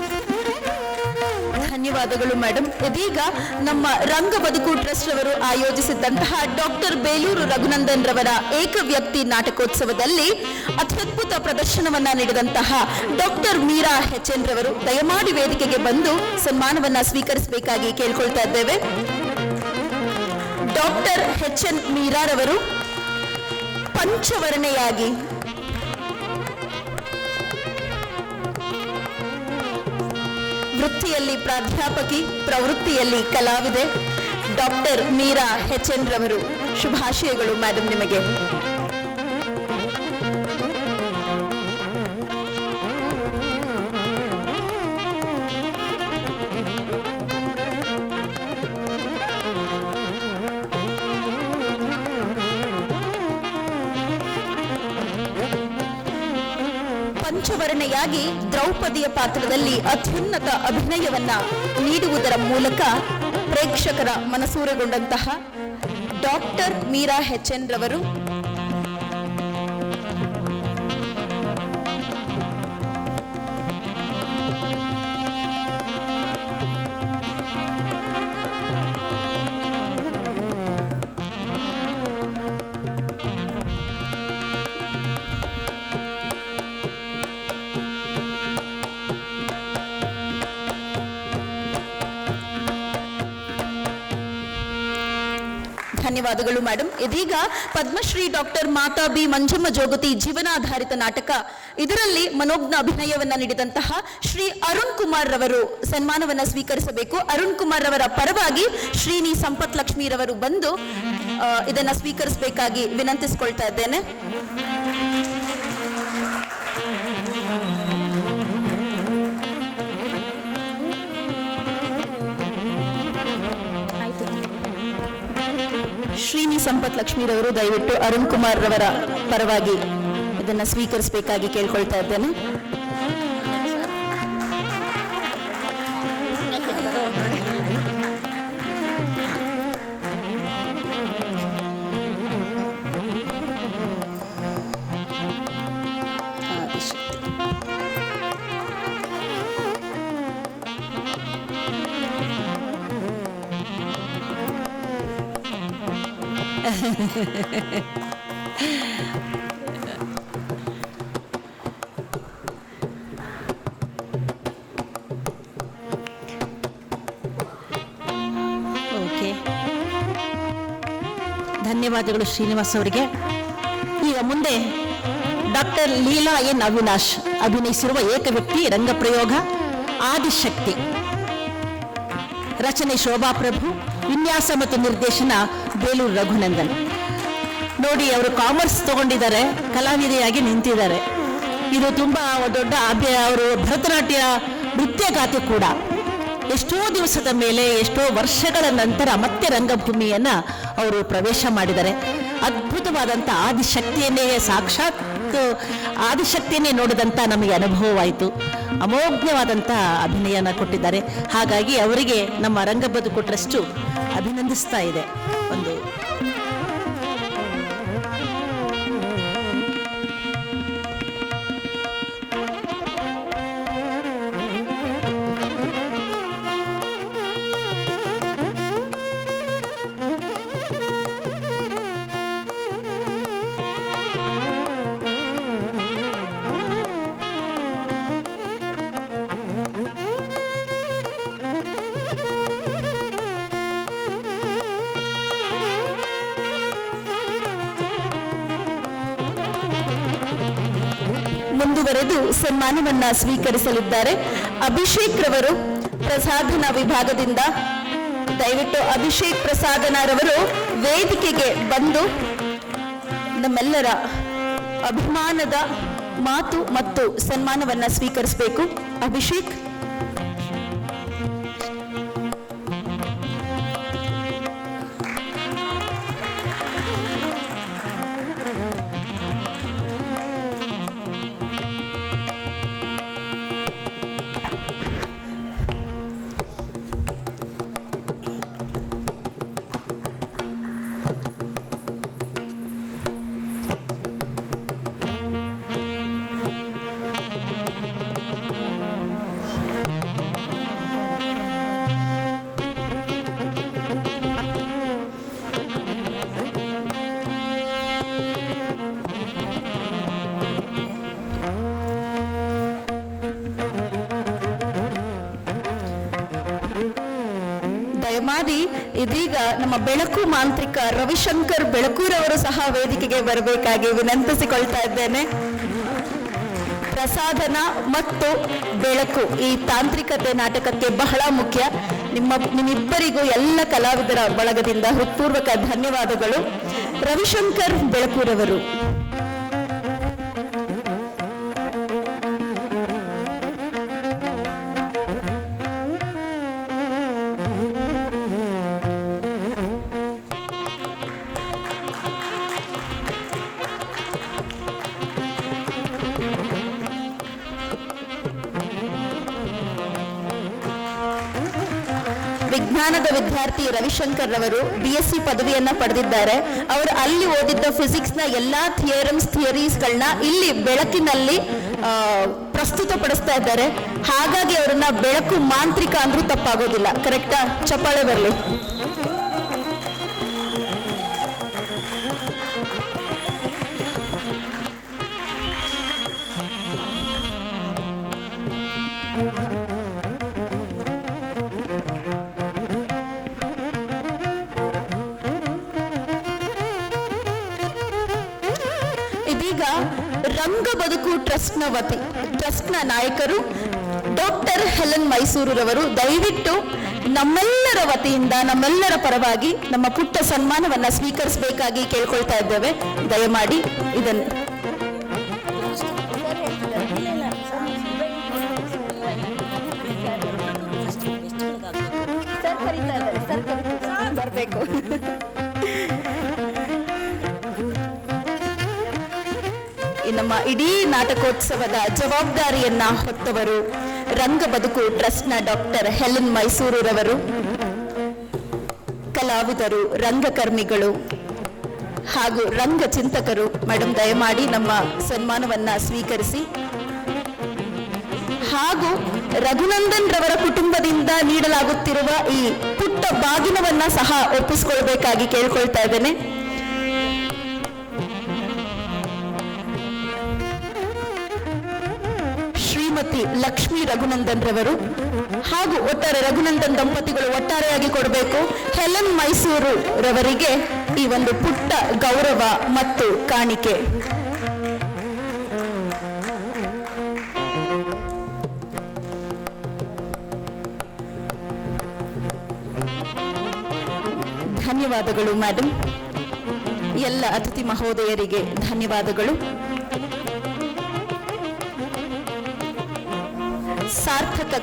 ಧನ್ಯವಾದಗಳು ಮೇಡಮ್. ಇದೀಗ ನಮ್ಮ ರಂಗ ಬದುಕು ಟ್ರಸ್ಟ್ ಅವರು ಆಯೋಜಿಸಿದ್ದಂತಹ ಡಾಕ್ಟರ್ ಬೇಲೂರು ರಘುನಂದನ್ ರವರ ಏಕವ್ಯಕ್ತಿ ನಾಟಕೋತ್ಸವದಲ್ಲಿ ಅತ್ಯದ್ಭುತ ಪ್ರದರ್ಶನವನ್ನ ನೀಡಿದಂತಹ ಡಾಕ್ಟರ್ ಮೀರಾ HN ರವರು ದಯಮಾಡಿ ವೇದಿಕೆಗೆ ಬಂದು ಸನ್ಮಾನವನ್ನ ಸ್ವೀಕರಿಸಬೇಕಾಗಿ ಕೇಳ್ಕೊಳ್ತಾ ಇದ್ದೇವೆ. ಡಾಕ್ಟರ್ HN ಮೀರಾರವರು ಪಂಚವರ್ಣೆಯಾಗಿ ವೃತ್ತಿಯಲ್ಲಿ ಪ್ರಾಧ್ಯಾಪಕಿ, ಪ್ರವೃತ್ತಿಯಲ್ಲಿ ಕಲಾವಿದೆ ಡಾಕ್ಟರ್ ಮೀರಾ HN ರವರು. ಶುಭಾಶಯಗಳು ಮೇಡಮ್ ನಿಮಗೆ. ಪಂಚವರ್ಣೆಯಾಗಿ ದ್ರೌಪದಿಯ ಪಾತ್ರದಲ್ಲಿ ಅತ್ಯುನ್ನತ ಅಭಿನಯವನ್ನ ನೀಡುವುದರ ಮೂಲಕ ಪ್ರೇಕ್ಷಕರ ಮನಸೂರೆಗೊಂಡಂತಹ ಡಾಕ್ಟರ್ ಮೀರಾ HN ರವರು ಧನ್ಯವಾದಗಳು ಮೇಡಮ್. ಇದೀಗ ಪದ್ಮಶ್ರೀ ಡಾಕ್ಟರ್ ಮಾತಾ ಬಿ ಮಂಜಮ್ಮ ಜೋಗತಿ ಜೀವನಾಧಾರಿತ ನಾಟಕ, ಇದರಲ್ಲಿ ಮನೋಜ್ಞ ಅಭಿನಯವನ್ನ ನೀಡಿದಂತಹ ಶ್ರೀ ಅರುಣ್ ಕುಮಾರ್ ರವರು ಸನ್ಮಾನವನ್ನ ಸ್ವೀಕರಿಸಬೇಕು. ಅರುಣ್ ಕುಮಾರ್ ರವರ ಪರವಾಗಿ ಶ್ರೀನಿ ಸಂಪತ್ ಲಕ್ಷ್ಮಿ ರವರು ಬಂದು ಇದನ್ನ ಸ್ವೀಕರಿಸಬೇಕಾಗಿ ವಿನಂತಿಸಿಕೊಳ್ತಾ ಇದ್ದೇನೆ. ಶ್ರೀನಿ ಸಂಪತ್ ಲಕ್ಷ್ಮೀರವರು ದಯವಿಟ್ಟು ಅರುಣ್ ಕುಮಾರ್ ರವರ ಪರವಾಗಿ ಇದನ್ನ ಸ್ವೀಕರಿಸಬೇಕಾಗಿ ಕೇಳ್ಕೊಳ್ತಾ ಇದ್ದೇನೆ. ಓಕೆ, ಧನ್ಯವಾದಗಳು ಶ್ರೀನಿವಾಸ್ ಅವರಿಗೆ. ಈಗ ಮುಂದೆ ಡಾಕ್ಟರ್ ಲೀಲಾ ಎನ್ ಅವಿನಾಶ್ ಅಭಿನಯಿಸಿರುವ ಏಕವ್ಯಕ್ತಿ ರಂಗಪ್ರಯೋಗ ಆದಿಶಕ್ತಿ, ರಚನೆ ಶೋಭಾ ಪ್ರಭು, ವಿನ್ಯಾಸ ಮತ್ತು ನಿರ್ದೇಶನ ಬೇಲೂರು ರಘುನಂದನ್. ನೋಡಿ, ಅವರು ಕಾಮರ್ಸ್ ತಗೊಂಡಿದ್ದಾರೆ, ಕಲಾವಿದೆಯಾಗಿ ನಿಂತಿದ್ದಾರೆ. ಇದು ತುಂಬ ದೊಡ್ಡ ಅವರು ಭರತನಾಟ್ಯ ನೃತ್ಯಗಾತಿ ಕೂಡ. ಎಷ್ಟೋ ದಿವಸದ ಮೇಲೆ, ಎಷ್ಟೋ ವರ್ಷಗಳ ನಂತರ ಮತ್ತೆ ರಂಗಭೂಮಿಯನ್ನ ಅವರು ಪ್ರವೇಶ ಮಾಡಿದ್ದಾರೆ. ಅದ್ಭುತವಾದಂಥ ಆದಿಶಕ್ತಿಯನ್ನೇ, ಸಾಕ್ಷಾತ್ ಆದಿಶಕ್ತಿಯನ್ನೇ ನೋಡಿದಂಥ ನಮಗೆ ಅನುಭವವಾಯಿತು. ಅಮೋಘ್ಯವಾದಂಥ ಅಭಿನಯನ ಕೊಟ್ಟಿದ್ದಾರೆ. ಹಾಗಾಗಿ ಅವರಿಗೆ ನಮ್ಮ ರಂಗಬದುಕು ಟ್ರಸ್ಟು ಅಭಿನಂದಿಸ್ತಾ ಇದೆ. ಒಂದು ಮುಂದುವರೆದು ಸನ್ಮಾನವನ್ನ ಸ್ವೀಕರಿಸಲಿದ್ದಾರೆ ಅಭಿಷೇಕ್ ರವರು ಪ್ರಸಾಧನ ವಿಭಾಗದಿಂದ. ದಯವಿಟ್ಟು ಅಭಿಷೇಕ್ ಪ್ರಸಾದನರವರು ವೇದಿಕೆಗೆ ಬಂದು ನಮ್ಮೆಲ್ಲರ ಅಭಿಮಾನದ ಮಾತು ಮತ್ತು ಸನ್ಮಾನವನ್ನ ಸ್ವೀಕರಿಸಬೇಕು. ಅಭಿಷೇಕ್. ದಯಮಾಡಿ ಇದೀಗ ನಮ್ಮ ಬೆಳಕು ಮಾಂತ್ರಿಕ ರವಿಶಂಕರ್ ಬೆಳಕೂರವರು ಸಹ ವೇದಿಕೆಗೆ ಬರಬೇಕಾಗಿ ವಿನಂತಿಸಿಕೊಳ್ತಾ ಇದ್ದೇನೆ. ಪ್ರಸಾದನ ಮತ್ತು ಬೆಳಕು ಈ ತಾಂತ್ರಿಕತೆ ನಾಟಕಕ್ಕೆ ಬಹಳ ಮುಖ್ಯ. ನಿಮ್ಮಿಬ್ಬರಿಗೂ ಎಲ್ಲ ಕಲಾವಿದರ ಬಳಗದಿಂದ ಹೃತ್ಪೂರ್ವಕ ಧನ್ಯವಾದಗಳು. ರವಿಶಂಕರ್ ಬೆಳಕೂರವರು. ವಿಜ್ಞಾನದ ವಿದ್ಯಾರ್ಥಿ ರವಿಶಂಕರ್ ರವರು BSc ಪದವಿಯನ್ನ ಪಡೆದಿದ್ದಾರೆ. ಅವರು ಅಲ್ಲಿ ಓದಿದ್ದ ಫಿಸಿಕ್ಸ್ನ ಎಲ್ಲಾ ಥಿಯರೀಸ್ಗಳನ್ನ ಇಲ್ಲಿ ಬೆಳಕಿನಲ್ಲಿ ಪ್ರಸ್ತುತಪಡಿಸ್ತಾ ಇದ್ದಾರೆ. ಹಾಗಾಗಿ ಅವರನ್ನ ಬೆಳಕು ಮಾಂತ್ರಿಕ ಅಂದ್ರೂ ತಪ್ಪಾಗೋದಿಲ್ಲ. ಕರೆಕ್ಟಾ? ಚಪ್ಪಾಳೆ ಬರಲಿ. ಇದೀಗ ರಂಗ ಬದುಕು ಟ್ರಸ್ಟ್ನ ನಾಯಕರು ಡಾಕ್ಟರ್ ಹೆಲನ್ ಮೈಸೂರುರವರು ದಯವಿಟ್ಟು ನಮ್ಮೆಲ್ಲರ ವತಿಯಿಂದ, ನಮ್ಮೆಲ್ಲರ ಪರವಾಗಿ ನಮ್ಮ ಪುಟ್ಟ ಸನ್ಮಾನವನ್ನ ಸ್ವೀಕರಿಸಬೇಕಾಗಿ ಕೇಳ್ಕೊಳ್ತಾ ಇದ್ದೇವೆ. ದಯಮಾಡಿ ಇದನ್ನು ಬರಬೇಕು. ನಮ್ಮ ಇಡೀ ನಾಟಕೋತ್ಸವದ ಜವಾಬ್ದಾರಿಯನ್ನ ಹೊತ್ತವರು ರಂಗ ಬದುಕು ಟ್ರಸ್ಟ್ನ ಡಾಕ್ಟರ್ ಹೆಲನ್ ಮೈಸೂರುರವರು, ಕಲಾವಿದರು, ರಂಗಕರ್ಮಿಗಳು ಹಾಗೂ ರಂಗ ಚಿಂತಕರು. ಮೇಡಮ್ ದಯಮಾಡಿ ನಮ್ಮ ಸನ್ಮಾನವನ್ನ ಸ್ವೀಕರಿಸಿ. ಹಾಗೂ ರಘುನಂದನ್ ರವರ ಕುಟುಂಬದಿಂದ ನೀಡಲಾಗುತ್ತಿರುವ ಈ ಪುಟ್ಟ ಬಾಗಿನವನ್ನ ಸಹ ಒಪ್ಪಿಸಿಕೊಳ್ಬೇಕಾಗಿ ಕೇಳ್ಕೊಳ್ತಾ ಇದ್ದೇನೆ. ಶ್ರೀಮತಿ ಲಕ್ಷ್ಮೀ ರಘುನಂದನ್ ರವರು ಹಾಗೂ ಒಟ್ಟಾರೆ ರಘುನಂದನ್ ದಂಪತಿಗಳು ಒಟ್ಟಾರೆಯಾಗಿ ಕೊಡಬೇಕು ಹೆಲನ್ ಮೈಸೂರು ರವರಿಗೆ ಈ ಒಂದು ಪುಟ್ಟ ಗೌರವ ಮತ್ತು ಕಾಣಿಕೆ. ಧನ್ಯವಾದಗಳು ಮೇಡಮ್. ಎಲ್ಲ ಅತಿಥಿ ಮಹೋದಯರಿಗೆ ಧನ್ಯವಾದಗಳು. ಸಾರ್ಥಕ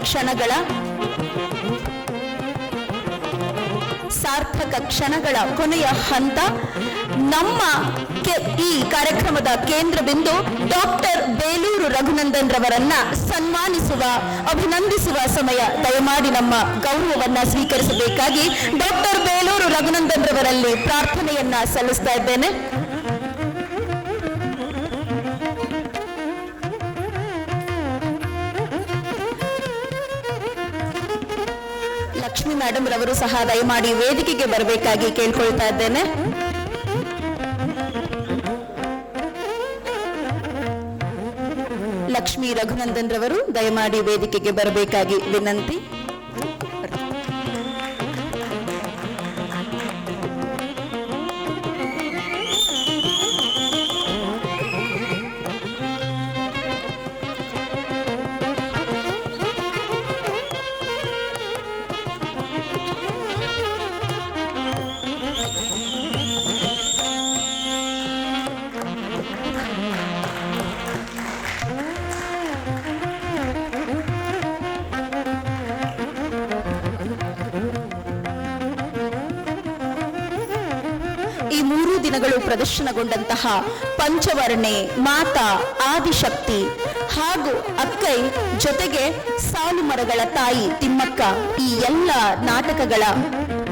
ಕ್ಷಣಗಳ ಕೊನೆಯ ಹಂತ. ನಮ್ಮ ಈ ಕಾರ್ಯಕ್ರಮದ ಕೇಂದ್ರ ಬಿಂದು ಡಾಕ್ಟರ್ ಬೇಲೂರು ರಘುನಂದನ್ ರವರನ್ನ ಸನ್ಮಾನಿಸುವ, ಅಭಿನಂದಿಸುವ ಸಮಯ. ದಯಮಾಡಿ ನಮ್ಮ ಗೌರವವನ್ನ ಸ್ವೀಕರಿಸಬೇಕಾಗಿ ಡಾಕ್ಟರ್ ಬೇಲೂರು ರಘುನಂದನ್ ರವರಲ್ಲಿ ಪ್ರಾರ್ಥನೆಯನ್ನ ಸಲ್ಲಿಸ್ತಾ ಇದ್ದೇನೆ. ಲಕ್ಷ್ಮಿ ಮೇಡಮ್ ರವರು ಸಹ ದಯಮಾಡಿ ವೇದಿಕೆಗೆ ಬರಬೇಕಾಗಿ ಕೇಳ್ಕೊಳ್ತಾ ಇದ್ದೇನೆ. ಲಕ್ಷ್ಮೀ ರಘುನಂದನ್ ರವರು ದಯಮಾಡಿ ವೇದಿಕೆಗೆ ಬರಬೇಕಾಗಿ ವಿನಂತಿ. ದಿನಗಳು ಪ್ರದರ್ಶನಗೊಂಡಂತಹ ಪಂಚವರ್ಣೆ, ಮಾತಾ, ಆದಿಶಕ್ತಿ ಹಾಗೂ ಅಕ್ಕೈ ಜೊತೆಗೆ ಸಾಲು ಮರಗಳ ತಾಯಿ ತಿಮ್ಮಕ್ಕ, ಈ ಎಲ್ಲ ನಾಟಕಗಳ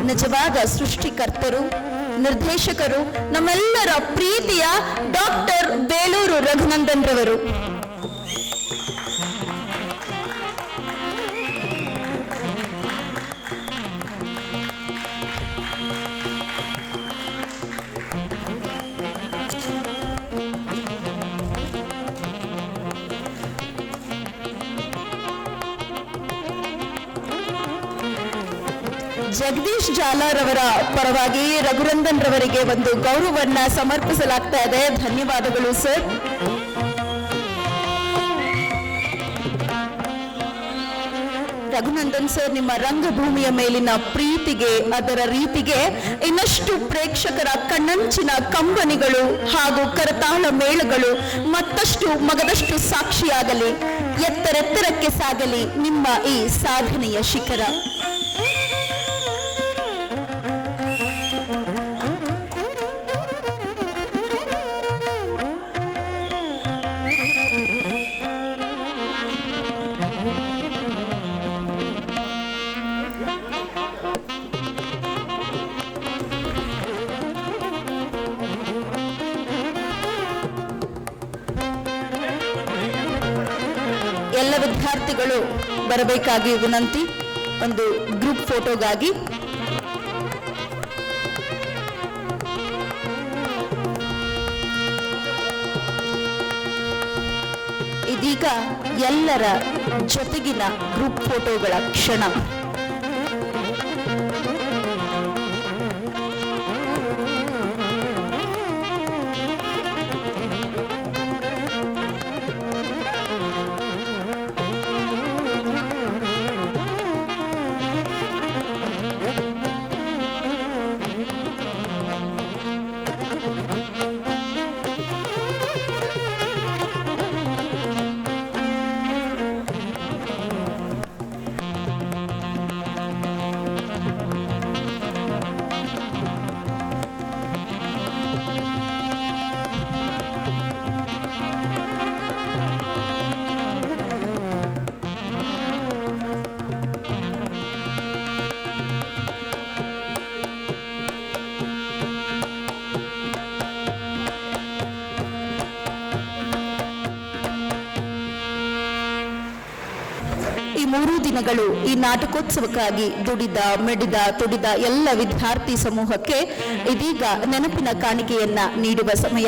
ನಿಜವಾದ ಸೃಷ್ಟಿಕರ್ತರು, ನಿರ್ದೇಶಕರು ನಮ್ಮೆಲ್ಲರ ಪ್ರೀತಿಯ ಡಾಕ್ಟರ್ ಬೇಲೂರು ರಘುನಂದನ್ ರವರು. ಜಗದೀಶ್ ಜಾಲಾರವರ ಪರವಾಗಿ ರಘುನಂದನ್ ರವರಿಗೆ ಒಂದು ಗೌರವವನ್ನ ಸಮರ್ಪಿಸಲಾಗ್ತಾ ಇದೆ. ಧನ್ಯವಾದಗಳು ಸರ್. ರಘುನಂದನ್ ಸರ್, ನಿಮ್ಮ ರಂಗಭೂಮಿಯ ಮೇಲಿನ ಪ್ರೀತಿಗೆ, ಅದರ ರೀತಿಗೆ ಇನ್ನಷ್ಟು ಪ್ರೇಕ್ಷಕರ ಕಣ್ಣಂಚಿನ ಕಂಬನಿಗಳು ಹಾಗೂ ಕರತಾಳ ಮೇಳಗಳು ಮತ್ತಷ್ಟು ಮಗದಷ್ಟು ಸಾಕ್ಷಿಯಾಗಲಿ, ಎತ್ತರೆತ್ತರಕ್ಕೆ ಸಾಗಲಿ ನಿಮ್ಮ ಈ ಸಾಧನೆಯ ಶಿಖರ. ಎಲ್ಲ ವಿದ್ಯಾರ್ಥಿಗಳು ಬರಬೇಕಾಗಿ ವಿನಂತಿ, ಒಂದು ಗ್ರೂಪ್ ಫೋಟೋಗಾಗಿ. ಇದೀಗ ಎಲ್ಲರ ಜೊತೆಗಿನ ಗ್ರೂಪ್ ಫೋಟೋಗಳ ಕ್ಷಣ. ಈ 3 ದಿನಗಳು ಈ ನಾಟಕೋತ್ಸವಕ್ಕಾಗಿ ದುಡಿದ, ಮೆಡಿದ, ತುಡಿದ ಎಲ್ಲ ವಿದ್ಯಾರ್ಥಿ ಸಮೂಹಕ್ಕೆ ಇದೀಗ ನೆನಪಿನ ಕಾಣಿಕೆಯನ್ನ ನೀಡುವ ಸಮಯ.